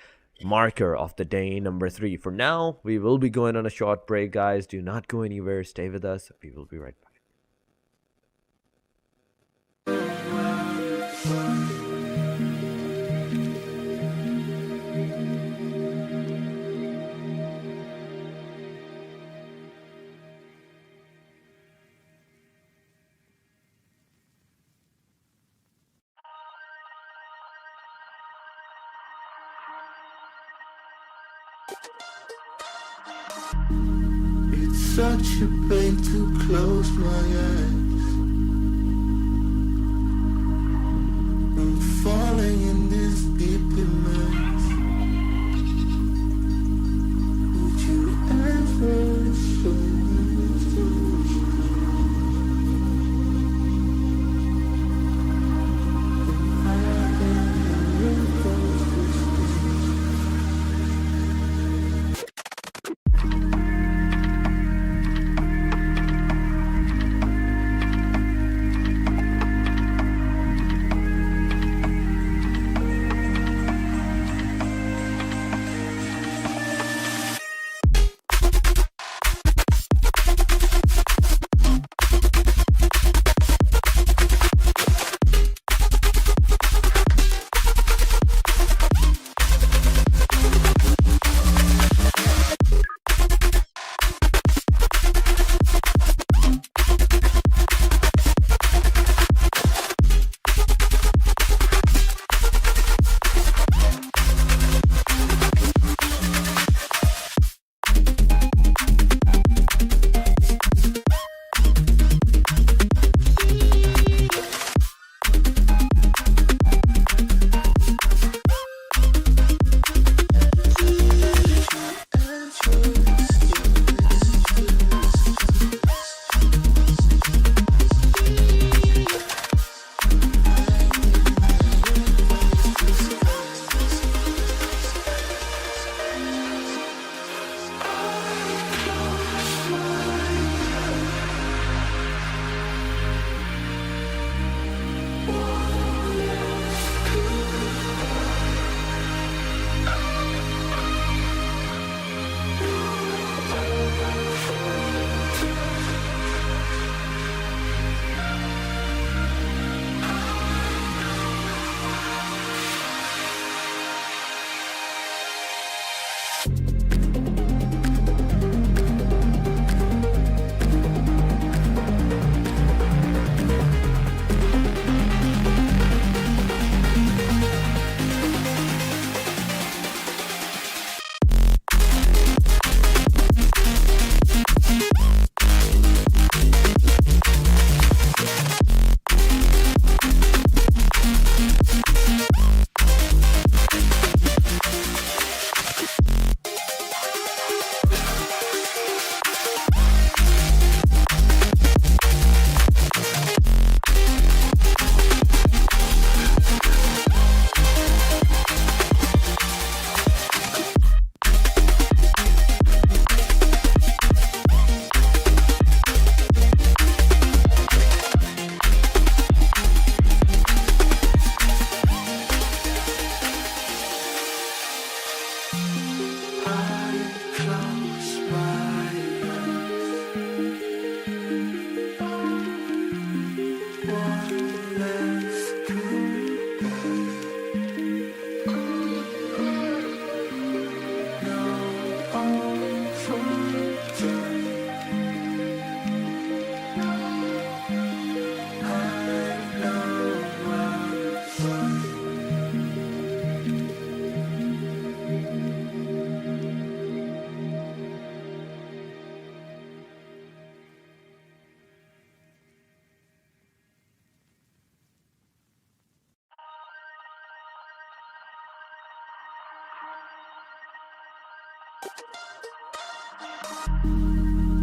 marker of the day number 3. For now, we will be going on a short break, guys. Do not go anywhere. Stay with us. We will be right back. It's such a pain to close my eyes. I'm falling in this deep immerse. Would you ever show me?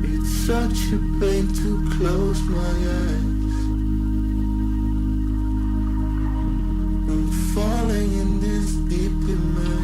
It's such a pain to close my eyes. I'm falling in this deep immerse.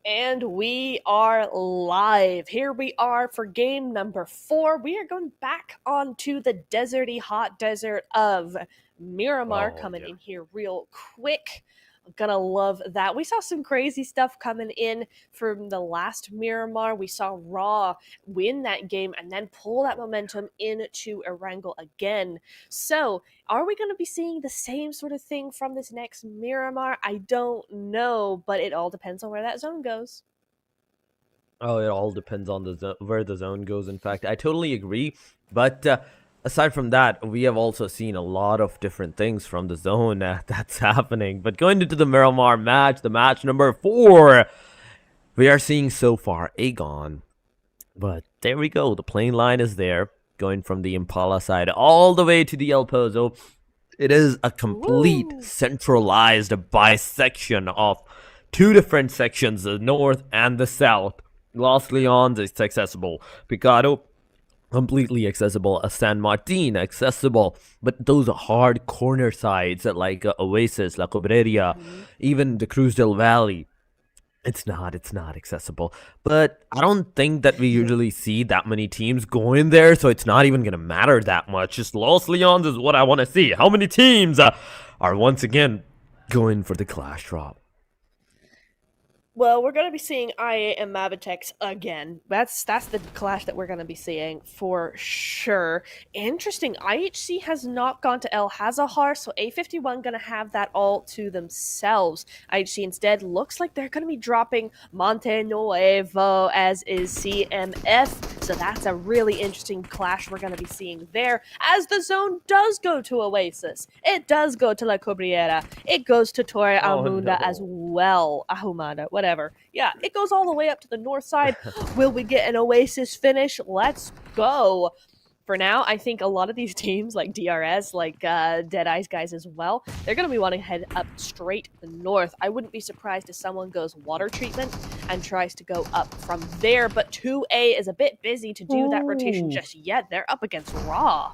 And we are live. Here we are for game number 4. We are going back onto the deserty hot desert of Miramar, coming in here real quick. I'm gonna love that. We saw some crazy stuff coming in from the last Miramar. We saw Raw win that game and then pull that momentum into Erangel again. So, are we going to be seeing the same sort of thing from this next Miramar? I don't know, but it all depends on where that zone goes. Oh, it all depends on the where the zone goes. In fact, I totally agree. But aside from that, we have also seen a lot of different things from the zone that's happening. But going into the Miramar match, the match number 4, we are seeing so far Aegon. But there we go. The plane line is there, going from the Impala side all the way to the El Pozo. It is a complete centralized bisection of 2 different sections, the north and the south. Los Leons is accessible. Picado, completely accessible. San Martin, accessible. But those hard corner sides like Oasis, La Cobreria, even the Cruz del Valle, it's not accessible. But I don't think that we usually see that many teams going there, so it's not even going to matter that much. Just Los Leons is what I want to see. How many teams are once again going for the clash drop? Well, we're going to be seeing IA and Mavitex again. That's the clash that we're going to be seeing for sure. Interesting. IHC has not gone to El Hazahar, so A51 going to have that all to themselves. IHC instead looks like they're going to be dropping Monte Nuevo, as is CMF. So that's a really interesting clash we're going to be seeing there, as the zone does go to Oasis. It does go to La Cobriera. It goes to Torre Almunda as well. Ahumada, whatever. Yeah, it goes all the way up to the north side. Will we get an Oasis finish? Let's go. For now, I think a lot of these teams, like DRS, like Dead Eyes guys as well, they're going to be wanting to head up straight north. I wouldn't be surprised if someone goes water treatment and tries to go up from there, but 2A is a bit busy to do that rotation just yet. They're up against Raw.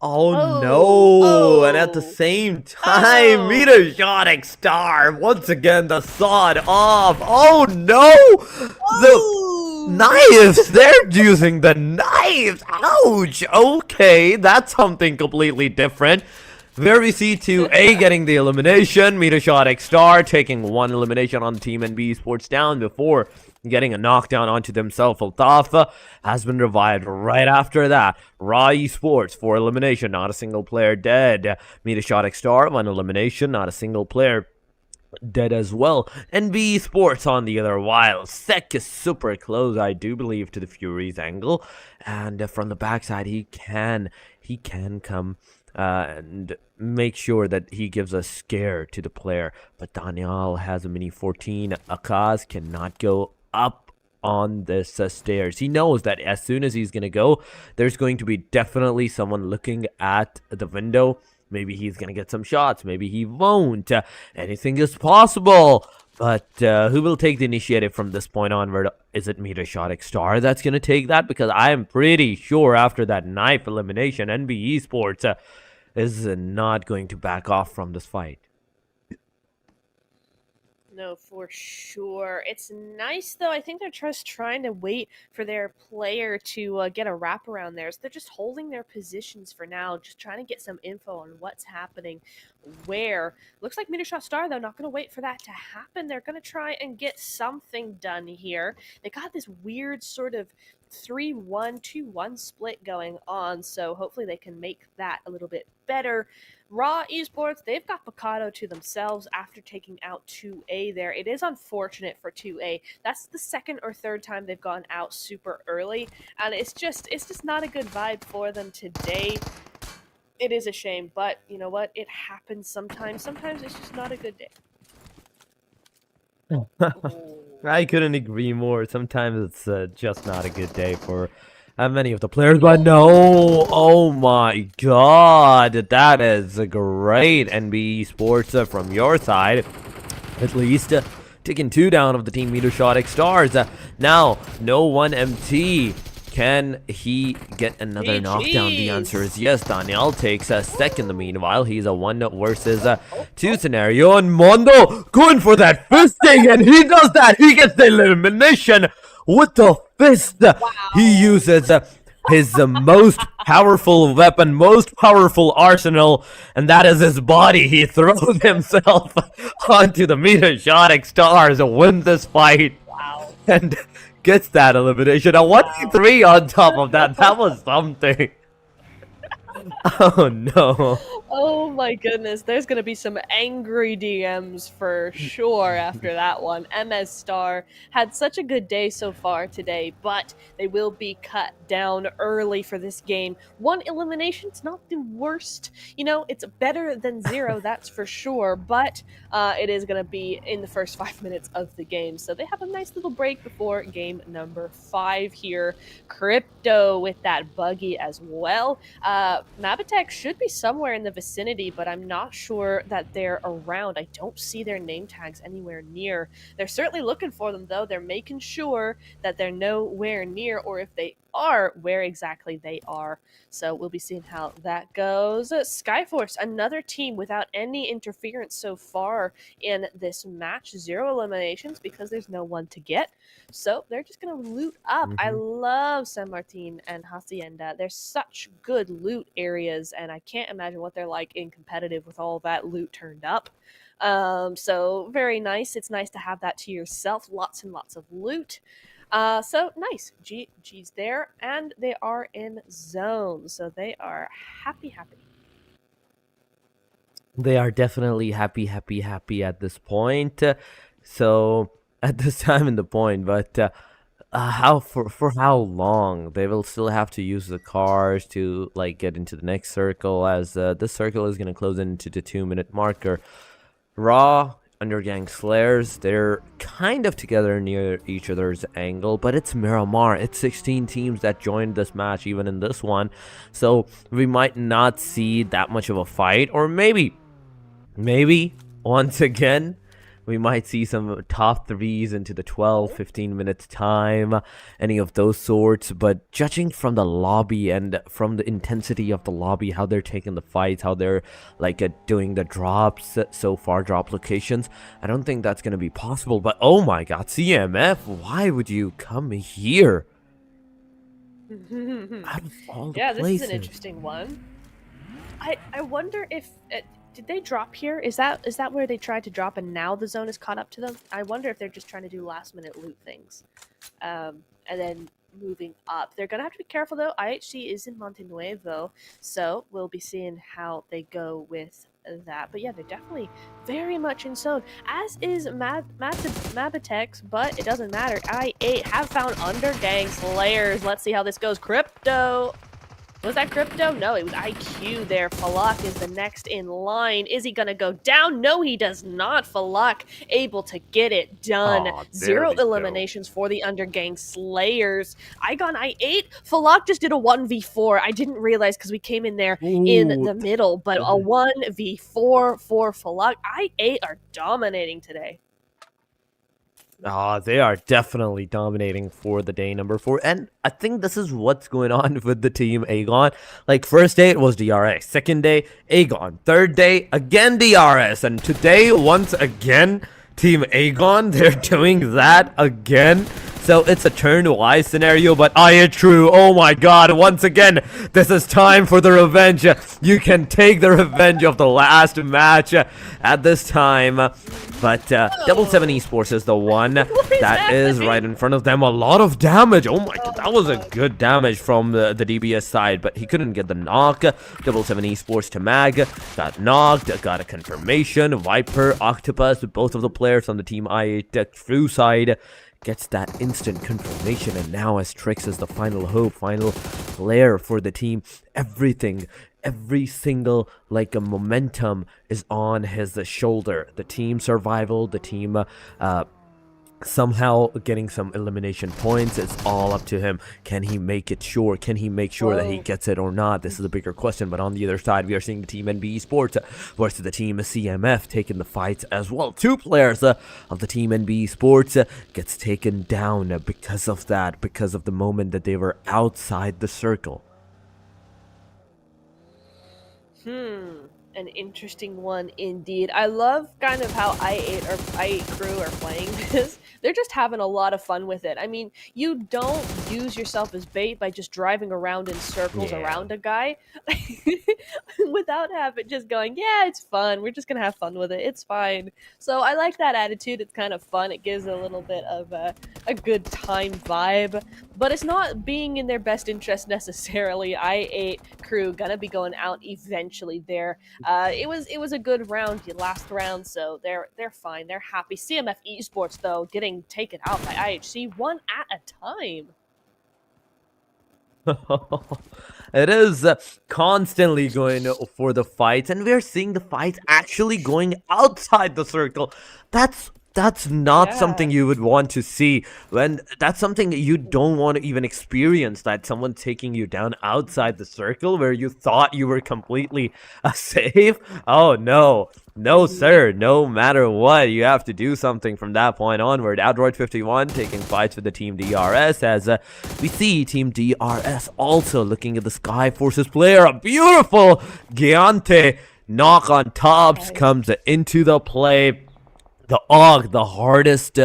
Oh no! And at the same time, METERSHOT Star once again the sod off. Oh no! The knives! They're using the knives! Ouch! Okay, that's something completely different. Where we see 2A getting the elimination, METERSHOT Star taking 1 elimination on Team NB Esports down before getting a knockdown onto themselves. Altafa has been revived right after that. Raw Esports, 4 elimination, not a single player dead. METERSHOT Star, 1 elimination, not a single player dead as well. NB Esports on the other while. Sek is super close, I do believe, to the Fury's angle. And from the backside, he can come and make sure that he gives a scare to the player. But Daniel has a mini 14. Akaz cannot go up on this stairs. He knows that as soon as he's gonna go, there's going to be definitely someone looking at the window. Maybe he's gonna get some shots, maybe he won't. Anything is possible. But who will take the initiative from this point onward? Is it METERSHOT Star that's gonna take that? Because I am pretty sure after that knife elimination, NB Esports is not going to back off from this fight. No, for sure. It's nice though. I think they're just trying to wait for their player to get a wrap around there. So they're just holding their positions for now, just trying to get some info on what's happening where. Looks like METERSHOT Star though not going to wait for that to happen. They're going to try and get something done here. They got this weird sort of 3-1, 2-1 split going on, so hopefully they can make that a little bit better. Raw Esports, they've got Picado to themselves after taking out 2A there. It is unfortunate for 2A. That's the second or third time they've gone out super early, and it's just not a good vibe for them today. It is a shame, but you know what? It happens sometimes. Sometimes it's just not a good day. I couldn't agree more. Sometimes it's just not a good day for many of the players, but no, oh my god, that is a great NB Sports from your side, at least taking 2 down of the team METERSHOT Stars. Now, no 1MT. Can he get another knockdown? The answer is yes. Daniel takes a second. Meanwhile, he's a 1 versus 2 scenario, and Mondo going for that fisting, and he does that. He gets the elimination with the fist. Wow. He uses his most powerful weapon, most powerful arsenal, and that is his body. He throws himself onto the METERSHOT Stars to win this fight. Wow. And gets that elimination. A 1v3 on top of that. That was something. Oh no. Oh my goodness, there's gonna be some angry DMs for sure after that one. MS Star had such a good day so far today, but they will be cut down early for this game. 1 elimination's not the worst. You know, it's better than 0, that's for sure, but it is gonna be in the first 5 minutes of the game. So they have a nice little break before game number 5 here. Crypto with that buggy as well. Mabitech should be somewhere in the vicinity, but I'm not sure that they're around. I don't see their name tags anywhere near. They're certainly looking for them, though. They're making sure that they're nowhere near, or if they are, where exactly they are. So we'll be seeing how that goes. Skyforce, another team without any interference so far in this match. 0 eliminations because there's no one to get. So they're just going to loot up. I love San Martin and Hacienda. They're such good loot areas, and I can't imagine what they're like in competitive with all that loot turned up. So very nice. It's nice to have that to yourself. Lots and lots of loot. So nice. G's there, and they are in zone. So they are happy. They are definitely happy at this point. So at this time in the point, but how for how long they will still have to use the cars to like get into the next circle, as this circle is going to close into the 2-minute marker. Raw, Undergang, Slayers, they're kind of together near each other's angle, but it's Miramar. It's 16 teams that joined this match, even in this one, so we might not see that much of a fight, or maybe once again we might see some top 3s into the 12-15 minutes time, any of those sorts. But judging from the lobby and from the intensity of the lobby, how they're taking the fights, how they're like doing the drops so far, drop locations, I don't think that's going to be possible. But oh my god, CMF, why would you come here? Out of all the this places. is an interesting one. I wonder if... did they drop here? Is that where they tried to drop and now the zone is caught up to them? I wonder if they're just trying to do last minute loot things. And then moving up. They're going to have to be careful though. IHC is in Monte Nuevo, so we'll be seeing how they go with that. But yeah, they're definitely very much in zone, as is Mabitex, but it doesn't matter. I8 have found Undergang Slayers. Let's see how this goes. Crypto. Was that Crypto? No, it was IQ there. Falak is the next in line. Is he going to go down? No, he does not. Falak able to get it done. 0 eliminations for the Undergang Slayers. Igon I8. Falak just did a 1v4. I didn't realize because we came in there in the middle, but a 1v4 for Falak. I8 are dominating today. They are definitely dominating for the day number 4. And I think this is what's going on with the team Aegon. Like, first day it was DRS. Second day, Aegon. Third day, again DRS. And today, once again, Team Aegon, they're doing that again. So it's a turn-wise scenario, but true. Oh my god, once again, this is time for the revenge. You can take the revenge of the last match at this time. But Double 7 Esports is the one that is right in front of them. A lot of damage. Oh my god, that was a good damage from the DBS side, but he couldn't get the knock. Double 7 Esports to Mag got knocked, got a confirmation. Viper, Octopus, both of the players on the Team I8 Crew side gets that instant confirmation, and now as Trix is the final hope, final player for the team. Every single like a momentum is on his shoulder. The team survival, the team somehow getting some elimination points. It's all up to him. Can he make it sure? Can he make sure that he gets it or not? This is a bigger question. But on the other side, we are seeing the team NB Esports versus the team CMF taking the fights as well. Two players of the team NB Esports gets taken down because of that, because of the moment that they were outside the circle. An interesting one indeed. I love kind of how I8 Crew are playing this. They're just having a lot of fun with it. I mean, you don't use yourself as bait by just driving around in circles around a guy without having just going, yeah, it's fun. We're just gonna have fun with it. It's fine. So I like that attitude. It's kind of fun. It gives a little bit of a good time vibe, but it's not being in their best interest necessarily. I8 Crew gonna be going out eventually there. It was a good round, last round, so they're fine. They're happy. CMF Esports though getting taken out by IHC one at a time. It is constantly going for the fights, and we're seeing the fights actually going outside the circle. That's not something you would want to see. That's something you don't want to even experience, that someone taking you down outside the circle where you thought you were completely safe. Oh no, sir, no matter what, you have to do something from that point onward. Adroid51 taking fights with the team DRS, as we see team DRS also looking at the Skyforce's player. A beautiful Giante knock on tops comes into the play. The AUG, the hardest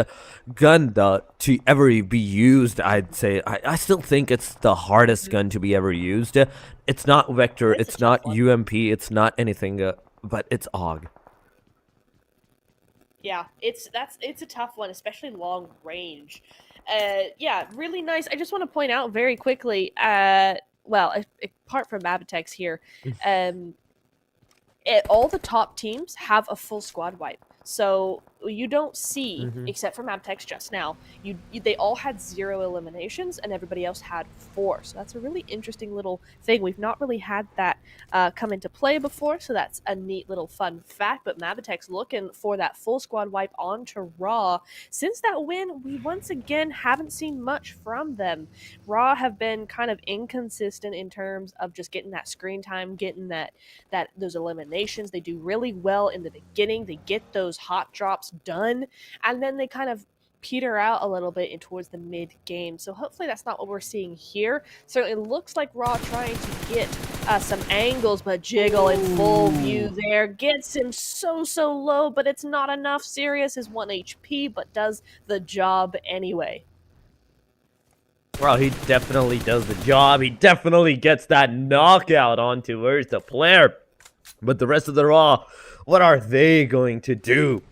gun to ever be used, I'd say. I still think it's the hardest gun to be ever used. It's not Vector, it's not UMP, it's not anything, but it's AUG. Yeah, it's a tough one, especially long range. Yeah, really nice. I just want to point out very quickly, well, apart from Mabitex here, all the top teams have a full squad wipe. So you don't see, except for Mabtex just now, they all had 0 eliminations and everybody else had 4. So that's a really interesting little thing. We've not really had that come into play before, so that's a neat little fun fact. But Mabitex looking for that full squad wipe onto Raw. Since that win, we once again haven't seen much from them. Raw have been kind of inconsistent in terms of just getting that screen time, getting those eliminations. They do really well in the beginning. They get those hot drops done, and then they kind of peter out a little bit towards the mid game. So hopefully that's not what we're seeing here. Certainly looks like Raw trying to get some angles, but Jiggle in full view there gets him so low, but it's not enough. Sirius is 1 HP, but does the job anyway. Well, he definitely does the job. He definitely gets that knockout onto where's the player. But the rest of the Raw, what are they going to do?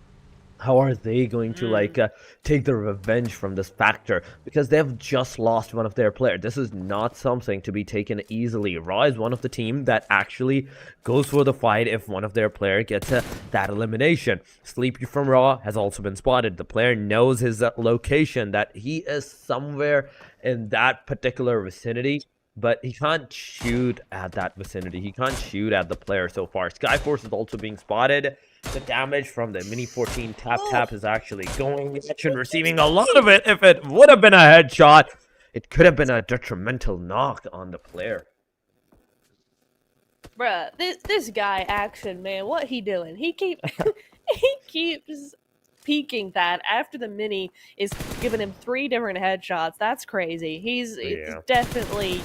How are they going to take the revenge from this factor? Because they've just lost one of their players. This is not something to be taken easily. Raw is one of the team that actually goes for the fight if one of their player gets that elimination. Sleepy from Raw has also been spotted. The player knows his location, that he is somewhere in that particular vicinity, but he can't shoot at that vicinity. He can't shoot at the player so far. Skyforce is also being spotted. The damage from the Mini 14 tap is actually going and receiving a lot of it. If it would have been a headshot, it could have been a detrimental knock on the player. Bruh, this guy Action, man, what he doing? He keeps peeking that after the Mini is giving him 3 different headshots. That's crazy. He's definitely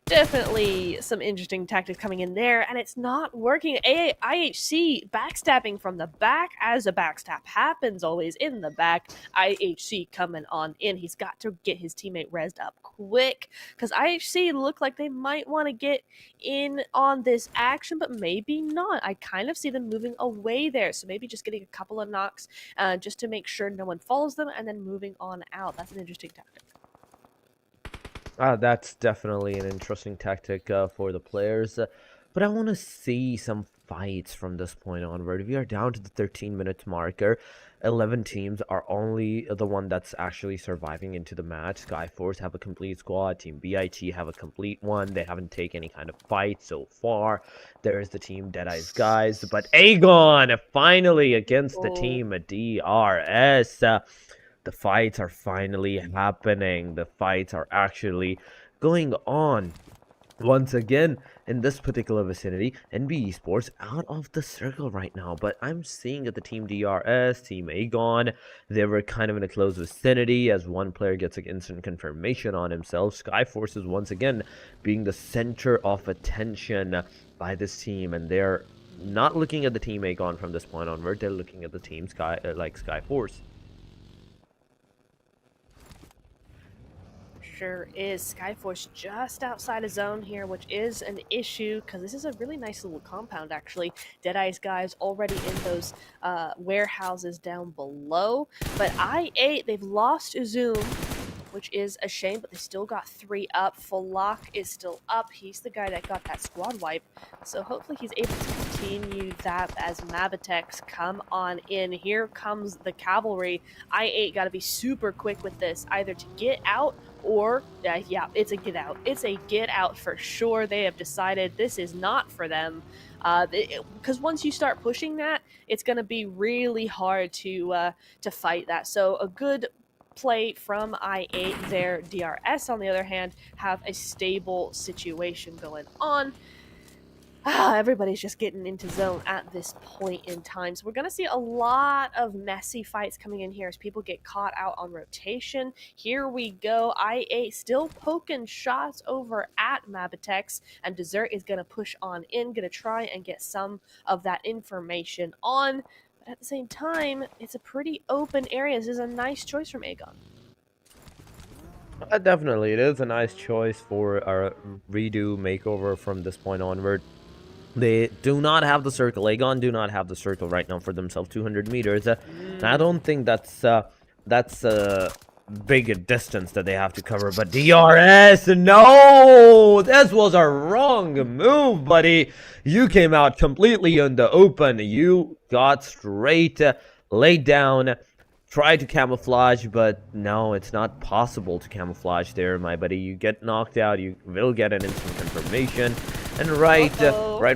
definitely some interesting tactics coming in there, and it's not working. IHC backstabbing from the back, as a backstab happens always in the back. IHC coming on in. He's got to get his teammate rezzed up quick, because IHC look like they might want to get in on this action, but maybe not. I kind of see them moving away there, so maybe just getting a couple of knocks just to make sure no one follows them, and then moving on out. That's an interesting tactic. That's definitely an interesting tactic for the players. But I want to see some fights from this point onward. We are down to the 13-minute marker. 11 teams are only the one that's actually surviving into the match. Skyforce have a complete squad. Team BIT have a complete one. They haven't taken any kind of fight so far. There's the team Deadeye's guys. But Aegon finally against the team DRS. The fights are finally happening. The fights are actually going on. Once again, in this particular vicinity, NB Esports out of the circle right now. But I'm seeing that the team DRS, team Aegon, they were kind of in a close vicinity as one player gets an instant confirmation on himself. Skyforce is once again being the center of attention by this team. And they're not looking at the team Aegon from this point onward. They're looking at the team Skyforce. Sure is. Skyforce just outside of zone here, which is an issue because this is a really nice little compound actually. Deadeye's guys already in those warehouses down below, but I8, they've lost Zoom, which is a shame, but they still got 3 up. Fulak is still up. He's the guy that got that squad wipe, so hopefully he's able to continue that as Mavitex come on in. Here comes the cavalry. I8 got to be super quick with this, either to get out or, yeah, it's a get out. It's a get out for sure. They have decided this is not for them. Because once you start pushing that, it's going to be really hard to fight that. So a good play from I8 there. DRS, on the other hand, have a stable situation going on. Everybody's just getting into zone at this point in time. So we're going to see a lot of messy fights coming in here as people get caught out on rotation. Here we go. I8 still poking shots over at Mabitex, and Desert is going to push on in, going to try and get some of that information on. But at the same time, it's a pretty open area. This is a nice choice from Aegon. Definitely, it is a nice choice for our redo makeover from this point onward. They do not have the circle. Aegon do not have the circle right now for themselves. 200 meters. I don't think that's a big distance that they have to cover. But DRS, no! This was a wrong move, buddy. You came out completely in the open. You got straight laid down. Tried to camouflage, but no, it's not possible to camouflage there, my buddy. You get knocked out, you will get an instant confirmation. And right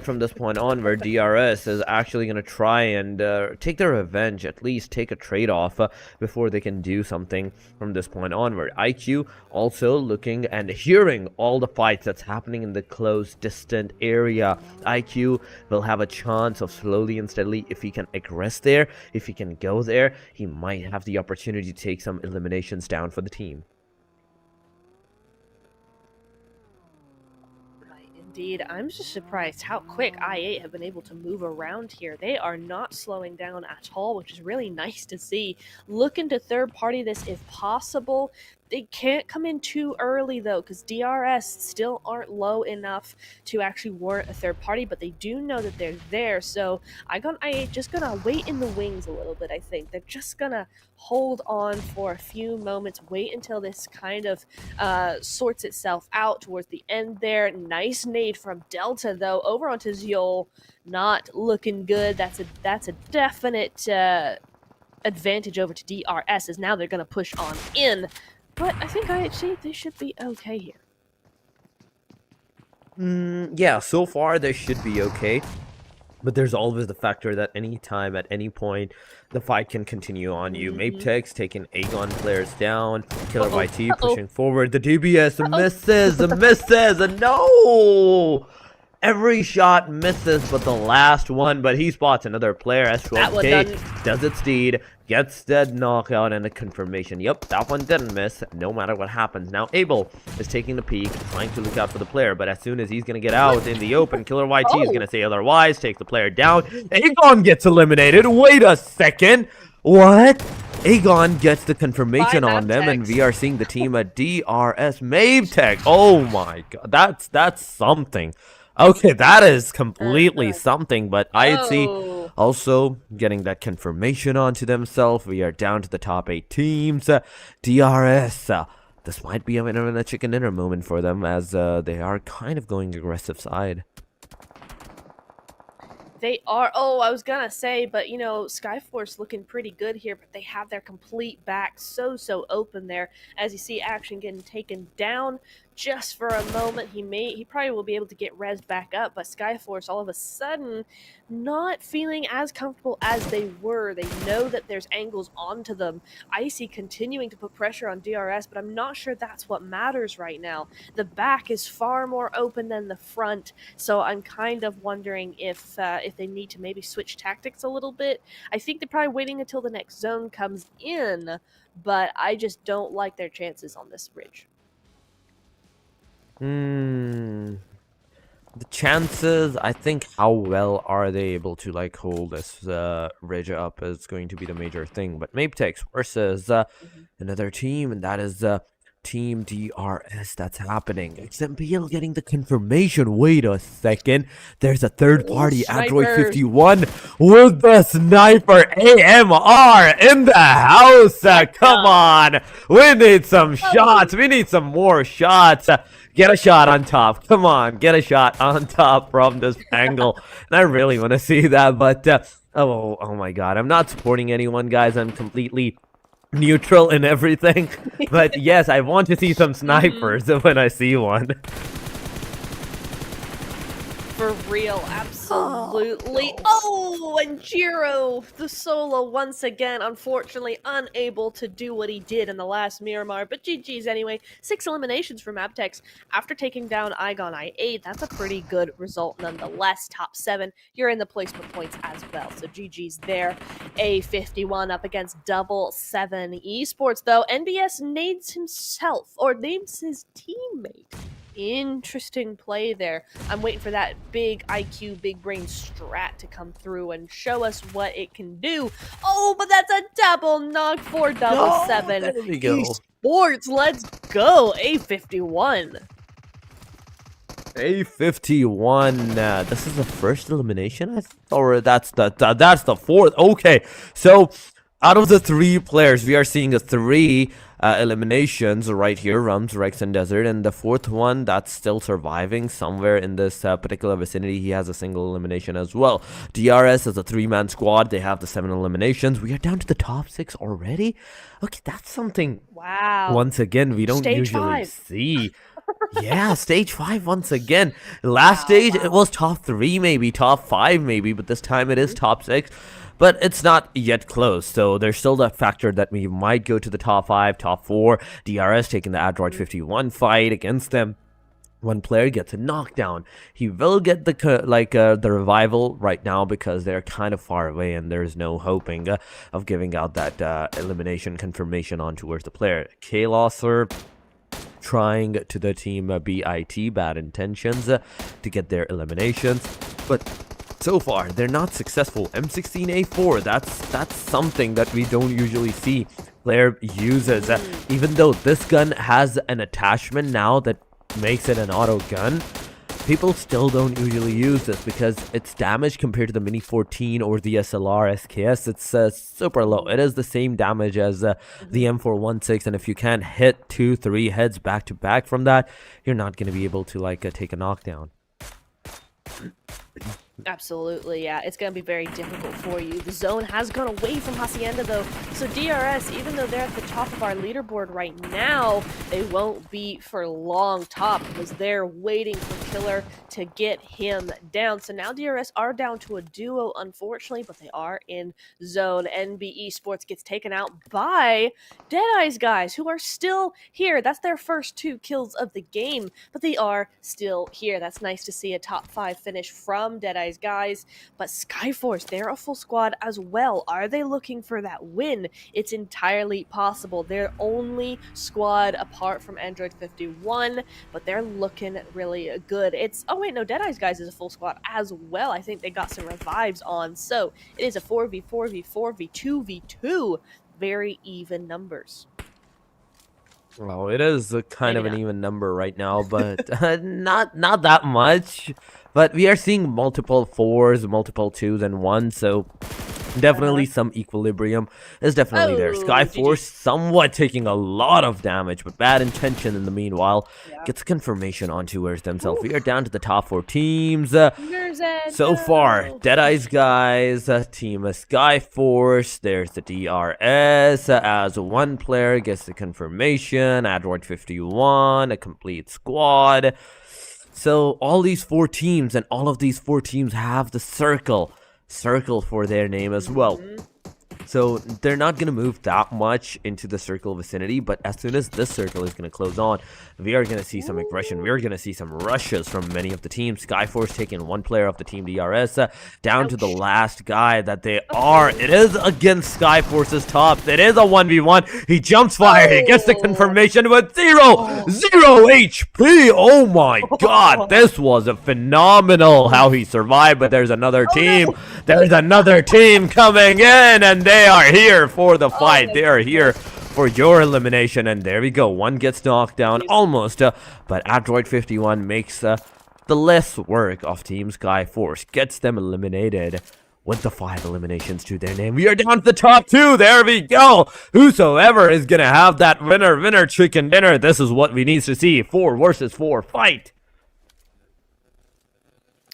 from this point onward, DRS is actually going to try and take their revenge, at least take a trade-off before they can do something from this point onward. IQ also looking and hearing all the fights that's happening in the close, distant area. IQ will have a chance of slowly and steadily, if he can aggress there, if he can go there, he might have the opportunity to take some eliminations down for the team. Indeed, I'm just surprised how quick I8 have been able to move around here. They are not slowing down at all, which is really nice to see. Looking to third party this if possible. They can't come in too early though, because DRS still aren't low enough to actually warrant a third party, but they do know that they're there. So I8 just gonna wait in the wings a little bit, I think. They're just gonna hold on for a few moments, wait until this kind of sorts itself out towards the end there. Nice nade from Delta though, over onto Ziol. Not looking good. That's a definite advantage over to DRS, as now they're gonna push on in. But I think IHC, they should be okay here. Yeah, so far they should be okay. But there's always the factor that any time, at any point, the fight can continue on you. Maptex taking Aegon players down. Killer YT pushing forward. The DBS misses, and no! Every shot misses but the last one, but he spots another player. S12K does its deed, gets the knockout and a confirmation. Yep, that one didn't miss, no matter what happens. Now Abel is taking the peek, trying to look out for the player, but as soon as he's gonna get out in the open, Killer YT is gonna say otherwise, takes the player down. Aegon gets eliminated. Wait a second. What? Aegon gets the confirmation on them, and we are seeing the team at DRS Mavtech. Oh my god, that's something. Okay, that is completely something, but IETI also getting that confirmation onto themselves. We are down to the top 8 teams. DRS, this might be a chicken dinner moment for them, as they are kind of going aggressive side. They are. Oh, I was gonna say, but you know, Skyforce looking pretty good here, but they have their complete back so open there. As you see, Action getting taken down just for a moment. He probably will be able to get rezzed back up, but Skyforce all of a sudden not feeling as comfortable as they were. They know that there's angles onto them. Icy continuing to put pressure on DRS, but I'm not sure that's what matters right now. The back is far more open than the front, so I'm kind of wondering if they need to maybe switch tactics a little bit. I think they're probably waiting until the next zone comes in, but I just don't like their chances on this bridge. The chances, I think, how well are they able to like hold this ridge up is going to be the major thing. But Mavtech versus another team, and that is Team DRS. That's happening. XMPL getting the confirmation. Wait a second. There's a third party, Android 51, with the sniper AMR in the house. Come on. We need some shots. We need some more shots. Get a shot on top. Come on. Get a shot on top from this angle. And I really want to see that. But, oh my God. I'm not supporting anyone, guys. I'm completely neutral in everything, but yes, I want to see some snipers when I see one. For real, absolutely. Oh, and Jiro, the solo, once again, unfortunately unable to do what he did in the last Miramar, but GG's anyway. 6 eliminations from Abtex after taking down Igon I8. That's a pretty good result nonetheless. Top 7, you're in the placement points as well, so GG's there. A51 up against Double 7 Esports, though. NBS names himself, or names his teammate. Interesting play there. I'm waiting for that big IQ, big brain strat to come through and show us what it can do. Oh, but that's a double knock for Double 7. There we go. Esports, let's go. A51. A51. This is the first elimination, or that's the fourth. Okay, so out of the 3 players, we are seeing the 3 eliminations right here, Rums, Rex, and Desert, and the 4th one that's still surviving somewhere in this particular vicinity. He has a single elimination as well. DRS is a 3-man squad. They have the 7 eliminations. We are down to the top 6 already. Okay, that's something. Wow. Once again, we don't Stage usually 5. see. Yeah, stage 5 once again. Last stage, it was top 3 maybe, top 5 maybe, but this time it is top 6. But it's not yet close, so there's still that factor that we might go to the top 5, top 4. DRS taking the Android 51 fight against them. One player gets a knockdown. He will get the revival right now because they're kind of far away and there's no hoping of giving out that elimination confirmation on towards the player. K-Losser trying to the team BIT, bad intentions, to get their eliminations, but so far they're not successful. M16A4, that's something that we don't usually see player uses, even though this gun has an attachment now that makes it an auto gun. People still don't usually use this because its damage compared to the Mini 14 or the SLR SKS, it's super low. It is the same damage as the M416, and if you can't hit 2-3 heads back to back from that, you're not going to be able to take a knockdown. Absolutely, yeah. It's going to be very difficult for you. The zone has gone away from Hacienda, though. So DRS, even though they're at the top of our leaderboard right now, they won't be for long top because they're waiting for Killer to get him down. So now DRS are down to a duo, unfortunately, but they are in zone. NB Esports gets taken out by Deadeye's guys, who are still here. That's their first 2 kills of the game, but they are still here. That's nice to see a top 5 finish from Deadeye's guys. But Skyforce, they're a full squad as well. Are they looking for that win? It's entirely possible. They're only squad apart from Android 51, but they're looking really good. Oh wait, no, Deadeye's guys is a full squad as well. I think they got some revives on. So it is a 4v4v4v2v2. Very even numbers. Well, it is a kind Maybe of an not. even number right now, but not that much. But we are seeing multiple 4s, multiple 2s, and 1s, so definitely some equilibrium is definitely there. Oh, Skyforce GG. somewhat taking a lot of damage, but bad intention in the meanwhile Yeah. gets confirmation on towards themselves. We are down to the top 4 teams. Nerzed, So far, no. Deadeye's guys, team of Skyforce, there's the DRS, as one player gets the confirmation, Android 51, a complete squad. So all these 4 teams, and all of these 4 teams have the circle for their name as well. So they're not going to move that much into the circle vicinity, but as soon as this circle is going to close on, we are going to see some aggression. We are going to see some rushes from many of the teams. Skyforce taking 1 player of the team DRS down to the last guy that they are. It is against Skyforce's top. It is a 1v1. He jumps fire. He gets the confirmation with 0 HP. Oh my god. This was a phenomenal how he survived, but there's another team. There's another team coming in, and they are here for the fight. They are here for your elimination, and there we go. One gets knocked down almost, but Android 51 makes the less work of Team Skyforce, gets them eliminated with the 5 eliminations to their name. We are down to the top 2. There we go. Whosoever is gonna have that winner chicken dinner, this is what we need to see. 4 versus 4 fight.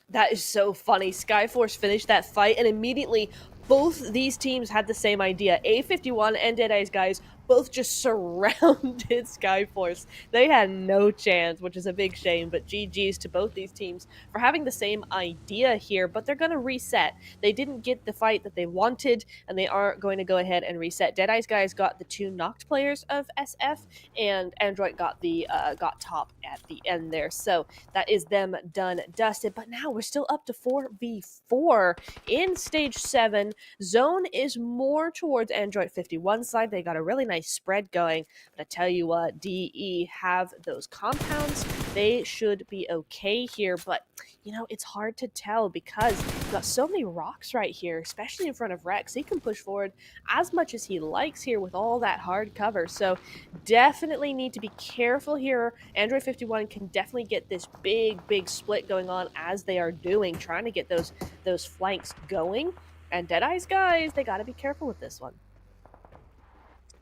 That is so funny. Skyforce finished that fight, and immediately both these teams had the same idea. A51 and Deadeye's guys both just surrounded Skyforce. They had no chance, which is a big shame, but GG's to both these teams for having the same idea here, but they're going to reset. They didn't get the fight that they wanted, and they are going to go ahead and reset. Deadeye's guys got the 2 knocked players of SF, and Android got the got top at the end there. So that is them done, dusted, but now we're still up to 4v4 in stage 7. Zone is more towards Android 51 side. They got a really nice spread going, but I tell you what, DE have those compounds. They should be okay here, but you know, it's hard to tell because you've got so many rocks right here, especially in front of Rex. He can push forward as much as he likes here with all that hard cover, so definitely need to be careful here. Android 51 can definitely get this big split going on as they are doing, trying to get those flanks going. And Deadeye's guys, they got to be careful with this one.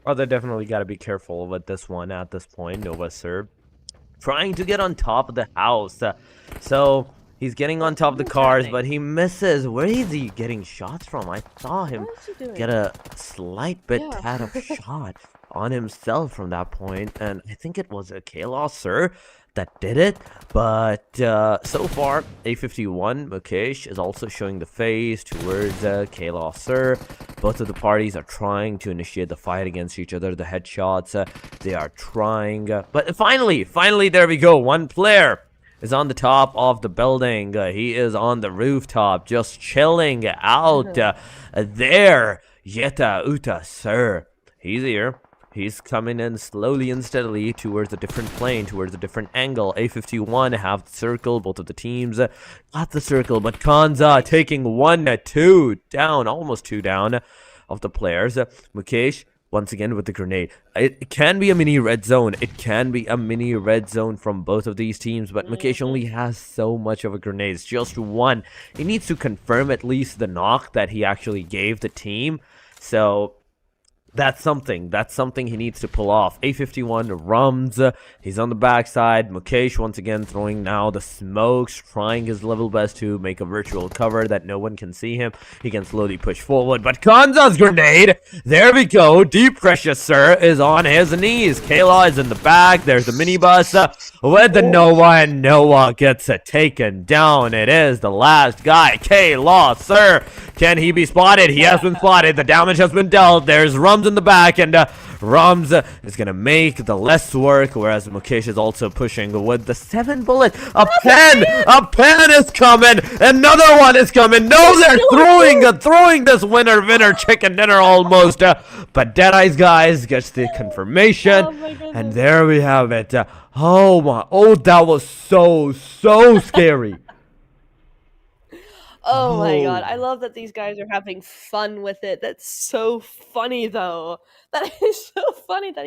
Oh, they definitely got to be careful with this one at this point. Nova Sir trying to get on top of the house. So he's getting on top of the cars, but he misses. Where is he getting shots from? I saw him get a slight bit tad of shot on himself from that point, and I think it was a Kalos Sir that did it. But so far, A51 Mukesh is also showing the face towards Kalos Sir. Both of the parties are trying to initiate the fight against each other. The headshots, they are trying. But finally, there we go. One player is on the top of the building. He is on the rooftop, just chilling out there. Yeta Uta Sir. He's here. He's coming in slowly and steadily towards a different plane, towards a different angle. A51 have the circle. Both of the teams got the circle, but Kanza taking 1-2 down, almost 2 down of the players. Mukesh once again with the grenade. It can be a mini red zone. It can be a mini red zone from both of these teams, but Mukesh only has so much of a grenade. It's just 1. He needs to confirm at least the knock that he actually gave the team. So That's something. That's something he needs to pull off. A51 Rums. He's on the backside. Mukesh once again throwing now the smokes, trying his level best to make a virtual cover that no one can see him. He can slowly push forward, but Kanza's grenade. There we go. Deep Precious Sir is on his knees. Kayla is in the back. There's the minibus with the Noah, and Noah gets taken down. It is the last guy. Kayla Sir. Can he be spotted? He has been spotted. The damage has been dealt. There's Rums in the back, and Rums is gonna make the less work, whereas Mukesh is also pushing with the 7 bullets. A pen is coming. Another one is coming. No, they're throwing this winner chicken dinner almost. But Deadeye's guys gets the confirmation, and there we have it. Oh, that was so scary. Oh my god, I love that these guys are having fun with it. That's so funny though. That is so funny that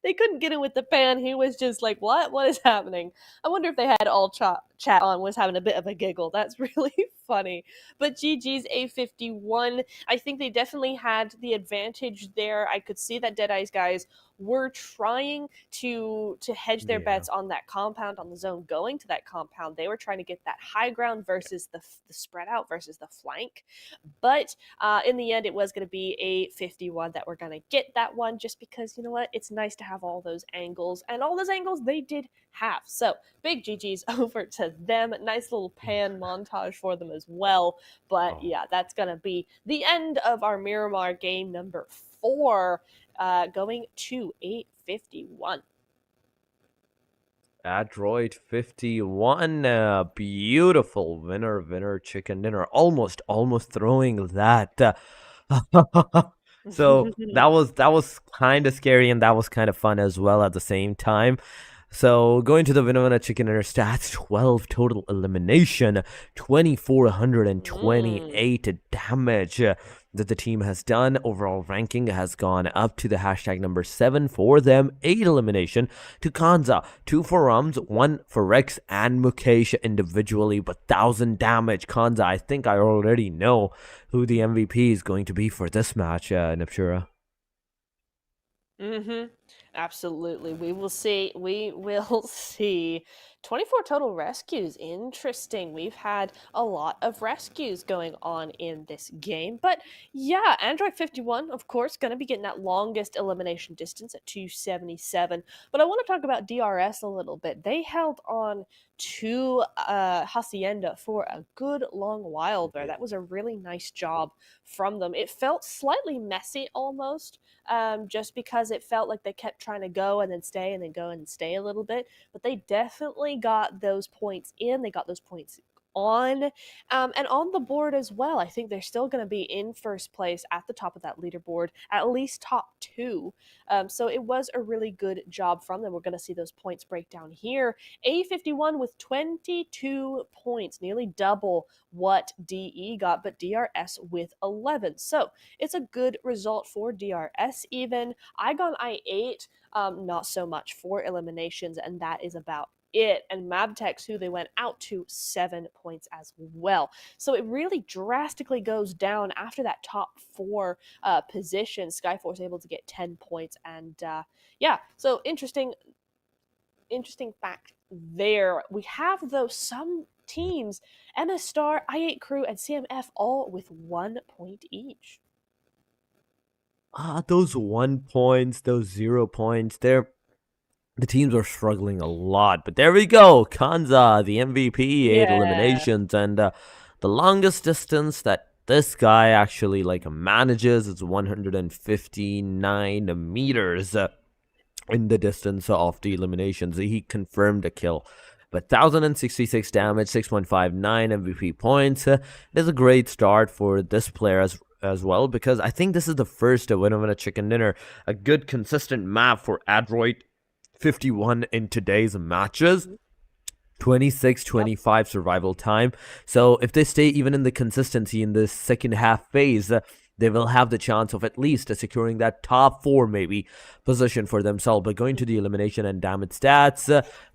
they couldn't get in with the pan. He was just like, what is happening? I wonder if they had all chat on, was having a bit of a giggle. That's really funny. But GG's A51, I think they definitely had the advantage there. I could see that Deadeye's guys were trying to hedge their bets on that compound, on the zone going to that compound. They were trying to get that high ground versus the spread out versus the flank. But in the end, it was going to be A51 that we're going to get that one, just because, you know what, it's nice to have all those angles, and all those angles they did have. So big GG's over to them. Nice little pan montage for them as well. But yeah, that's going to be the end of our Miramar game number 4, going to A51. Adroit 51, beautiful winner chicken dinner, almost throwing that. So that was kind of scary, and that was kind of fun as well at the same time. So going to the winner chicken dinner stats: 12 total elimination, 2428 damage that the team has done. Overall ranking has gone up to the hashtag number 7 for them. 8 elimination to Kanza, 2 for Rums, 1 for Rex and Mukesh individually, but 1000 damage. Kanza, I think I already know who the MVP is going to be for this match, Nipshura. Absolutely. We will see. 24 total rescues. Interesting. We've had a lot of rescues going on in this game. But yeah, Android 51, of course, going to be getting that longest elimination distance at 277. But I want to talk about DRS a little bit. They held on to Hacienda for a good long while there. That was a really nice job from them. It felt slightly messy almost, just because it felt like they kept trying to go and then stay and then go and stay a little bit. But they definitely got those points in. They got those points on, and on the board as well. I think they're still going to be in first place at the top of that leaderboard, at least top 2. So it was a really good job from them. We're going to see those points break down here. A51 with 22 points, nearly double what DE got, but DRS with 11. So it's a good result for DRS even. Igon I8, not so much for eliminations, and that is about it. And Mabtex, who they went out to, 7 points as well. So it really drastically goes down after that top 4 position. Skyforce able to get 10 points, and yeah, so interesting fact there. We have, though, some teams, MS Star, I8 Crew, and CMF all with 1 point each. Those 1 points, those 0 points, the teams are struggling a lot, but there we go. Kanza, the MVP, 8 eliminations, and the longest distance that this guy actually manages is 159 meters in the distance of the eliminations. He confirmed a kill. But 1066 damage, 6.59 MVP points. It is a great start for this player as well, because I think this is the first winner chicken dinner, a good consistent map for Adroit 51 in today's matches. 26-25 survival time. So if they stay even in the consistency in this second half phase, they will have the chance of at least securing that top 4 maybe position for themselves. But going to the elimination and damage stats,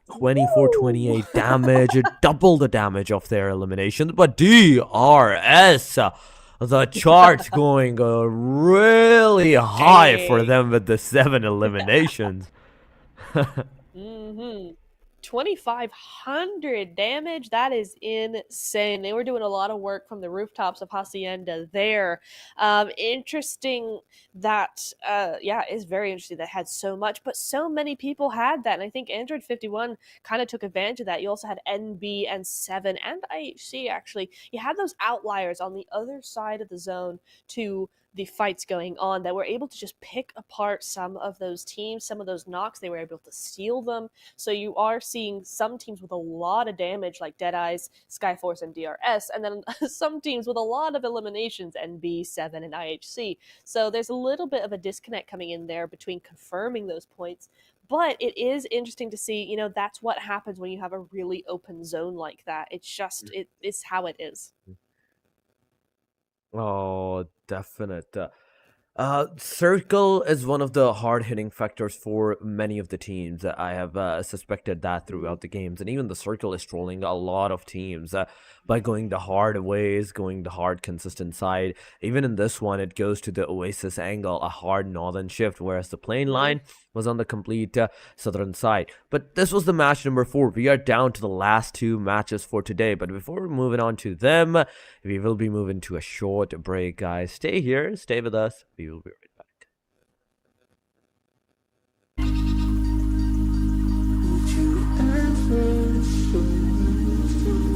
24-28 damage, double the damage of their eliminations. But DRS, the charts going really high for Dang. them with the 7 eliminations. Mm-hmm. 2,500 damage. That is insane. They were doing a lot of work from the rooftops of Hacienda there. Interesting that, yeah, it's very interesting that had so much, but so many people had that. And I think Android 51 kind of took advantage of that. You also had NB and 7 and IHC, actually. You had those outliers on the other side of the zone to the fights going on that were able to just pick apart some of those teams, some of those knocks. They were able to steal them. So you are seeing some teams with a lot of damage, like Deadeyes, Skyforce, and DRS, and then some teams with a lot of eliminations, NB, 7, and IHC. So there's a little bit of a disconnect coming in there between confirming those points. But it is interesting to see, you know, that's what happens when you have a really open zone like that. It's just, it's how it is. Oh, definite. Circle is one of the hard-hitting factors for many of the teams. I have suspected that throughout the games, and even the circle is trolling a lot of teams by going the hard ways, going the hard consistent side. Even in this one, it goes to the Oasis angle, a hard northern shift, whereas the plain line was on the complete southern side. But this was the match number 4. We are down to the last 2 matches for today, but before we're moving on to them, we will be moving to a short break, guys. Stay here, stay with us. We will be right back. Would you ever show me through?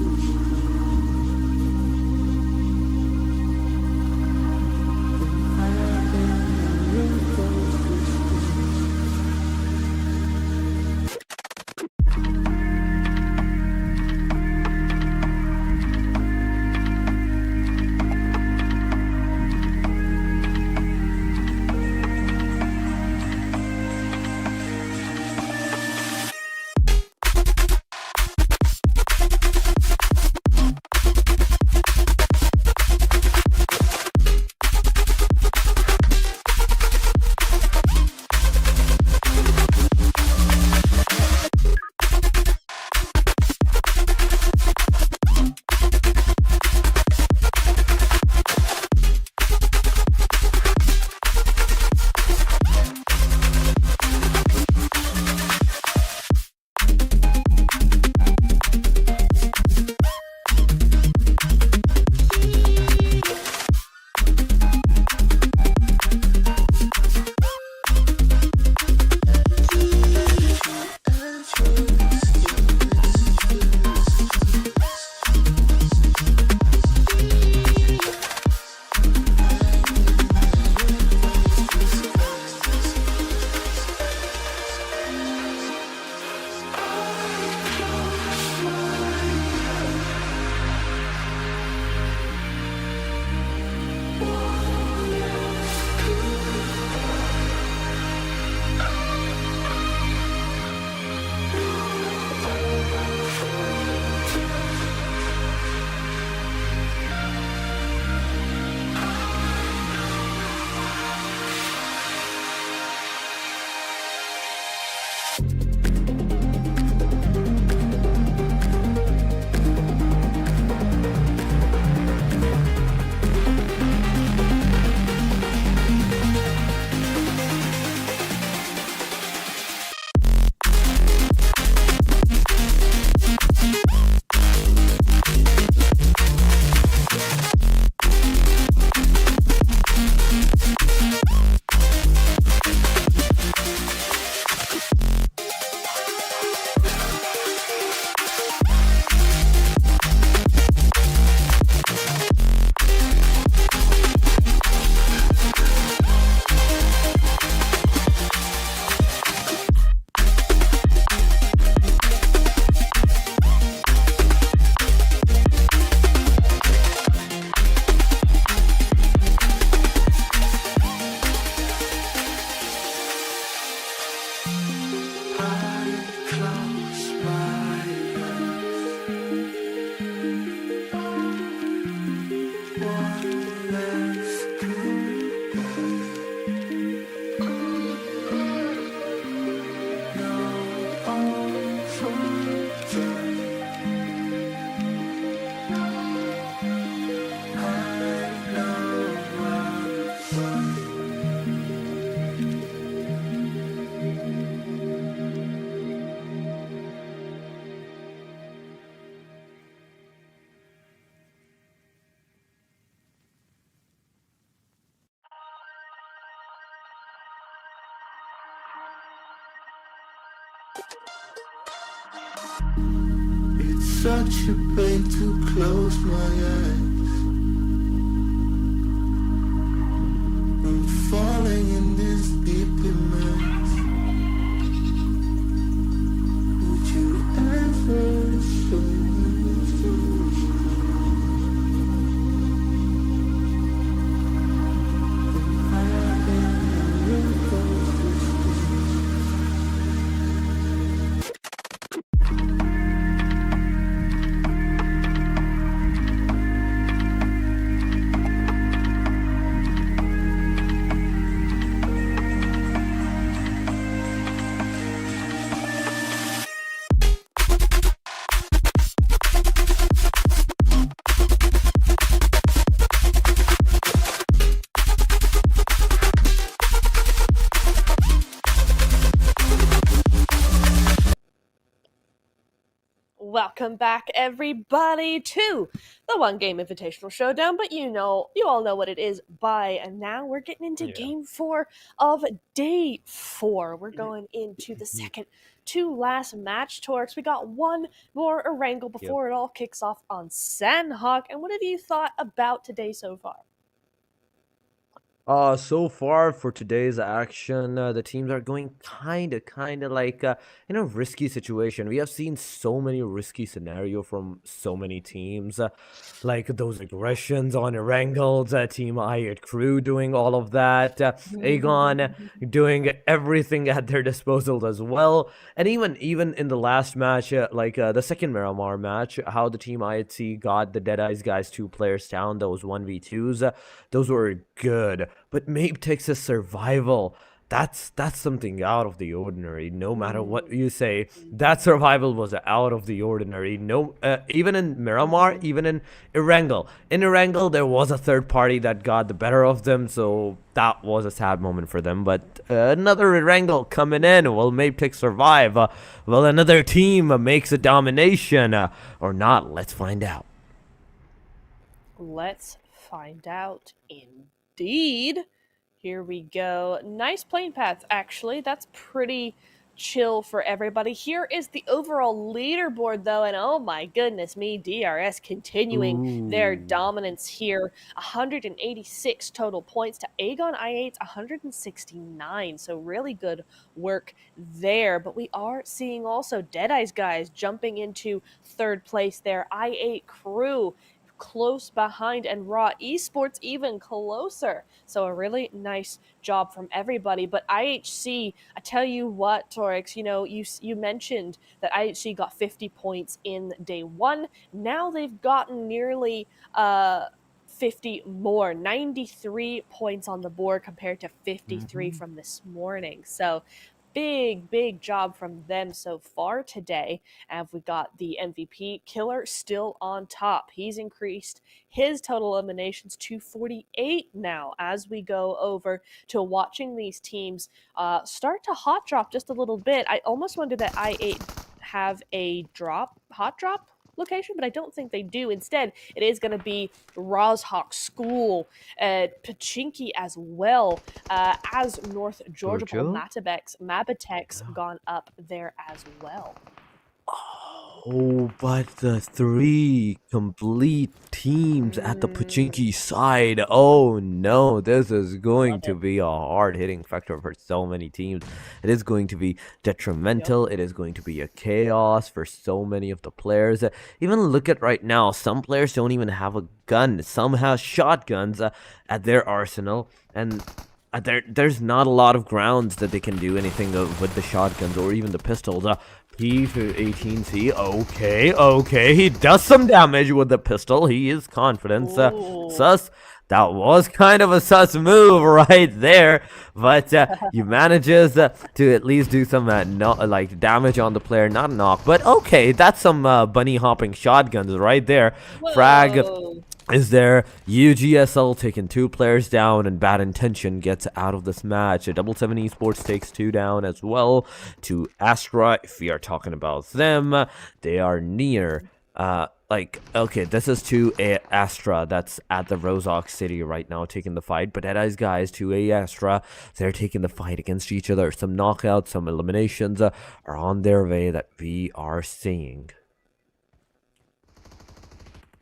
It's such a pain to close my eyes. I'm falling in this deep immerse. Would you ever show me through? Welcome back, everybody, to the One Game Invitational Showdown. But you all know what it is by now. We're getting into Game 4 of Day 4. We're going into the second to last match, Torx. We got one more wrangle before it all kicks off on Sanhok. And what have you thought about today so far? So far for today's action, the teams are going kind of like in a risky situation. We have seen so many risky scenario from so many teams, like those aggressions on Erangels, Team Iet Crew doing all of that, Aegon doing everything at their disposal as well, and even in the last match, the second Miramar match, how the Team IETC got the Deadeyes guys 2 players down, those 1v2s, those were good. But METERSHOT's survival, that's something out of the ordinary. No matter what you say, that survival was out of the ordinary. No, even in Miramar, even in Erangel. In Erangel, there was a third party that got the better of them, so that was a sad moment for them. But another Erangel coming in. Will METERSHOT survive? Will another team makes a domination or not? Let's find out. Let's find out indeed. Here we go. Nice playing path, actually. That's pretty chill for everybody. Here is the overall leaderboard, though, and oh my goodness me, DRS continuing their dominance here. 186 total points to Aegon I8's 169, so really good work there. But we are seeing also Deadeyes guys jumping into third place there. I8 Crew close behind, and Raw Esports even closer. So a really nice job from everybody. But IHC, I tell you what, Torix, you mentioned that IHC got 50 points in day 1. Now they've gotten nearly 50 more, 93 points on the board compared to 53 from this morning. So big job from them so far today. And we got the MVP Killer still on top. He's increased his total eliminations to 48 now as we go over to watching these teams start to hot drop just a little bit. I almost wonder that I8 have a hot drop location, but I don't think they do. Instead, it is going to be Rozhok School, Pachinki as well, as North Georgia Mabatek's gone up there as well. Oh, but the 3 complete teams at the Pachinki side. Oh no, this is going to be a hard-hitting factor for so many teams. It is going to be detrimental. It is going to be a chaos for so many of the players. Even look at right now, some players don't even have a gun. Some have shotguns at their arsenal, and there's not a lot of grounds that they can do anything with the shotguns or even the pistols. P18C, okay, he does some damage with the pistol. He is confident. Sus, that was kind of a sus move right there, but he manages to at least do some damage on the player, not knock, but okay, that's some bunny hopping shotguns right there. Whoa. Frag is there. UGSL taking 2 players down, and Bad Intention gets out of this match. 7 Esports takes 2 down as well to Astra. If we are talking about them, they are near like, okay, this is 2A Astra that's at the Rozok City right now taking the fight. But Deadeye's guys, 2A Astra, they're taking the fight against each other. Some knockouts, some eliminations are on their way that we are seeing.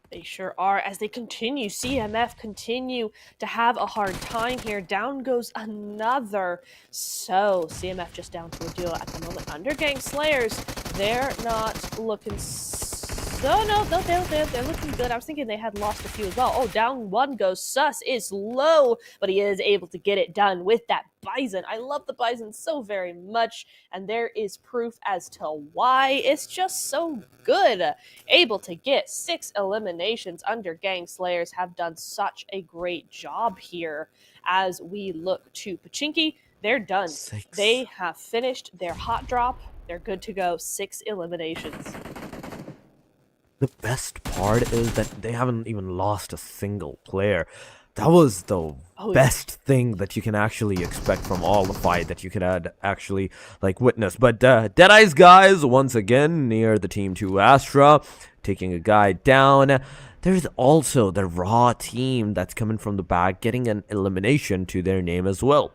They sure are. As they continue, CMF continue to have a hard time here. Down goes another. So CMF just down to a duo at the moment. Undergang Slayers, they're not looking no, they're looking good. I was thinking they had lost a few as well. Oh, down one goes. Sus is low, but he is able to get it done with that Bison. I love the Bison so very much, and there is proof as to why. It's just so good. Able to get 6 eliminations. Undergang Slayers have done such a great job here. As we look to Pachinki, they're done. 6. They have finished their hot drop. They're good to go. 6 eliminations. The best part is that they haven't even lost a single player. That was the best thing that you can actually expect from all the fight that you could actually like witness. But Deadeye's guys once again near the team 2 Astra, taking a guy down. There's also the Raw team that's coming from the back, getting an elimination to their name as well.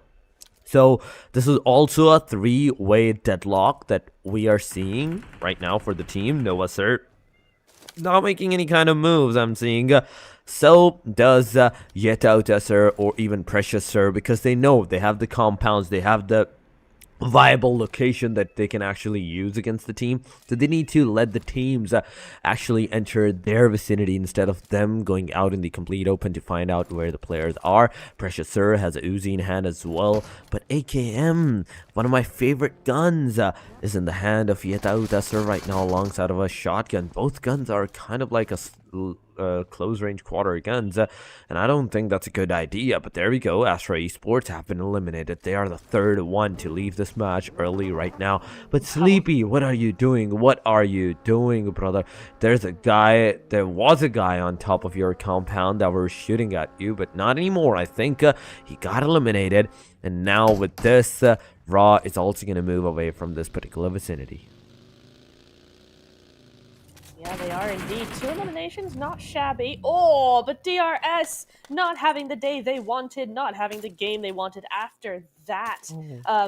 So this is also a 3-way deadlock that we are seeing right now for the team. Noah Sir not making any kind of moves, I'm seeing. So does YETI Sir or even Precious Sir, because they know they have the compounds, they have the viable location that they can actually use against the team. So they need to let the teams actually enter their vicinity instead of them going out in the complete open to find out where the players are. Precious Sir has a Uzi in hand as well, but AKM, one of my favorite guns, is in the hand of YETI Sir right now alongside of a shotgun. Both guns are kind of like a close range quarter guns, and I don't think that's a good idea. But there we go. Astra Esports have been eliminated. They are the 3rd one to leave this match early right now. But Sleepy, what are you doing? What are you doing, brother? There was a guy on top of your compound that were shooting at you, but not anymore. I think he got eliminated, and now with this, Raw is also going to move away from this particular vicinity. Yeah, they are indeed. 2 eliminations, not shabby. Oh, but DRS not having the day they wanted, not having the game they wanted after that.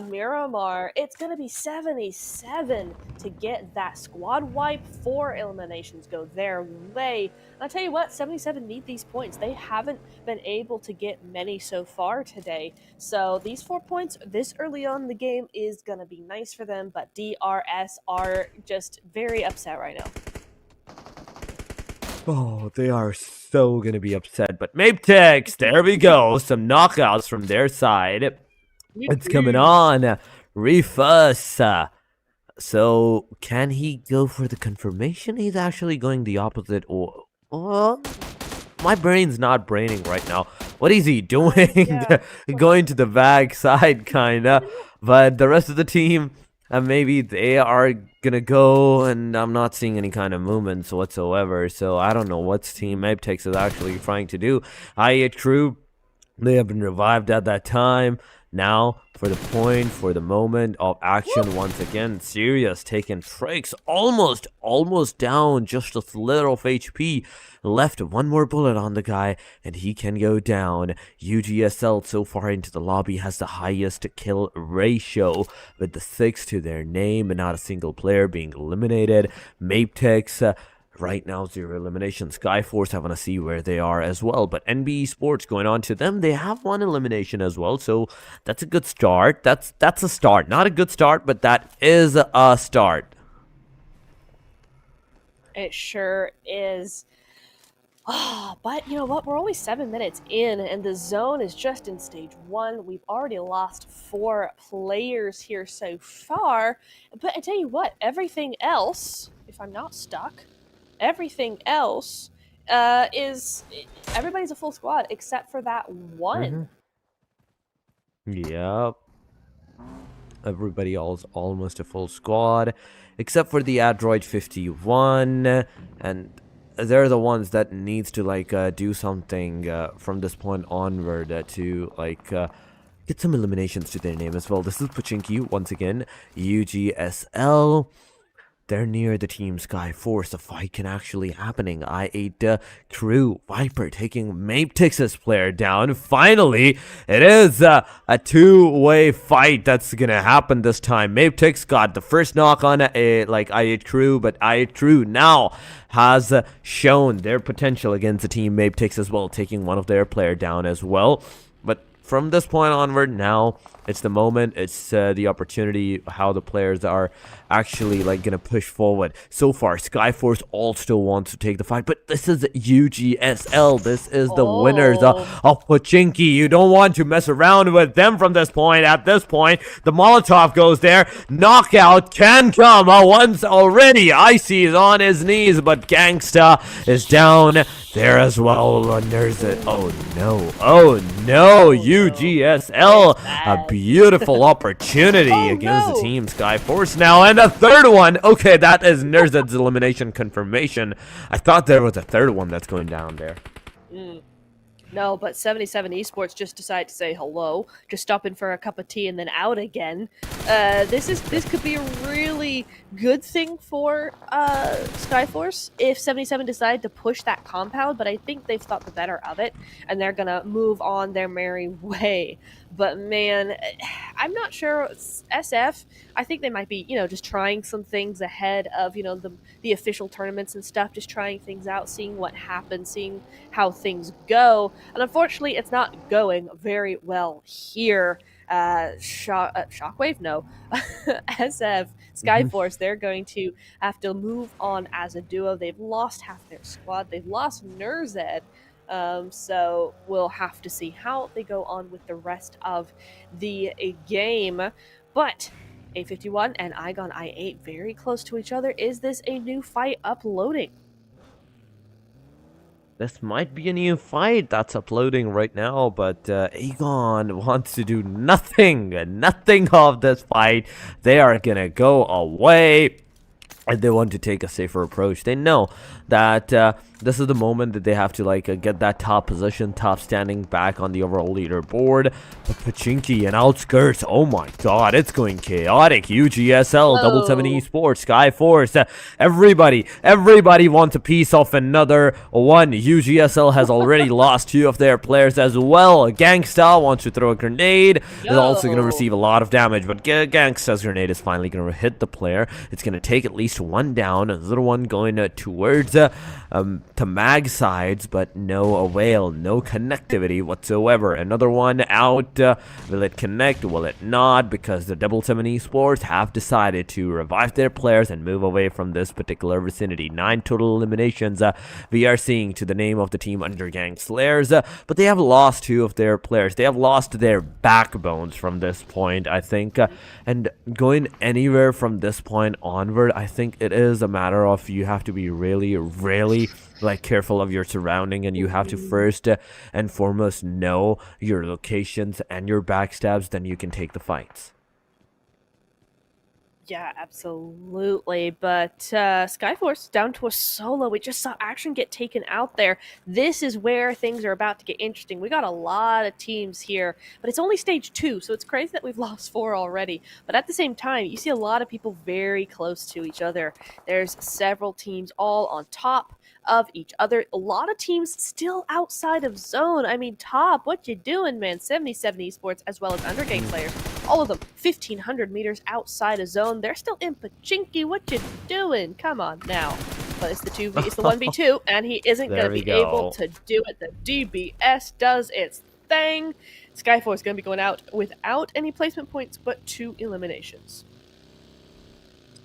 Miramar, it's going to be 77 to get that squad wipe. 4 eliminations go their way. And I'll tell you what, 77 need these points. They haven't been able to get many so far today. So these 4 points this early on in the game is going to be nice for them, but DRS are just very upset right now. Oh, they are so gonna be upset. But Matex, there we go. Some knockouts from their side. It's coming on. Refus. So, can he go for the confirmation? He's actually going the opposite. Or my brain's not braining right now. What is he doing? Yeah. Going to the back side, kinda. But the rest of the team, maybe they are gonna go, and I'm not seeing any kind of movements whatsoever. So I don't know what team Matex is actually trying to do. I8 crew, they have been revived at that time. Now for the point, for the moment of action once again. Serious taking tricks, almost down, just a little of HP left. 1 more bullet on the guy and he can go down. UGSL so far into the lobby has the highest kill ratio with the 6 to their name, and not a single player being eliminated. Matex, right now 0 elimination. Skyforce, I want to see where they are as well. But NB Esports, going on to them, they have 1 elimination as well. So that's a good start. That's a start. Not a good start, but that is a start. It sure is. But you know what? We're only 7 minutes in, and the zone is just in stage 1. We've already lost 4 players here so far. But I tell you what, everything else, if I'm not stuck, everything else is everybody's a full squad except for that one. Yep. Everybody else almost a full squad except for the Android 51, and they're the ones that needs to like do something from this point onward to like get some eliminations to their name as well. This is Pachinki once again. UGSL. they're near the team Skyforce. The fight can actually happening. I8 crew Viper taking Maptix's player down. Finally, it is a two-way fight that's gonna happen this time. Maptix got the first knock on I8 crew, but I8 crew now has shown their potential against the team Maptix as well, taking one of their player down as well. But from this point onward, now it's the moment, it's the opportunity, how the players are actually gonna push forward. So far, Skyforce all still wants to take the fight, but this is UGSL. This is the winners of Pochinki. You don't want to mess around with them from this point. At this point, the Molotov goes there. Knockout can come once already. Icy is on his knees, but Gangsta is down there as well. There's it. Oh no, UGSL. A beautiful opportunity against the team Skyforce now, and a third one. Okay, that is Nerzad's elimination confirmation. I thought there was a third one that's going down there. No, but 77 Esports just decided to say hello, just stop in for a cup of tea and then out again. This could be a really good thing for Skyforce if 77 decide to push that compound, but I think they've thought the better of it and they're gonna move on their merry way. But man, I'm not sure. SF, I think they might be, just trying some things ahead of, the official tournaments and stuff, just trying things out, seeing what happens, seeing how things go. And unfortunately, it's not going very well here. Shockwave? No. SF, Skyforce, they're going to have to move on as a duo. They've lost half their squad. They've lost Nerzad. So we'll have to see how they go on with the rest of the game. But A51 and Igon I8 very close to each other. Is this a new fight uploading? This might be a new fight that's uploading right now, but Aegon wants to do nothing of this fight. They are gonna go away, and they want to take a safer approach. They know that this is the moment that they have to get that top position, top standing back on the overall leaderboard. But Pochinki and Outskirts, oh my god, it's going chaotic. UGSL, Double 7 Esports, Skyforce, everybody wants a piece of another one. UGSL has already lost two of their players as well. Gangsta wants to throw a grenade. Is also going to receive a lot of damage, but Gangsta's grenade is finally going to hit the player. It's going to take at least one down. Another one going towards to mag sides, but no avail, no connectivity whatsoever. Another one out. Will it connect? Will it not? Because the Double 7 Esports have decided to revive their players and move away from this particular vicinity. 9 total eliminations we are seeing to the name of the team Undergang Slayers, but they have lost 2 of their players. They have lost their backbones from this point, I think, and going anywhere from this point onward, I think it is a matter of you have to be really careful of your surrounding, and you have to first and foremost know your locations and your backstabs, then you can take the fights. Yeah, absolutely. But Skyforce down to a solo. We just saw action get taken out there. This is where things are about to get interesting. We got a lot of teams here, but it's only stage 2, so it's crazy that we've lost 4 already. But at the same time, you see a lot of people very close to each other. There's several teams all on top of each other. A lot of teams still outside of zone. I mean, top, what you doing, man? 77 Esports as well as Undergang players. All of them 1,500 meters outside of zone. They're still in Pochinki. What you doing? Come on now. But it's the 1v2, and he isn't going to be able to do it. The DBS does its thing. Skyforce is going to be going out without any placement points, but 2 eliminations.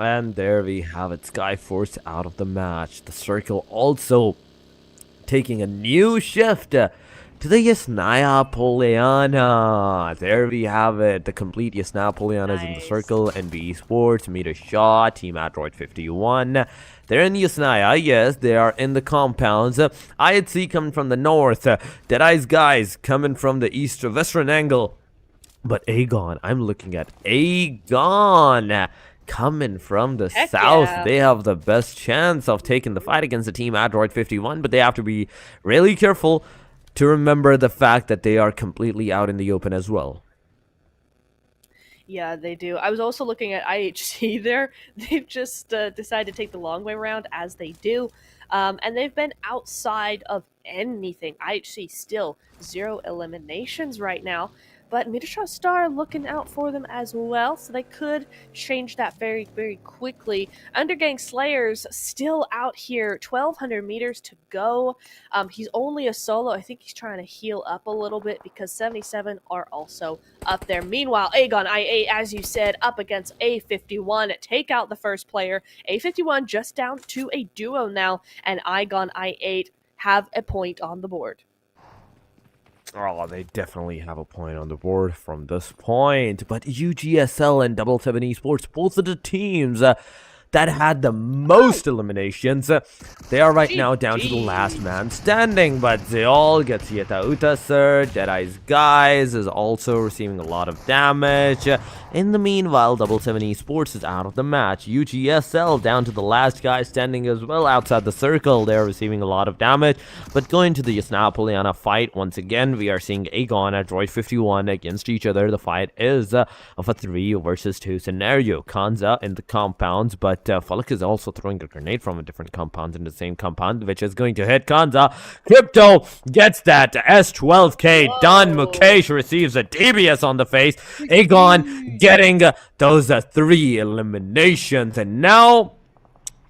And there we have it. Skyforce out of the match. The circle also taking a new shift to the Yasnaya Poliana. There we have it. The complete Yasnaya Poliana is in the circle. NB Esports, METERSHOT, Team Android 51. They're in Yasnaya. Yes, they are in the compounds. IETI coming from the north. Deadeye's guys coming from the east western angle. But Aegon, I'm looking at Aegon coming from the south. Yeah. They have the best chance of taking the fight against the team Android 51, but they have to be really careful to remember the fact that they are completely out in the open as well. Yeah, they do. I was also looking at IHC there. They've just decided to take the long way around, as they do. And they've been outside of anything. IHC still 0 eliminations right now. But METERSHOT Star looking out for them as well, so they could change that very, very quickly. Undergang Slayers still out here, 1,200 meters to go. He's only a solo. I think he's trying to heal up a little bit because 77 are also up there. Meanwhile, Aegon IA, as you said, up against A51. Take out the first player. A51 just down to a duo now, and Aegon I8 have a point on the board. Oh, they definitely have a point on the board from this point. But UGSL and 77 Esports, both of the teams that had the most eliminations, they are right now down to the last man standing. But Zeol gets Yeta Uta, sir. Deadeye's Guys is also receiving a lot of damage. In the meanwhile, 77 Esports is out of the match. UGSL down to the last guy standing as well outside the circle. They're receiving a lot of damage. But going to the Yasna-Poliana fight, once again, we are seeing Aegon at Droid 51 against each other. The fight is of a 3 versus 2 scenario. Kanza in the compounds, but Falak is also throwing a grenade from a different compound in the same compound, which is going to hit Kanza. Crypto gets that S12K done. Mukesh receives a DBS on the face. Aegon getting those 3 eliminations, and now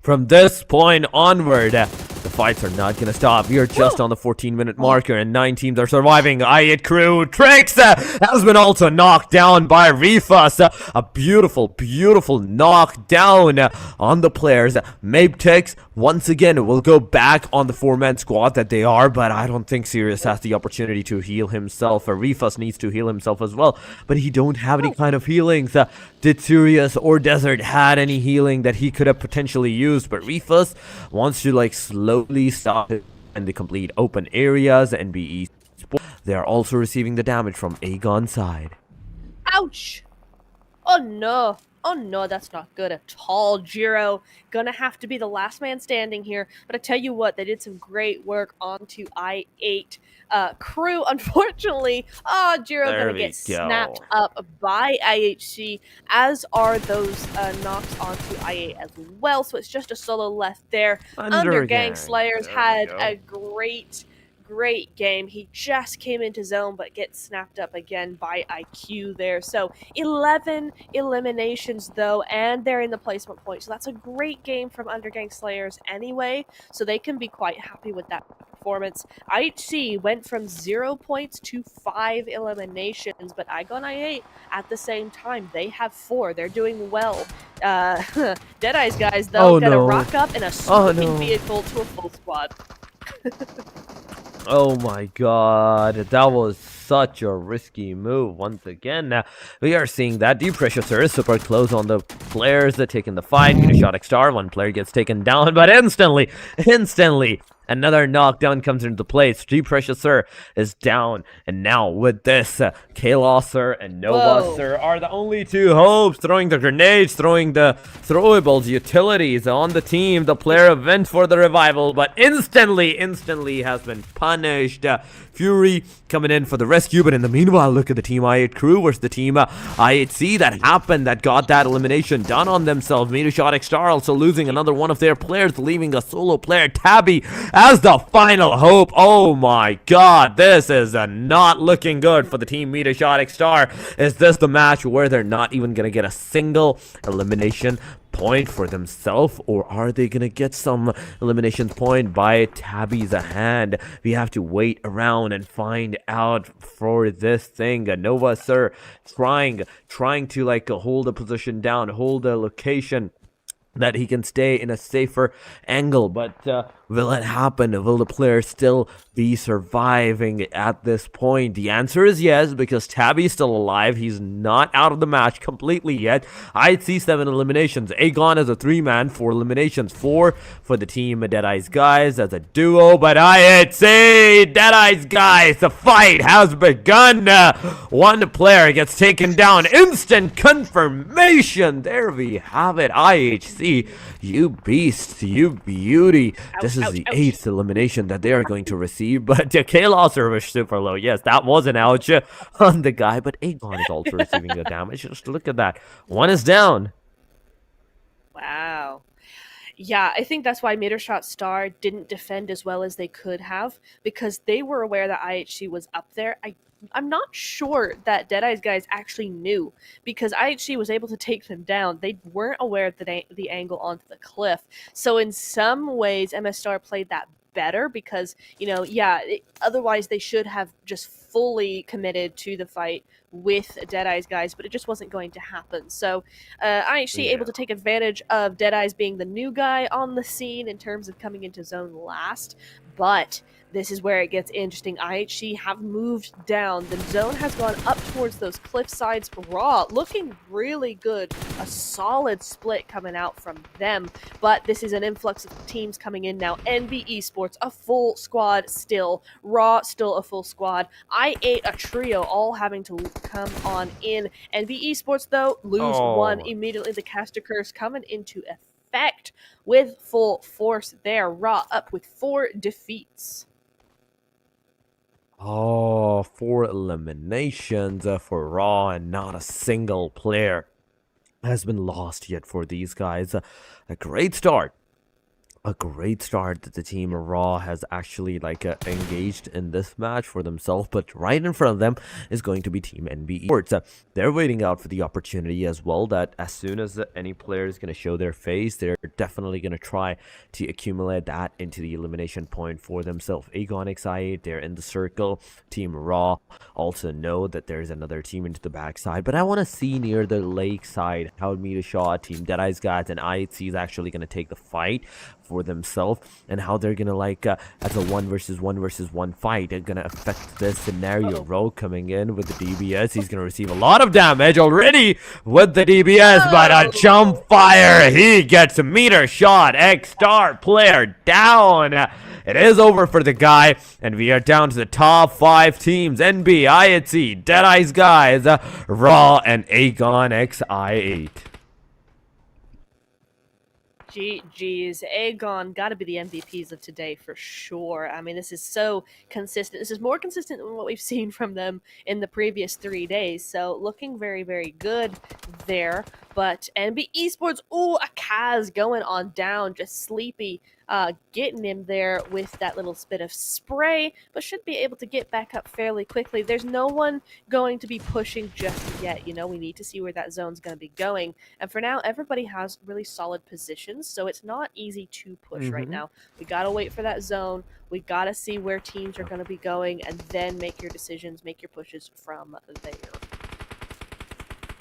from this point onward, the fights are not gonna stop. We are just on the 14-minute marker, and 9 teams are surviving. I8 crew Trix has been also knocked down by Refus. A beautiful, beautiful knockdown on the players. Maptex once again will go back on the 4-man squad that they are, but I don't think Sirius has the opportunity to heal himself. Refus needs to heal himself as well, but he don't have any kind of healings. Did Sirius or Desert had any healing that he could have potentially used? But Refus wants to like slowly stop it in the complete open areas. NBE Sports, they are also receiving the damage from Aegon's side. Ouch! Oh no! Oh no, that's not good at all, Jiro. Gonna have to be the last man standing here. But I tell you what, they did some great work onto I8 crew. Unfortunately, Jiro gonna get snapped up by IHC, as are those knocks onto I8 as well. So it's just a solo left there. Undergang Slayers had a great game. He just came into zone but gets snapped up again by IQ there. So 11 eliminations though, and they're in the placement point. So that's a great game from Undergang Slayers anyway. So they can be quite happy with that performance. IHC went from 0 points to 5 eliminations, but Aegon I8 at the same time, they have 4. They're doing well. Deadeye's Guys though gonna rock up in a smoking vehicle to a full squad. Oh my god, that was such a risky move once again. Now, we are seeing that Deep Pressure Sir is super close on the players that taking the fight. METERSHOT Star, one player gets taken down, but instantly, another knockdown comes into place. Deep Pressure Sir is down, and now with this, Kalos Sir and Nova Sir are the only 2 hopes, throwing the grenades, throwing the throwables, utilities on the team. The player went for the revival, but instantly has been punished. Fury coming in for the rescue, but in the meanwhile, look at the Team I8 crew versus the Team I8C that happened, that got that elimination done on themselves. METERSHOT Star also losing another one of their players, leaving a solo player, Tabby, as the final hope. Oh my god, this is not looking good for the Team METERSHOT Star. Is this the match where they're not even gonna get a single elimination point for themselves, or are they gonna get some elimination point by Tabby's hand? We have to wait around and find out for this thing. Nova Sir trying to like hold a position down, hold a location that he can stay in a safer angle, but will it happen? Will the player still be surviving at this point? The answer is yes, because Tabby's still alive. He's not out of the match completely yet. I'd see 7 eliminations. Aegon as a 3-man, 4 eliminations, 4 for the Team Deadeye's Guys as a duo, but I'd say Deadeye's Guys, the fight has begun. One player gets taken down, instant confirmation. There we have it. IHC, you beast, you beauty. This is ouch, the ouch. 8th elimination that they are going to receive, but K-Loss was super low. Yes, that was an ouch on the guy, but Aegon is also receiving the damage. Just look at that. One is down. Wow. Yeah, I think that's why METERSHOT Star didn't defend as well as they could have, because they were aware that IHC was up there. I'm not sure that Deadeye's guys actually knew, because IHC was able to take them down. They weren't aware of the angle onto the cliff. So in some ways, MS Star played that better, because, otherwise they should have just fully committed to the fight with Deadeye's guys, but it just wasn't going to happen. So IHC able to take advantage of Deadeye's being the new guy on the scene in terms of coming into zone last, but this is where it gets interesting. IHC have moved down. The zone has gone up towards those cliff sides. Raw looking really good. A solid split coming out from them. But this is an influx of teams coming in now. NB Esports, a full squad still. Raw, still a full squad. I8, a trio, all having to come on in. NB Esports, though, lose one immediately. The caster curse coming into effect with full force there. Raw up with 4 defeats. Oh, 4 eliminations for Raw, and not a single player has been lost yet for these guys. A great start. A great start that the team Raw has actually engaged in this match for themselves, but right in front of them is going to be Team NB Esports. They're waiting out for the opportunity as well, that as soon as any player is going to show their face, they're definitely going to try to accumulate that into the elimination point for themselves. Aegon XI, they're in the circle. Team Raw also know that there's another team into the backside, but I want to see near the lake side how METERSHOT, Team Deadeye's guys, and IHC is actually going to take the fight for themselves, and how they're gonna as a 1 versus 1 fight, they're gonna affect this scenario. Rogue coming in with the DBS, he's gonna receive a lot of damage already with the DBS, but a jump fire, he gets a METERSHOT X-Star player down. It is over for the guy, and we are down to the top 5 teams: NB, IHC, Deadeye's guys, Raw, and Aegon XI8. GG's. Aegon got to be the MVPs of today for sure. I mean, this is so consistent. This is more consistent than what we've seen from them in the previous 3 days. So looking very, very good there. But NB Esports, ooh, a Kaz going on down, just sleepy. Getting him there with that little bit of spray, but should be able to get back up fairly quickly. There's no one going to be pushing just yet. We need to see where that zone's going to be going. And for now, everybody has really solid positions, so it's not easy to push right now. We got to wait for that zone. We got to see where teams are going to be going, and then make your decisions, make your pushes from there.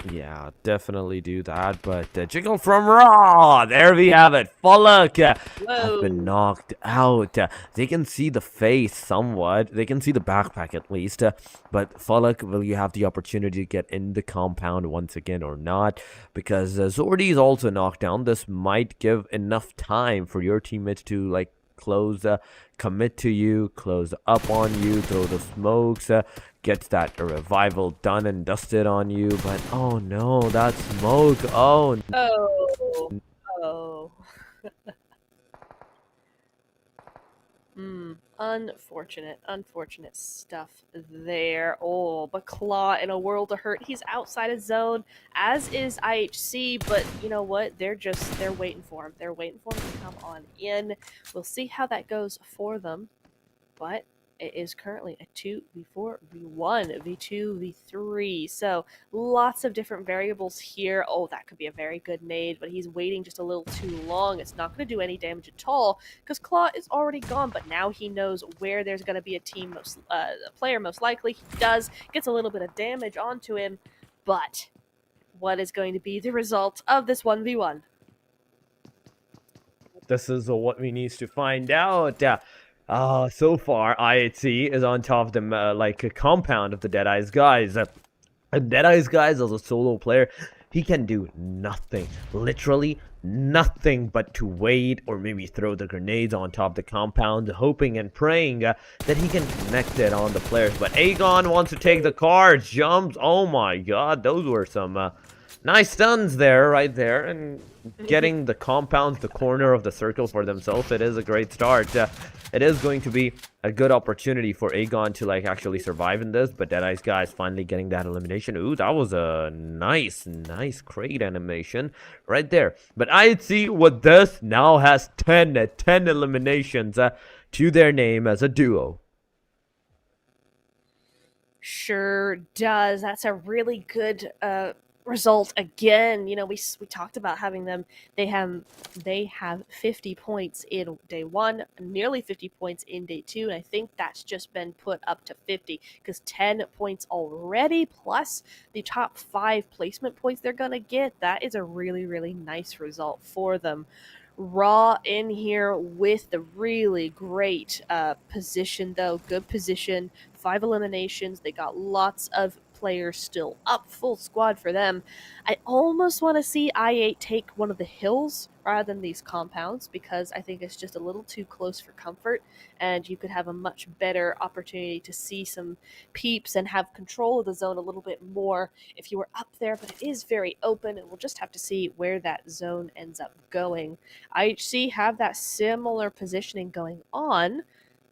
Yeah, definitely do that, but jiggle from Raw, there we have it. Falak has been knocked out. They can see the face somewhat, they can see the backpack at least, but Falak, will you have the opportunity to get in the compound once again or not? Because Zordi is also knocked down. This might give enough time for your teammates to close, commit to you, close up on you, throw the smokes, gets that revival done and dusted on you, but oh no, that smoke, oh. Unfortunate stuff there. Oh, but Claw in a world of hurt. He's outside of zone, as is IHC, but you know what? They're waiting for him. They're waiting for him to come on in. We'll see how that goes for them, but it is currently a 2v4, v1, v2, v3. So lots of different variables here. Oh, that could be a very good nade, but he's waiting just a little too long. It's not going to do any damage at all because Claw is already gone, but now he knows where there's going to be a team, a player most likely. He does, gets a little bit of damage onto him, but what is going to be the result of this 1v1? This is what we need to find out. So far, IHC is on top of them like a compound of the Deadeye's guys. Deadeye's guys, as a solo player, he can do nothing. Literally nothing but to wait or maybe throw the grenades on top of the compound, hoping and praying that he can connect it on the players. But Aegon wants to take the car, jumps. Oh my god, those were some Nice stuns there, right there, and getting the compounds, the corner of the circle for themselves. It is a great start. It is going to be a good opportunity for Aegon to like actually survive in this, but Deadeye's guys finally getting that elimination. Ooh, that was a nice crate animation right there. But I see what this now has 10 eliminations to their name as a duo. Sure does. That's a really good result again. You know, we talked about having them. They have 50 points in day 1, nearly 50 points in day 2, and I think that's just been put up to 50 because 10 points already plus the top 5 placement points they're gonna get. That is a really nice result for them. Raw in here with the really great position, though. Good position. 5 eliminations. They got lots of players still up. Full squad for them. I almost want to see I8 take one of the hills rather than these compounds because I think it's just a little too close for comfort, and you could have a much better opportunity to see some peeps and have control of the zone a little bit more if you were up there, but it is very open, and we'll just have to see where that zone ends up going. IHC have that similar positioning going on,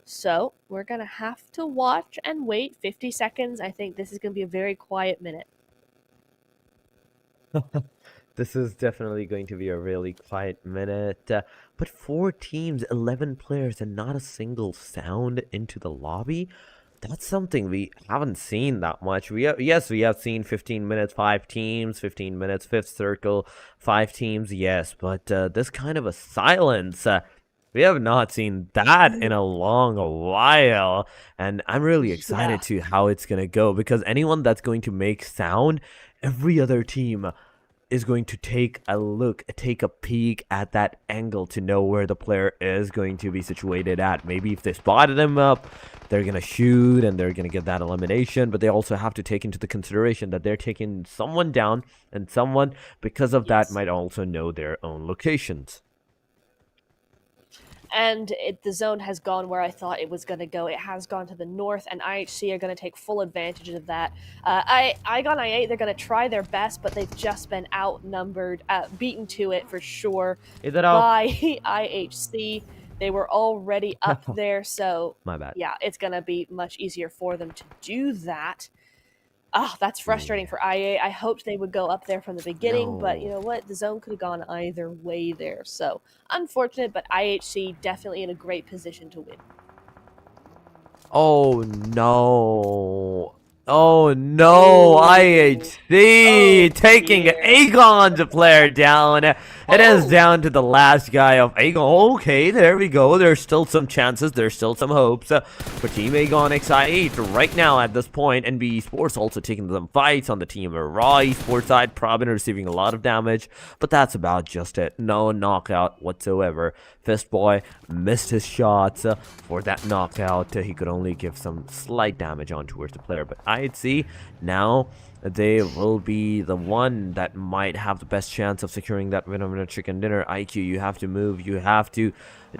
so we're going to have to watch and wait 50 seconds. I think this is going to be a very quiet minute. This is definitely going to be a really quiet minute. But 4 teams, 11 players, and not a single sound into the lobby. That's something we haven't seen that much. We have seen 15 minutes, 5 teams, 15 minutes, 5th circle, 5 teams, yes. But this kind of a silence, we have not seen that in a long while. And I'm really excited to how it's going to go, because anyone that's going to make sound, every other team is going to take a look, take a peek at that angle to know where the player is going to be situated at. Maybe if they spotted him up, they're going to shoot and they're going to get that elimination, but they also have to take into the consideration that they're taking someone down, and someone, because of that, might also know their own locations. And the zone has gone where I thought it was going to go. It has gone to the north, and IHC are going to take full advantage of that. Igon I8, they're going to try their best, but they've just been outnumbered, beaten to it for sure by IHC. They were already up there, so my bad. Yeah, it's going to be much easier for them to do that. Oh, that's frustrating for IA. I hoped they would go up there from the beginning, but you know what? The zone could have gone either way there. So, unfortunate, but IHC definitely in a great position to win. Oh, no. Oh, no. IHC taking Aegon's player down. It is down to the last guy of Aegon. Okay, there we go. There's still some chances. There's still some hopes for Team Aegon X8 right now at this point. NB Esports also taking some fights on the Team Raw Esports side. Probably receiving a lot of damage, but that's about just it. No knockout whatsoever. Fistboy missed his shots for that knockout. He could only give some slight damage on towards the player, but I'd see now they will be the one that might have the best chance of securing that winner chicken dinner. IQ, you have to move, you have to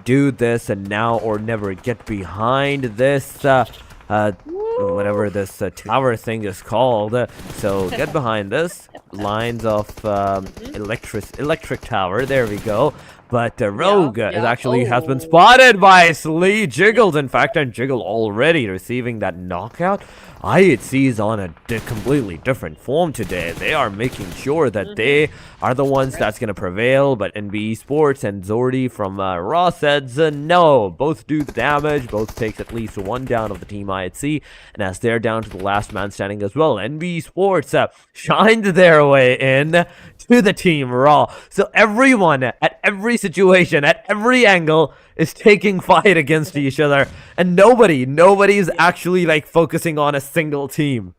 do this, and now or never get behind this whatever this tower thing is called. So get behind this lines of electric tower. There we go. But Rogue is actually has been spotted by Slee Jiggles, in fact, and Jiggle already receiving that knockout. IHC is on a completely different form today. They are making sure that they are the ones that's going to prevail, but NB Esports and Zordy from Raw says no. Both do the damage, both takes at least 1 down of the Team IHC, and as they're down to the last man standing as well, NB Esports shined their way in to the Team Raw. So everyone, at every situation, at every angle, is taking fight against each other, and nobody's actually like focusing on a single team.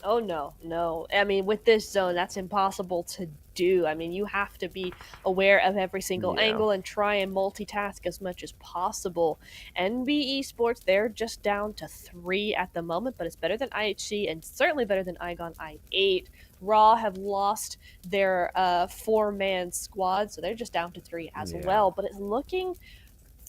Oh no. I mean, with this zone, that's impossible to do. I mean, you have to be aware of every single angle and try and multitask as much as possible. NB Esports, they're just down to 3 at the moment, but it's better than IHC and certainly better than Igon I8. Raw have lost their 4-man squad, so they're just down to 3 as well, but it's looking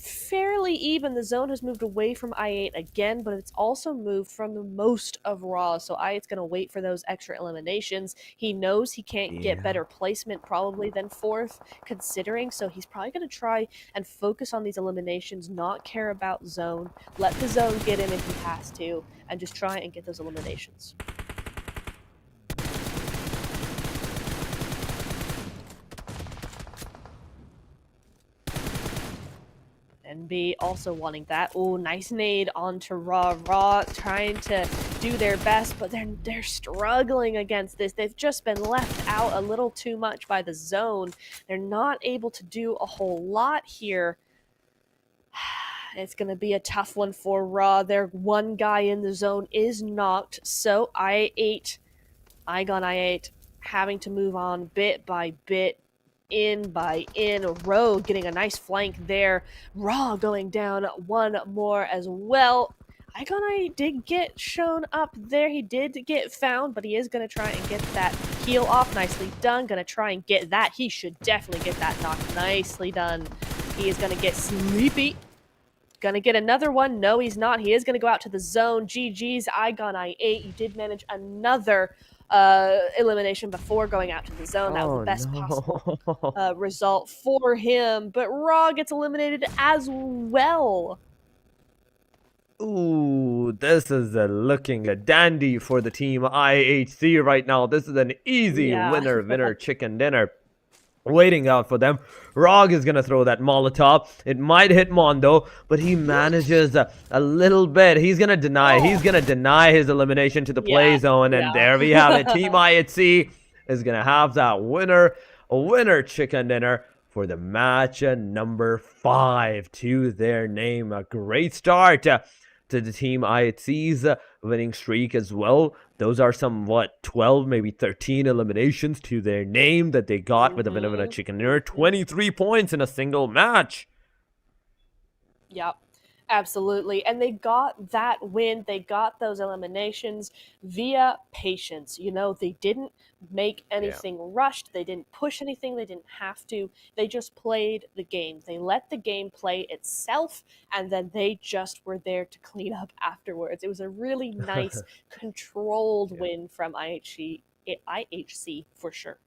fairly even. The zone has moved away from I8 again, but it's also moved from the most of Raw. So I8's going to wait for those extra eliminations. He knows he can't get better placement probably than 4th, considering. So he's probably going to try and focus on these eliminations, not care about zone. Let the zone get him if he has to, and just try and get those eliminations. NB also wanting that. Oh, nice nade onto Raw. Raw trying to do their best, but they're struggling against this. They've just been left out a little too much by the zone. They're not able to do a whole lot here. It's going to be a tough one for Raw. Their one guy in the zone is knocked, so I8 having to move on bit by bit, in by in. Rogue getting a nice flank there. Raw going down one more as well. I8 did get shown up there. He did get found, but he is going to try and get that heal off. Nicely done. Going to try and get that. He should definitely get that knock. Nicely done. He is going to get sleepy. Gonna get another one. No, he's not. He is gonna go out to the zone. GG's, I8. You did manage another elimination before going out to the zone. That was the best possible result for him. But Raw gets eliminated as well. Ooh, this is looking a dandy for the team IHC right now. This is an easy winner chicken dinner waiting out for them. Rog is going to throw that Molotov. It might hit Mondo, but he manages a little bit. He's going to deny. He's going to deny his elimination to the play zone. And there we have it. Team IHC is going to have that winner chicken dinner for the match number 5 to their name. A great start to the team IHC's winning streak as well. Those are some, 12, maybe 13 eliminations to their name that they got with a winner chicken dinner. 23 points in a single match. Yep, absolutely. And they got that win. They got those eliminations via patience. You know, they didn't make anything rushed. They didn't push anything. They didn't have to. They just played the game. They let the game play itself, and then they just were there to clean up afterwards. It was a really nice, controlled win from IHC for sure.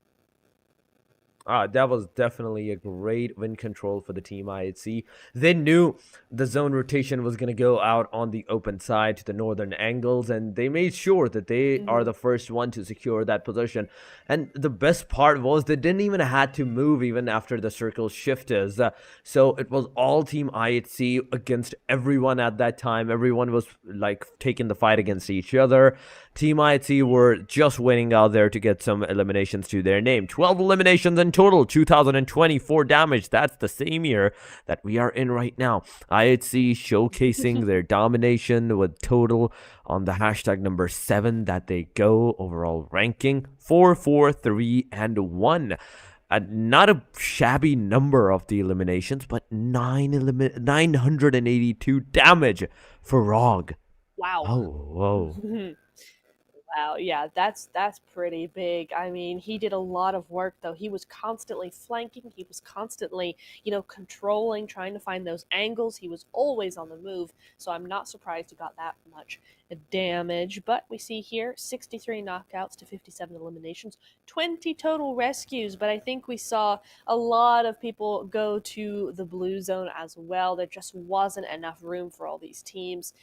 That was definitely a great win control for the team IHC. They knew the zone rotation was going to go out on the open side to the northern angles, and they made sure that they are the first one to secure that position. And the best part was they didn't even have to move even after the circle shifted. So it was all team IHC against everyone at that time. Everyone was like taking the fight against each other. Team IHC were just waiting out there to get some eliminations to their name. 12 eliminations in total, 2024 damage. That's the same year that we are in right now. IHC showcasing their domination with total on the hashtag number 7 that they go. Overall ranking 4, 4, 3, and 1. Not a shabby number of the eliminations, but 982 damage for Rog. Wow. Oh, whoa. Wow, yeah, that's pretty big. I mean, he did a lot of work, though. He was constantly flanking. He was constantly, controlling, trying to find those angles. He was always on the move, so I'm not surprised he got that much damage. But we see here 63 knockouts to 57 eliminations, 20 total rescues. But I think we saw a lot of people go to the blue zone as well. There just wasn't enough room for all these teams.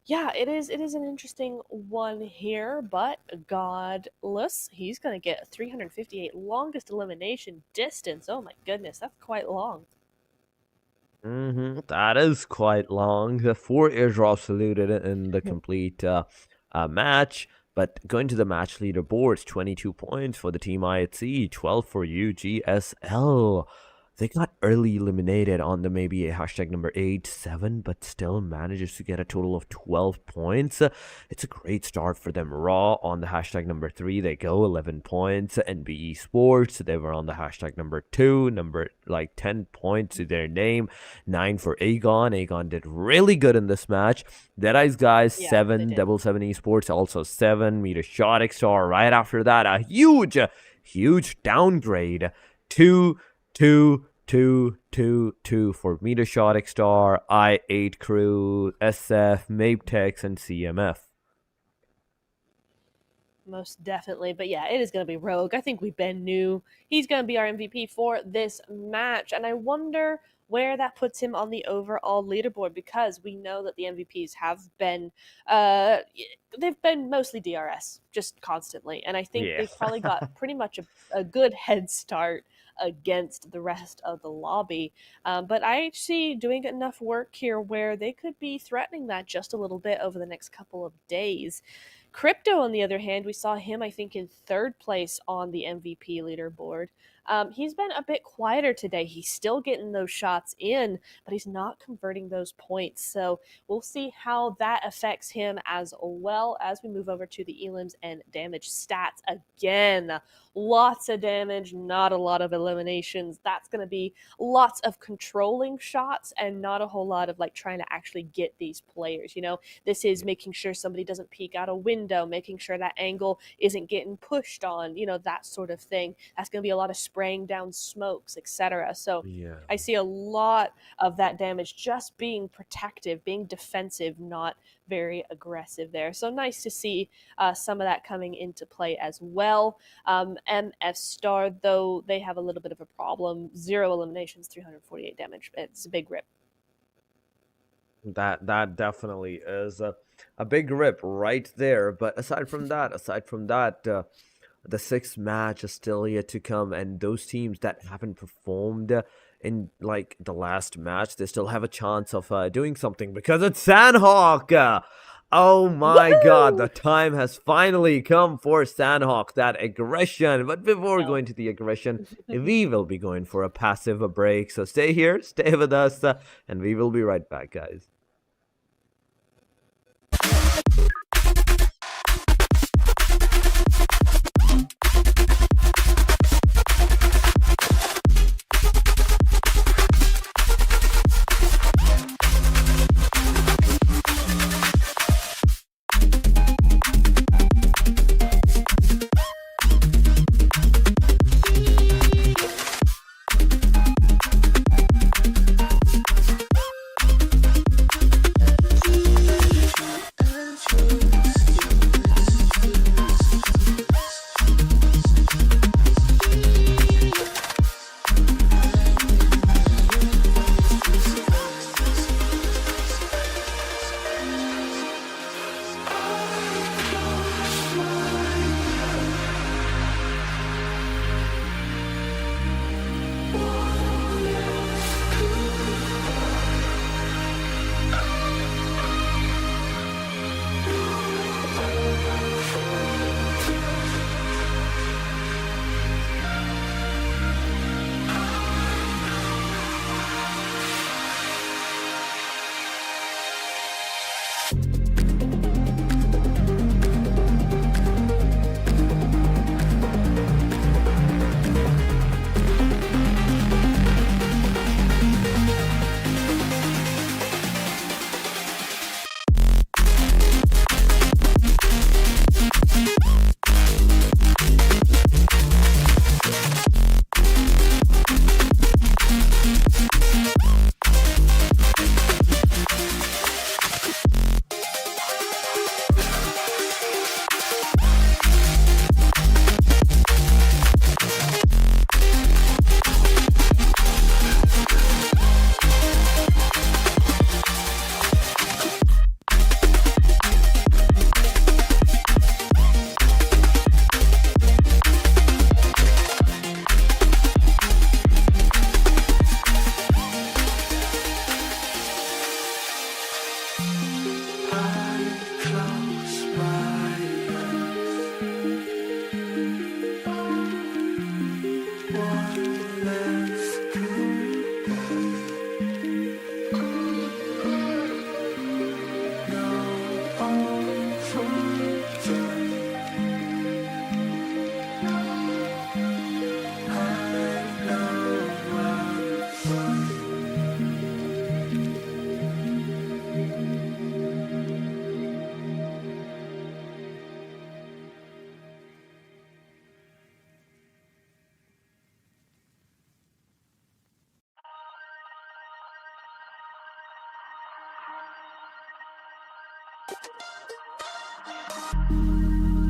Yeah, it is an interesting one here, but Godless, he's going to get 358 longest elimination distance. Oh my goodness, that's quite long. That is quite long. 4 airdrops saluted in the complete match. But going to the match leaderboards, 22 points for the team IHC, 12 for UGSL. They got early eliminated on the maybe a hashtag number 8, 7, but still manages to get a total of 12 points. It's a great start for them. Raw on the hashtag number 3, they go 11 points. NB Esports, they were on the hashtag number 2, 10 points to their name. 9 for Aegon. Aegon did really good in this match. Deadeye's guys, 7. Double 7 Esports, also 7. METERSHOT XR right after that. A huge downgrade. 2, 2, 2-2-2 for METERSHOT X-Star, I8 Crew, SF, Matex, and CMF. Most definitely. But yeah, it is going to be Rogue. I think we Ben knew he's going to be our MVP for this match. And I wonder where that puts him on the overall leaderboard, because we know that the MVPs have been they've been mostly DRS just constantly. And I think Yeah. they've probably got pretty much a good head start against the rest of the lobby. But I see doing enough work here where they could be threatening that just a little bit over the next couple of days. Crypto, on the other hand, we saw him, I think, in third place on the MVP leaderboard. He's been a bit quieter today. He's still getting those shots in, but he's not converting those points. So we'll see how that affects him as well as we move over to the elims and damage stats. Again, lots of damage, not a lot of eliminations. That's going to be lots of controlling shots and not a whole lot of like trying to actually get these players. You know, this is making sure somebody doesn't peek out a window, making sure that angle isn't getting pushed on, you know, that sort of thing. That's going to be a lot of spraying down smokes, etc. So Yeah. I see a lot of that damage just being protective, being defensive, not very aggressive there. So nice to see some of that coming into play as well. MF Star, though, they have a little bit of a problem. 0 eliminations, 348 damage. It's a big rip. That definitely is a big rip right there. But aside from that, the 6th match is still yet to come, and those teams that haven't performed in like the last match, they still have a chance of doing something, because it's Sanhok. Oh my God, the time has finally come for Sanhok, that aggression. But before going to the aggression, we will be going for a passive break. So stay here, stay with us, and we will be right back, guys.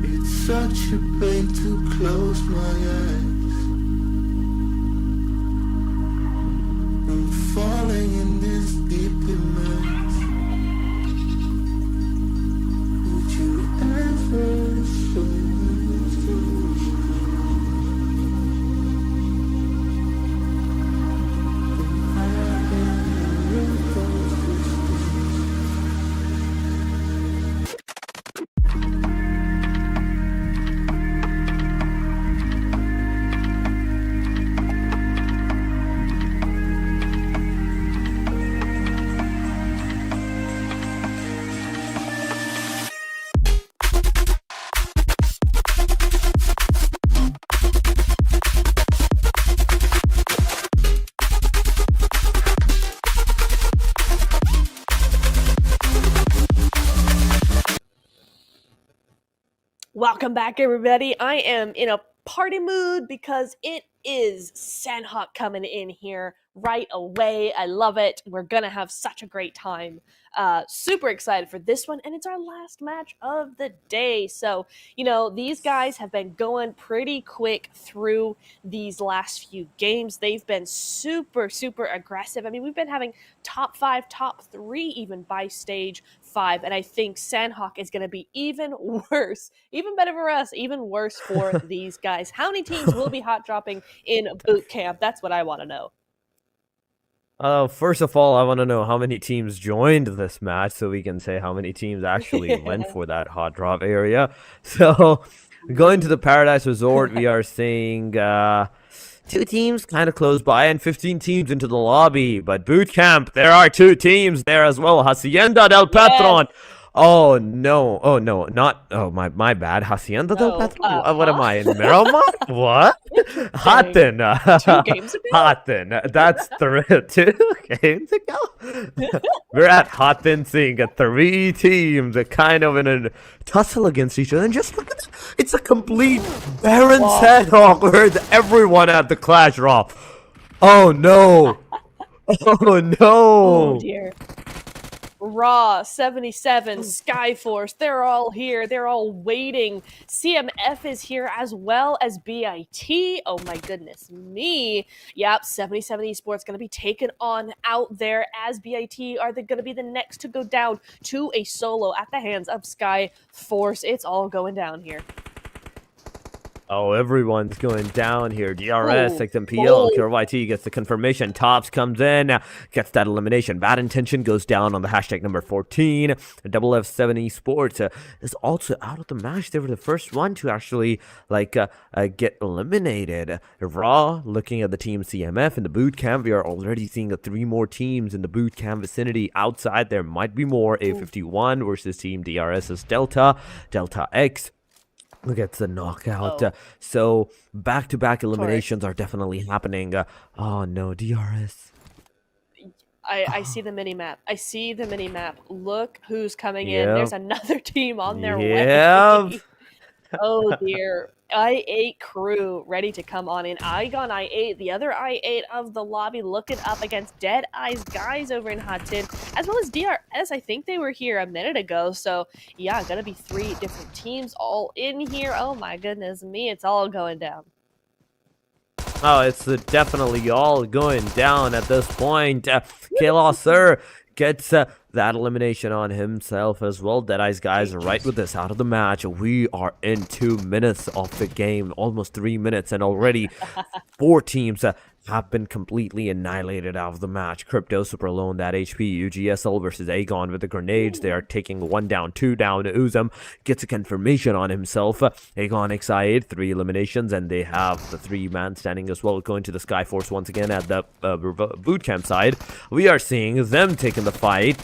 It's such a pain to close my eyes. I'm falling in this deep immerse. Would you ever show me? Welcome back, everybody. I am in a party mood because it is Sanhok coming in here right away. I love it. We're gonna have such a great time. Super excited for this one, and it's our last match of the day. So, you know, these guys have been going pretty quick through these last few games. They've been super, super aggressive. I mean, we've been having top 5, top 3 even by stage 5, and I think Sanhok is going to be even worse, even better for us, even worse for these guys. How many teams will be hot dropping in boot camp? That's what I want to know. First of all, I want to know how many teams joined this match so we can say how many teams actually went for that hot drop area. So, going to the Paradise Resort, we are seeing 2 teams kind of close by and 15 teams into the lobby. But boot camp, there are 2 teams there as well. Hacienda del Patron. Yes. Oh no! Oh no! Not my bad. Hacienda del Patron. What am I in Miramar? What? Hatten. 2 games ago. Hatten. That's 2 games ago. We're at Hatten, seeing 3 teams kind of in a tussle against each other. And just look at that. It's a complete barren Sanhok where everyone at the clash drop. Oh no! Oh no! Oh dear. Raw, 77, Skyforce, they're all here. They're all waiting. CMF is here as well as BIT. Oh my goodness me. Yep, 77 Esports going to be taken on out there as BIT are they going to be the next to go down to a solo at the hands of Skyforce. It's all going down here. Oh, everyone's going down here. DRS, XMPL, YETI gets the confirmation. Tops comes in, gets that elimination. Bad Intention goes down on the hashtag number 14. Double F7 Esports is also out of the match. They were the first one to actually get eliminated. Raw, looking at the team CMF in the boot camp, we are already seeing 3 more teams in the boot camp vicinity. Outside, there might be more. A51 versus team DRS's Delta X. Gets the knockout. So back-to-back eliminations are definitely happening. Oh no, DRS. I see the mini-map. I see the mini-map. Look who's coming in. There's another team on their way. Oh dear. I8 crew ready to come on in. Igon I8, the other I8 of the lobby, looking up against Dead Eyes guys over in Hatin, as well as DRS. I think they were here a minute ago. So yeah, gonna be 3 different teams all in here. Oh my goodness me, it's all going down. Oh, it's definitely all going down at this point. Kalos, sir, gets that elimination on himself as well. Deadeye's guys are right with this out of the match. We are in 2 minutes of the game, almost 3 minutes, and already 4 teams have been completely annihilated out of the match. Crypto, Super Alone, that HP, UGSL versus Aegon with the grenades. They are taking 1 down, 2 down. Uzum gets a confirmation on himself. Aegon XI8, 3 eliminations, and they have the 3-man standing as well, going to the Skyforce once again at the bootcamp side. We are seeing them taking the fight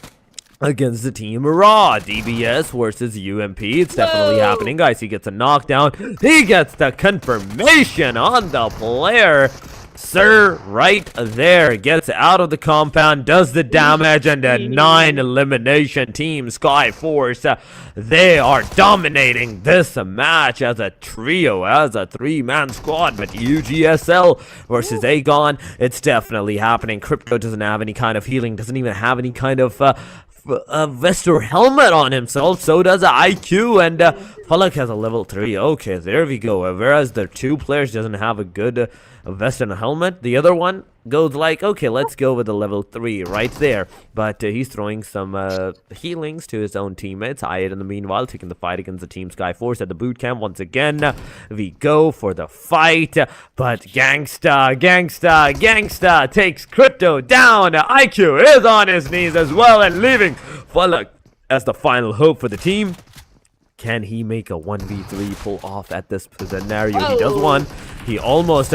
against the team Raw. DBS versus UMP. It's definitely happening, guys. He gets a knockdown. He gets the confirmation on the player. Sir, right there, gets out of the compound, does the damage, and a 9 elimination team Skyforce. They are dominating this match as a trio, as a 3-man squad. But UGSL versus Aegon, it's definitely happening. Crypto doesn't have any kind of healing, doesn't even have any kind of vest or helmet on himself. So does IQ, and Falak has a level 3. Okay, there we go. Whereas the two players doesn't have a good vest and a helmet, the other one goes like, okay, let's go with the level 3 right there. But he's throwing some healings to his own teammates. Ayed in the meanwhile taking the fight against the team Skyforce at the boot camp once again. We go for the fight, but Gangsta takes Crypto down. IQ is on his knees as well and leaving Falak as the final hope for the team. Can he make a 1v3 pull off at this scenario? He does one. He almost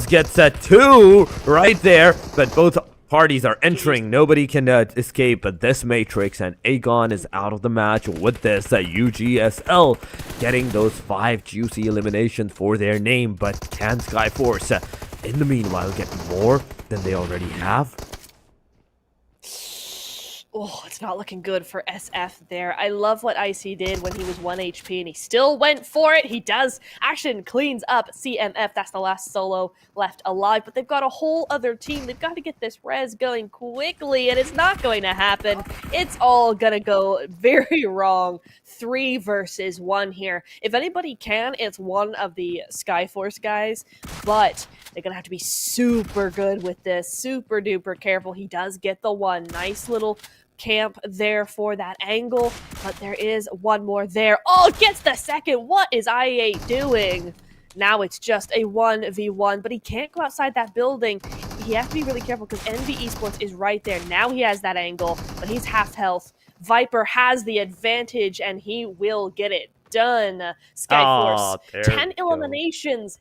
gets a 2 right there, but both parties are entering. Nobody can escape this matrix, and Aegon is out of the match with this UGSL getting those 5 juicy eliminations for their name. But can Skyforce in the meanwhile get more than they already have? Oh, it's not looking good for SF there. I love what IC did when he was 1 HP, and he still went for it. He does. Action cleans up CMF. That's the last solo left alive, but they've got a whole other team. They've got to get this res going quickly, and it's not going to happen. It's all going to go very wrong. 3 versus 1 here. If anybody can, it's one of the Skyforce guys, but they're going to have to be super good with this. Super duper careful. He does get the one. Nice little camp there for that angle, but there is one more there. Oh, gets the second. What is IE8 doing? Now it's just a 1v1, but he can't go outside that building. He has to be really careful because NV Esports is right there. Now he has that angle, but he's half health. Viper has the advantage, and he will get it done. Skyforce, 10 eliminations.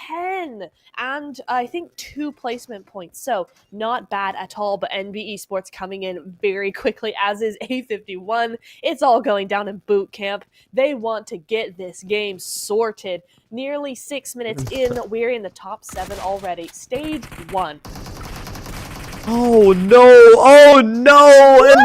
10 and I think 2 placement points, so not bad at all. But NB Esports coming in very quickly, as is A51. It's all going down in boot camp. They want to get this game sorted. Nearly 6 minutes in, we're in the top 7 already. Stage 1. Oh no,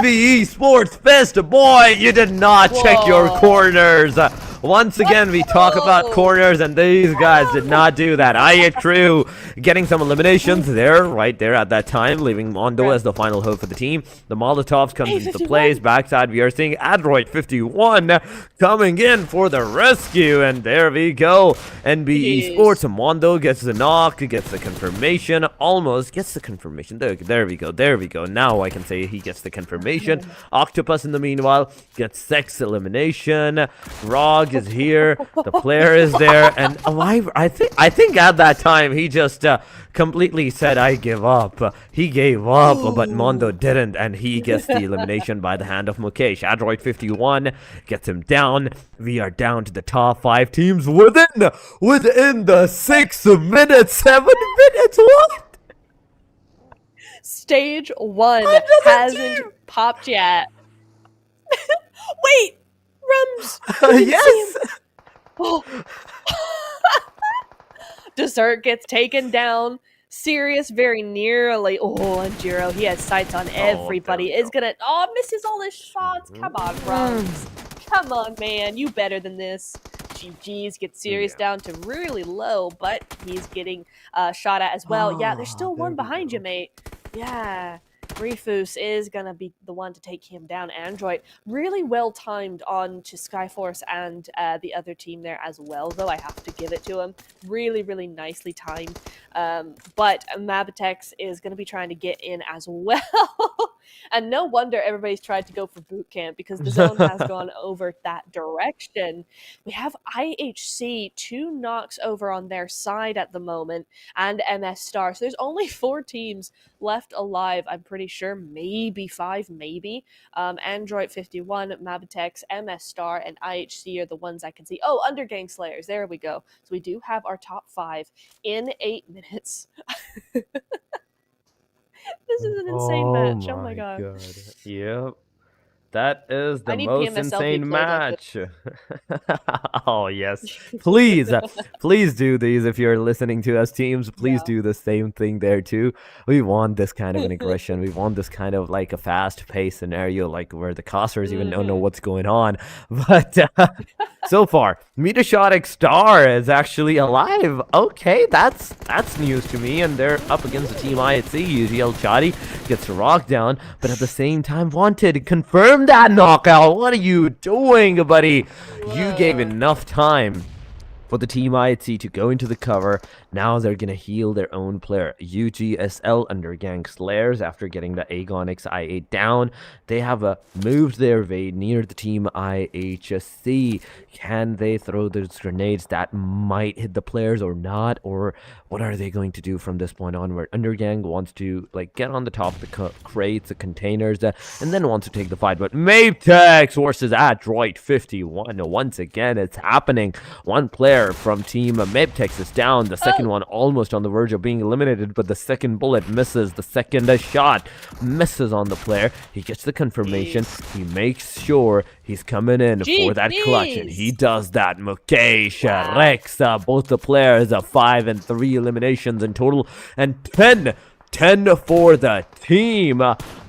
NB Esports Fist, boy, you did not check your corners. Once again, we talk about corners, and these guys did not do that. True, getting some eliminations there, right there at that time, leaving Mondo as the final hope for the team. The Molotovs comes into place. Backside, we are seeing Adroid 51 coming in for the rescue, and there we go. NB Esports, Mondo gets the knock, gets the confirmation, almost gets the confirmation. There we go. Now I can say he gets the confirmation. Octopus, in the meanwhile, gets 6 elimination. Rog is here, the player is there, and I think at that time he just completely said, I give up. He gave up, but Mondo didn't, and he gets the elimination by the hand of Mukesh. Adroid 51 gets him down. We are down to the top 5 teams within the 6 minutes, 7 minutes. What? Stage 1 hasn't popped yet. Wait! Rums! Yes! Oh. Dessert gets taken down. Sirius very nearly. Oh, and Jiro, he has sights on everybody. Is gonna. Oh, misses all his shots. Come on, Rums. Come on, man. You better than this. GG's get Sirius down to really low, but he's getting shot at as well. Yeah, there's still one behind you, mate. Yeah. Refus is going to be the one to take him down. Android really well timed on to Skyforce and the other team there as well, though I have to give it to him. Really, really nicely timed. But Mabitex is going to be trying to get in as well. And no wonder everybody's tried to go for boot camp, because the zone has gone over that direction. We have IHC, 2 knocks over on their side at the moment, and MS Star. So there's only 4 teams left alive, I'm pretty sure. Maybe 5, maybe. Android 51, Mabitex, MS Star, and IHC are the ones I can see. Oh, Undergang Slayers. There we go. So we do have our top 5 in 8 minutes. This is an insane match. Oh my god. Yep. That is I the need most PMSL be insane played like this. match. Oh, yes. Please, please do these. If you're listening to us, teams, please Yeah. do the same thing there too. We want this kind of an aggression. We want this kind of like a fast-paced scenario, like where the casters even don't know what's going on. But so far, METERSHOT Star is actually alive. Okay, that's news to me. And they're up against the team IETI. UGL Chadi gets rocked down, but at the same time, Wanted confirm that knockout. What are you doing, buddy? You gave enough time for the team IETI to go into the cover. Now they're gonna heal their own player. UGSL Undergang Slayers after getting the Aegon XI8 down. They have moved their way near the team IHC. Can they throw those grenades that might hit the players or not? Or what are they going to do from this point onward? Undergang wants to like get on the top of the crates, the containers, and then wants to take the fight. But Matex versus Adroit 51. Once again, it's happening. One player from team Matex is down. The second one almost on the verge of being eliminated, but the second bullet misses. The second shot misses on the player. He gets the confirmation. He makes sure he's coming in for that clutch, and he does that. Mukesh, Rex, both the players, 5 and 3 eliminations in total, and 10 for the team.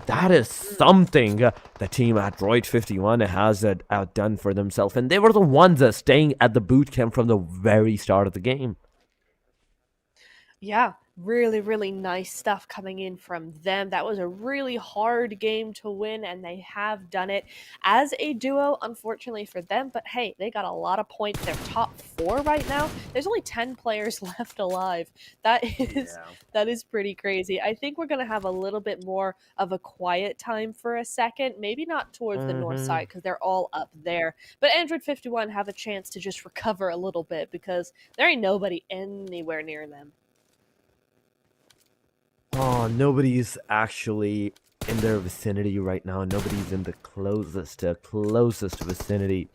That is something the team at Droid 51 has outdone for themselves, and they were the ones staying at the boot camp from the very start of the game. Yeah, really, really nice stuff coming in from them. That was a really hard game to win, and they have done it as a duo, unfortunately for them. But hey, they got a lot of points. They're top 4 right now. There's only 10 players left alive. That is pretty crazy. I think we're gonna have a little bit more of a quiet time for a second. Maybe not towards the north side because they're all up there. But Android 51 have a chance to just recover a little bit because there ain't nobody anywhere near them. Oh, nobody's actually in their vicinity right now. Nobody's in the closest vicinity.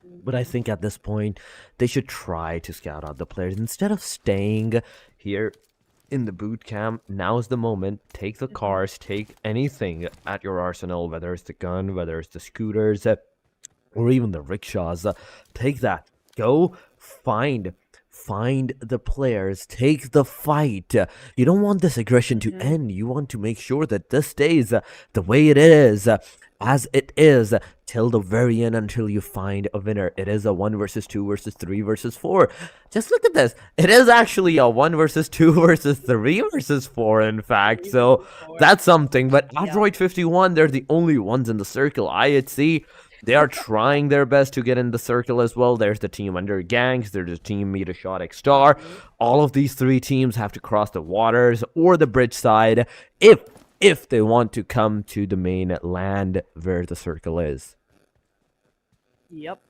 But I think at this point, they should try to scout out the players. Instead of staying here in the boot camp, now's the moment. Take the cars, take anything at your arsenal, whether it's the gun, whether it's the scooters, or even the rickshaws. Take that. Go find the players, take the fight. You don't want this aggression to end. You want to make sure that this stays the way it is, as it is, till the very end, until you find a winner. It is a 1 versus 2 versus 3 versus 4. Just look at this. It is actually a 1 versus 2 versus 3 versus 4, in fact. So that's something. But Adroit 51, they're the only ones in the circle. IHC, they are trying their best to get in the circle as well. There's the team Undergangs. There's the team METERSHOT Star. All of these 3 teams have to cross the waters or the bridge side if they want to come to the main land where the circle is. Yep,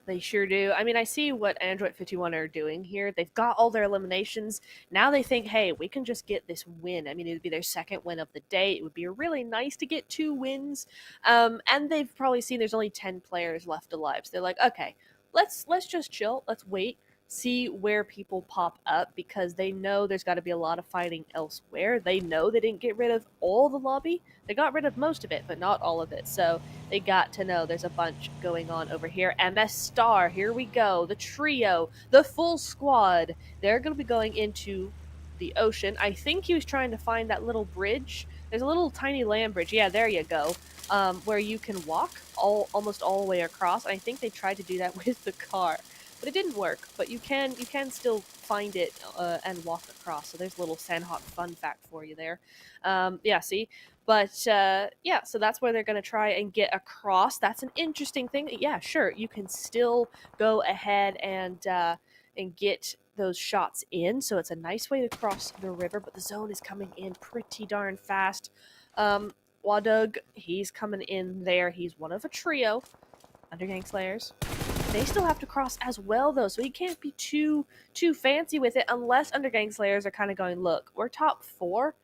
they sure do. I mean, I see what Android 51 are doing here. They've got all their eliminations. Now they think, hey, we can just get this win. I mean, it would be their second win of the day. It would be really nice to get 2 wins. And they've probably seen there's only 10 players left alive. So they're like, okay, let's just chill. Let's wait. See where people pop up, because they know there's got to be a lot of fighting elsewhere. They know they didn't get rid of all the lobby. They got rid of most of it, but not all of it. So they got to know there's a bunch going on over here. MS Star, here we go. The trio, the full squad. They're going to be going into the ocean. I think he was trying to find that little bridge. There's a little tiny land bridge. Yeah, there you go. Where you can walk almost all the way across. I think they tried to do that with the car. But it didn't work. But you can still find it and walk across. So there's a little Sanhok fun fact for you there. Yeah, see? But yeah, so that's where they're going to try and get across. That's an interesting thing. Yeah, sure, you can still go ahead and get those shots in. So it's a nice way to cross the river. But the zone is coming in pretty darn fast. Wadug, he's coming in there. He's one of a trio. Undergang Slayers. They still have to cross as well, though, so he can't be too fancy with it unless Undergang Slayers are kind of going, look, we're top 4.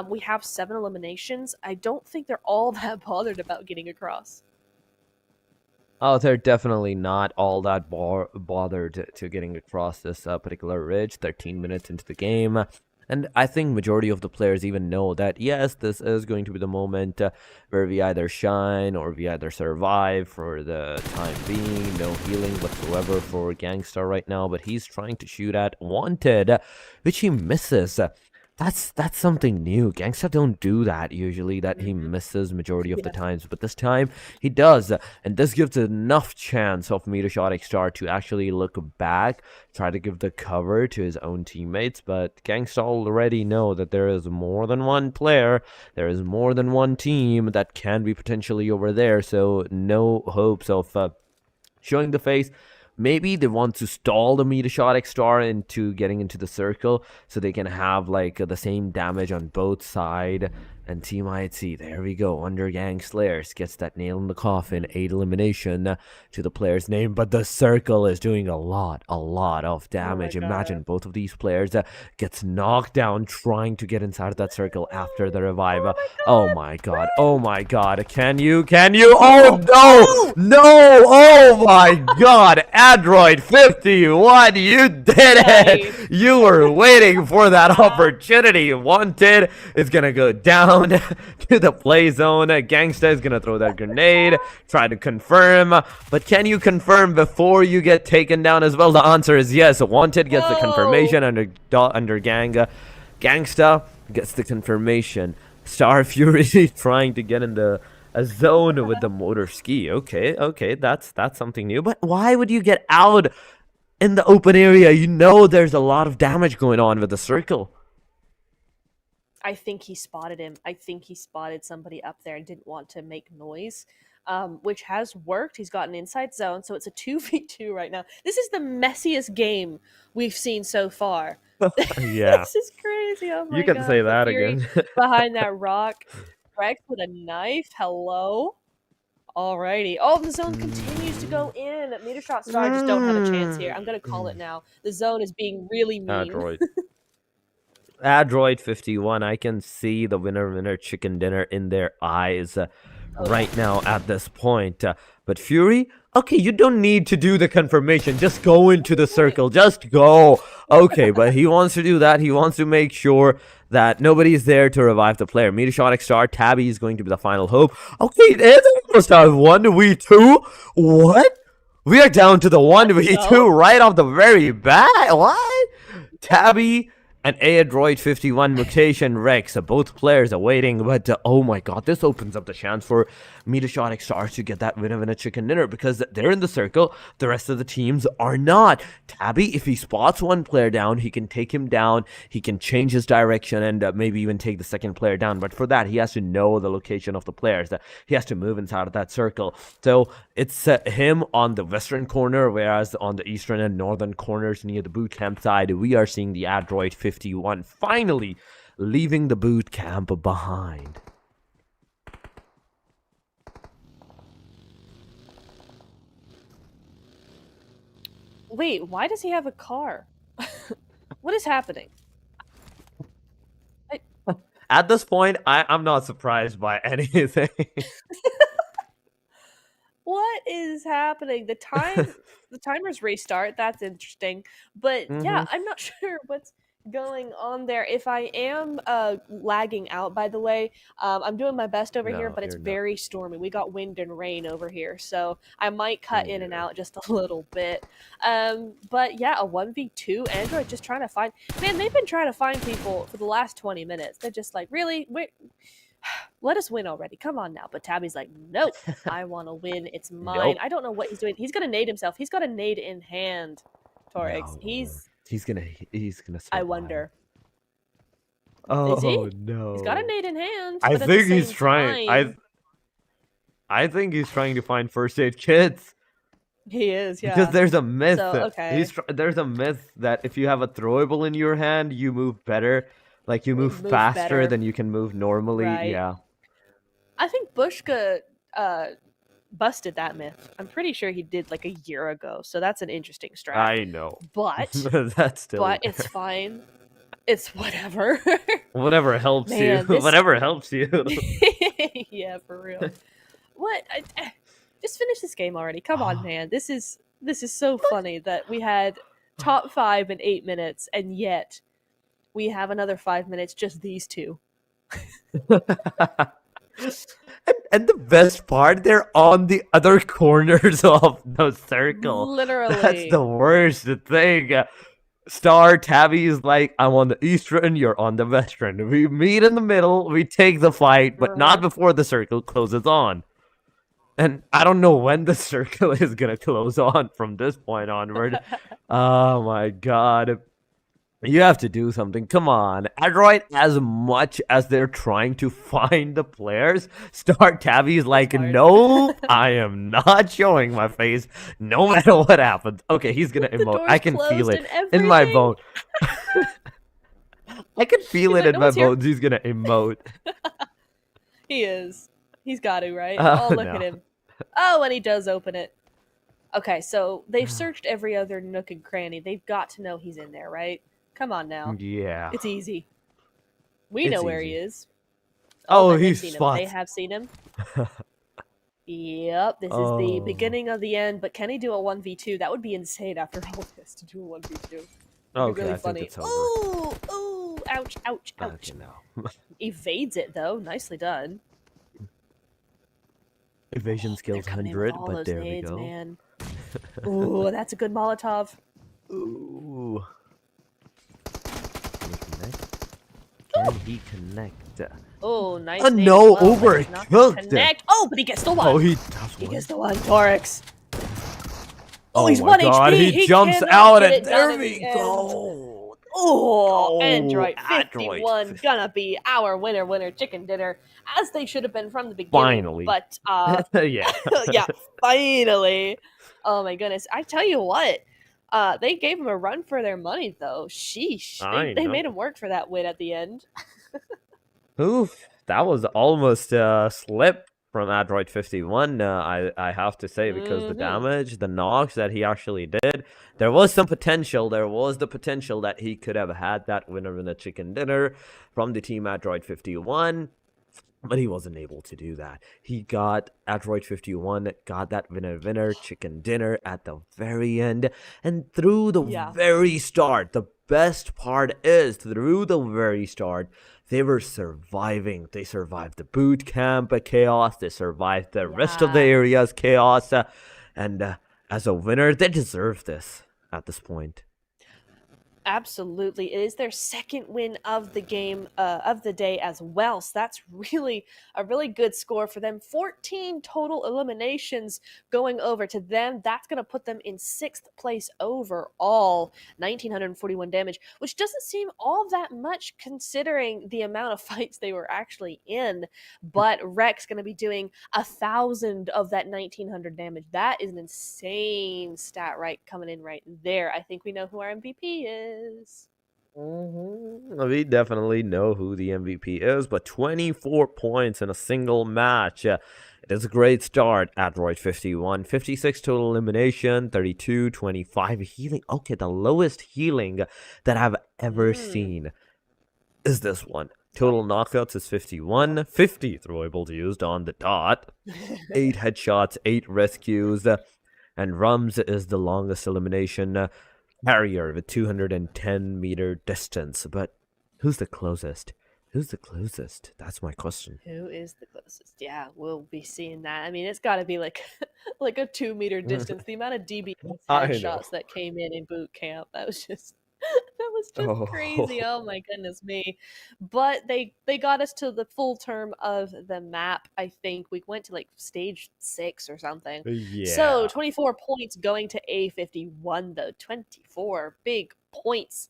We have 7 eliminations. I don't think they're all that bothered about getting across. Oh, they're definitely not all that bothered to getting across this particular ridge. 13 minutes into the game. And I think majority of the players even know that, yes, this is going to be the moment where we either shine or we either survive for the time being. No healing whatsoever for Gangstar right now, but he's trying to shoot at Wanted, which he misses. That's something new. Gangsta don't do that usually, that he misses majority of the times, but this time he does, and this gives enough chance of METERSHOT XStar to actually look back, try to give the cover to his own teammates. But Gangsta already know that there is more than one player, there is more than one team that can be potentially over there, so no hopes of showing the face. Maybe they want to stall the METERSHOT XStar into getting into the circle so they can have like the same damage on both sides. And Team YETI, there we go. Undergang Slayers gets that nail in the coffin, 8 elimination to the player's name. But the circle is doing a lot of damage. Imagine both of these players gets knocked down trying to get inside of that circle after the revive. Oh my god. Oh my god. Can you? Oh no! Oh my god. Android 51, you did it! You were waiting for that opportunity. Wanted is gonna go down to the play zone. Gangsta is gonna throw that grenade, try to confirm, but can you confirm before you get taken down as well? The answer is yes. Wanted gets the confirmation under gang. Gangsta gets the confirmation. Star Fury trying to get in the zone with the motor ski. Okay, that's something new. But why would you get out in the open area? You know there's a lot of damage going on with the circle. I think he spotted him. I think he spotted somebody up there and didn't want to make noise, which has worked. He's got an inside zone, so it's a 2v2 right now. This is the messiest game we've seen so far. Yeah. This is crazy. Oh my You can God. say that Fury again. behind that rock. Rex with a knife. Hello. Alrighty. Oh, the zone continues to go in. METERSHOT Star just don't have a chance here. I'm going to call it now. The zone is being really mean. Android 51, I can see the winner chicken dinner in their eyes right now at this point. But Fury, okay, you don't need to do the confirmation. Just go into the circle. Just go. Okay, but he wants to do that. He wants to make sure that nobody's there to revive the player. METERSHOT XStar, Tabby is going to be the final hope. Okay, it's almost a 1v2. What? We are down to the 1v2 right off the very bat. What? Tabby and Android 51 mutation Rex, both players are waiting, but oh my god, this opens up the chance for METERSHOT XStar to get that winner chicken dinner, because they're in the circle, the rest of the teams are not. Tabby, if he spots one player down, he can take him down, he can change his direction, and maybe even take the second player down, but for that, he has to know the location of the players, he has to move inside of that circle. So it's him on the western corner, whereas on the eastern and northern corners near the boot camp side, we are seeing the Android 51 finally leaving the boot camp behind. Wait, why does he have a car? What is happening? At this point, I'm not surprised by anything. What is happening? The timers restart. That's interesting. But yeah, I'm not sure what's going on there. If I am lagging out, by the way, I'm doing my best over here, but it's very stormy. We got wind and rain over here, so I might cut in and out just a little bit. But yeah, a 1v2. Android just trying to find... Man, they've been trying to find people for the last 20 minutes. They're just like, really? Let us win already. Come on now. But Tabby's like, nope, I want to win. It's mine. Nope. I don't know what he's doing. He's going to nade himself. He's got a nade in hand, Torix. No. He's gonna survive. I wonder. Oh, is he? No. He's got a nade in hand. I think he's trying. I think he's trying to find first aid kits. He is, yeah. Because there's a myth. So, okay. There's a myth that if you have a throwable in your hand, you move better. Like, you move faster better than you can move normally. Right. Yeah. I think Bushka busted that myth. I'm pretty sure he did like a year ago. So that's an interesting strat. I know. But that's still but there. It's fine. It's whatever. Whatever helps you. Whatever helps you. Yeah, for real. What? Just finish this game already. Come on, man. This is so funny that we had top 5 in 8 minutes, and yet we have another 5 minutes, just these two. And the best part, they're on the other corners of the circle. Literally. That's the worst thing. Star Tabby is like, I'm on the eastern, you're on the western. We meet in the middle, we take the fight, but not before the circle closes on. And I don't know when the circle is gonna close on from this point onward. Oh my god. You have to do something. Come on. Adroit, as much as they're trying to find the players, Star Tabby is like, no, I am not showing my face no matter what happens. Okay, he's gonna emote. I can feel it in my bone. I can feel it in my bones. He's gonna emote. He is. He's got to, right? Oh, look at him. Oh, and he does open it. Okay, so they've searched every other nook and cranny. They've got to know he's in there, right? Come on now. Yeah. It's easy. We know where he is. Oh, he's spot. They have seen him. Yep, this is the beginning of the end, but can he do a 1v2? That would be insane after all this to do a 1v2. Okay, really I funny. think it's over. Ooh, ouch, ouch, ouch. No. Evades it though. Nicely done. Evasion skills 100, but there we go. Man. Ooh, that's a good Molotov. Ooh. Can he connect? Oh, nice. Oh no, overcooked. Connect. Oh, but he gets the one. Oh, he does. He gets the one, Torix. Oh, he's my 1 god, HP. he jumps out and there we go. Oh, Android 51 gonna be our winner chicken dinner, as they should have been from the beginning. Finally. But yeah. yeah, finally. Oh my goodness. I tell you what, they gave him a run for their money though. Sheesh. They made him work for that win at the end. Oof, that was almost a slip from Android 51, I have to say, because the damage, the knocks that he actually did, there was some potential. There was the potential that he could have had that winner in the chicken dinner from the team Android 51, but he wasn't able to do that. He got Android 51, got that winner chicken dinner at the very end, and through the very start, the best part is through the very start, they were surviving. They survived the boot camp chaos. They survived the rest of the area's chaos. And as a winner, they deserve this at this point. Absolutely. It is their second win of the game, of the day as well. So that's really a really good score for them. 14 total eliminations going over to them. That's going to put them in 6th place overall. 1,941 damage, which doesn't seem all that much considering the amount of fights they were actually in. But Rex going to be doing 1,000 of that 1,900 damage. That is an insane stat coming in right there. I think we know who our MVP is. We definitely know who the MVP is, but 24 points in a single match. It is a great start. Android 51, 56 total elimination, 32, 25 healing. Okay, the lowest healing that I've ever seen is this one. Total knockouts is 51, 50 throwable used on the dot, 8 headshots, 8 rescues, and Rums is the longest elimination carrier with 210-meter distance. But who's the closest? Who's the closest? That's my question. Who is the closest? Yeah, we'll be seeing that. I mean, it's got to be like a 2-meter distance. The amount of DBS headshots that came in boot camp, that was just crazy. Oh my goodness me. But they got us to the full term of the map. I think we went to like stage 6 or something. So 24 points going to A51 though. 24 big points,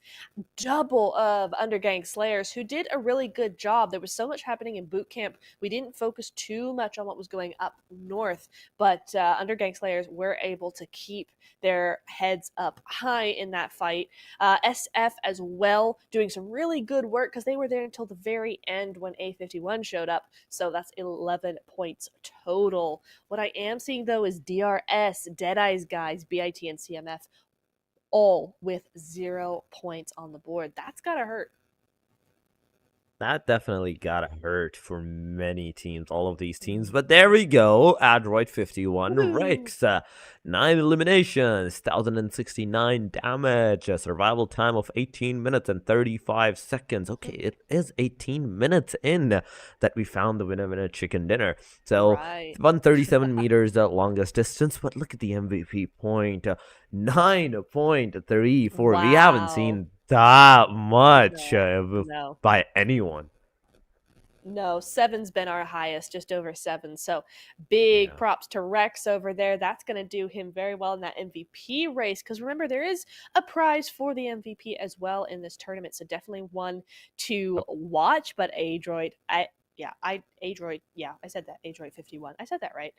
double of Undergang Slayers, who did a really good job. There was so much happening in boot camp. We didn't focus too much on what was going up north, but Undergang Slayers were able to keep their heads up high in that fight. SF as well, doing some really good work because they were there until the very end when A51 showed up. So that's 11 points total. What I am seeing though is DRS, Deadeye's guys, BIT, and CMF all with 0 points on the board. That's gotta hurt. That definitely gotta hurt for many teams, all of these teams. But there we go. Adroit 51, Woo! Rix, 9 eliminations, 1069 damage, a survival time of 18 minutes and 35 seconds. Okay, it is 18 minutes in that we found the winner chicken dinner. So Right. 137 meters, the longest distance. But look at the MVP point, 9.34. We haven't Wow. seen that much No. by anyone. No, 7's been our highest, just over 7. So big Yeah. props to Rex over there. That's going to do him very well in that MVP race. Because remember, there is a prize for the MVP as well in this tournament. So definitely one to watch. But Adroit, I said that. Adroit 51. I said that right.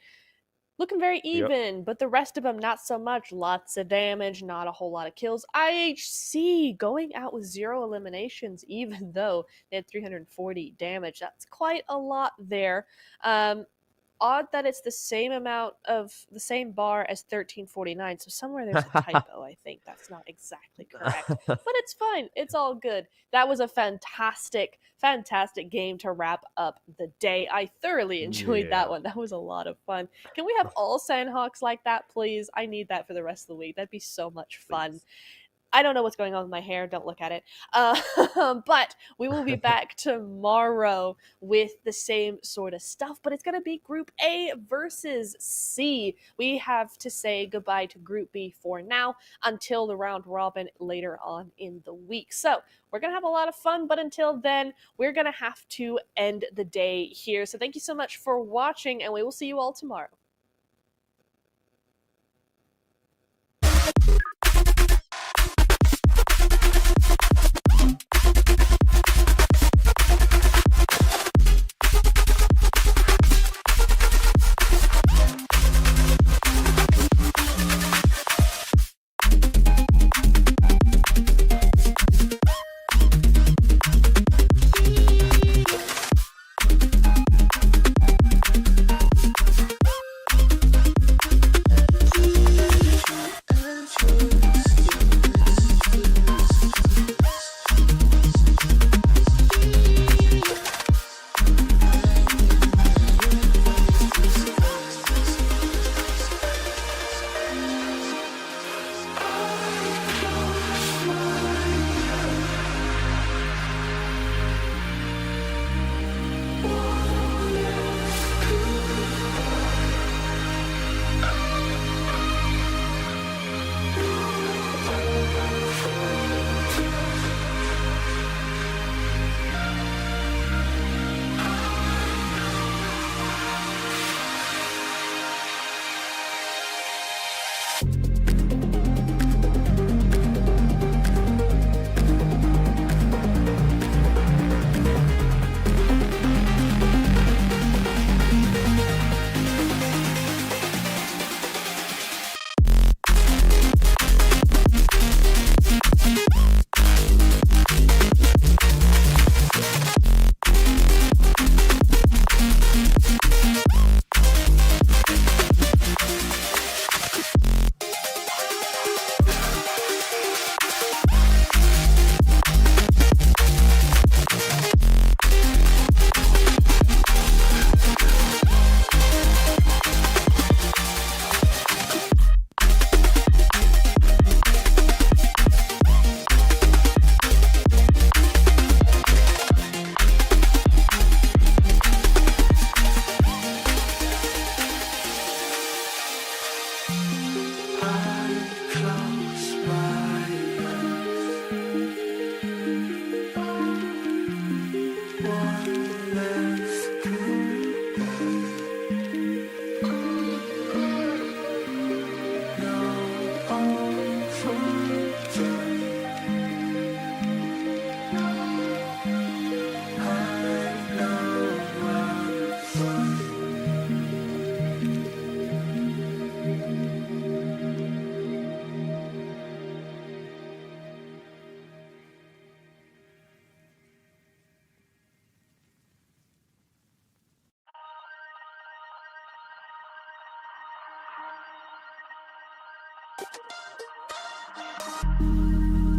Looking very even, but the rest of them not so much. Lots of damage, not a whole lot of kills. IHC going out with 0 eliminations, even though they had 340 damage. That's quite a lot there. Odd that it's the same amount of the same bar as 1349. So somewhere there's a typo. I think that's not exactly correct, but it's fine. It's all good. That was a fantastic game to wrap up the day. I thoroughly enjoyed that one. That was a lot of fun. Can we have all Sanhoks like that, please? I need that for the rest of the week. That'd be so much fun. Please. I don't know what's going on with my hair. Don't look at it. But we will be back tomorrow with the same sort of stuff. But it's going to be Group A versus C. We have to say goodbye to Group B for now until the round robin later on in the week. So we're going to have a lot of fun. But until then, we're going to have to end the day here. So thank you so much for watching, and we will see you all tomorrow.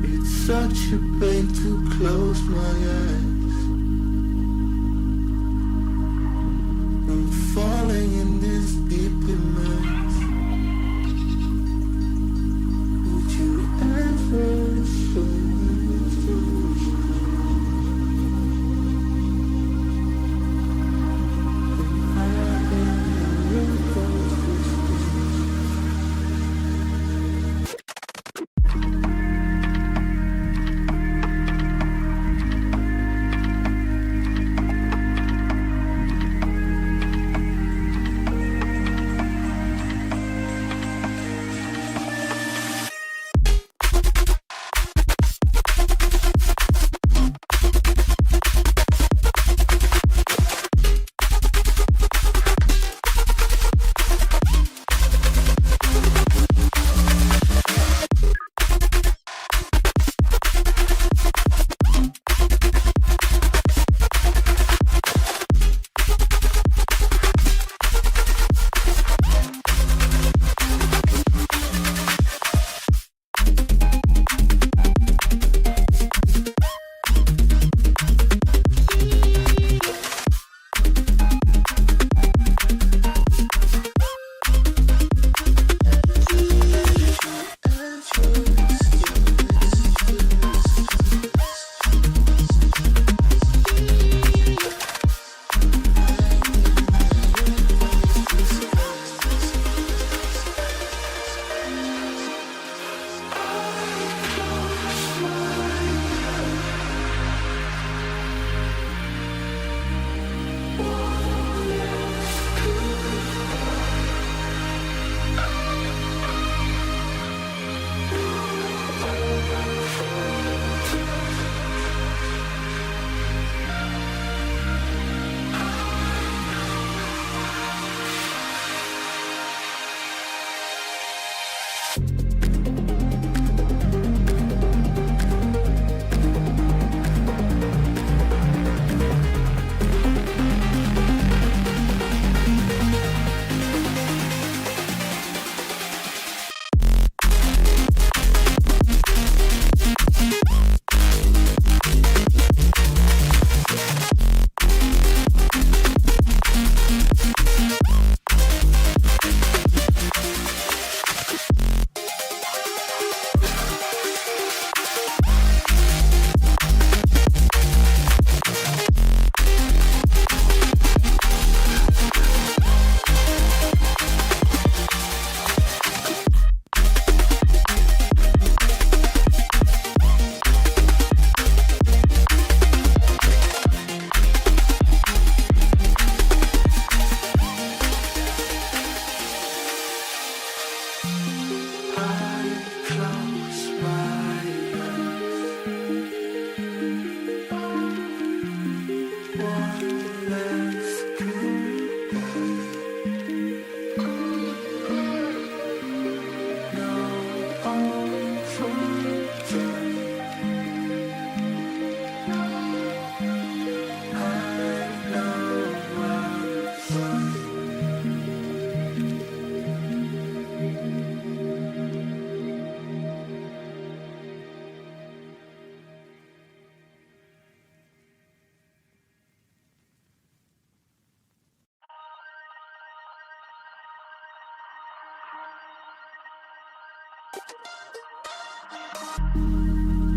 It's such a pain to close my eyes. falling in this deep immerse. Would you ever show me through?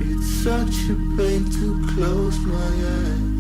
It's such a pain to close my eyes.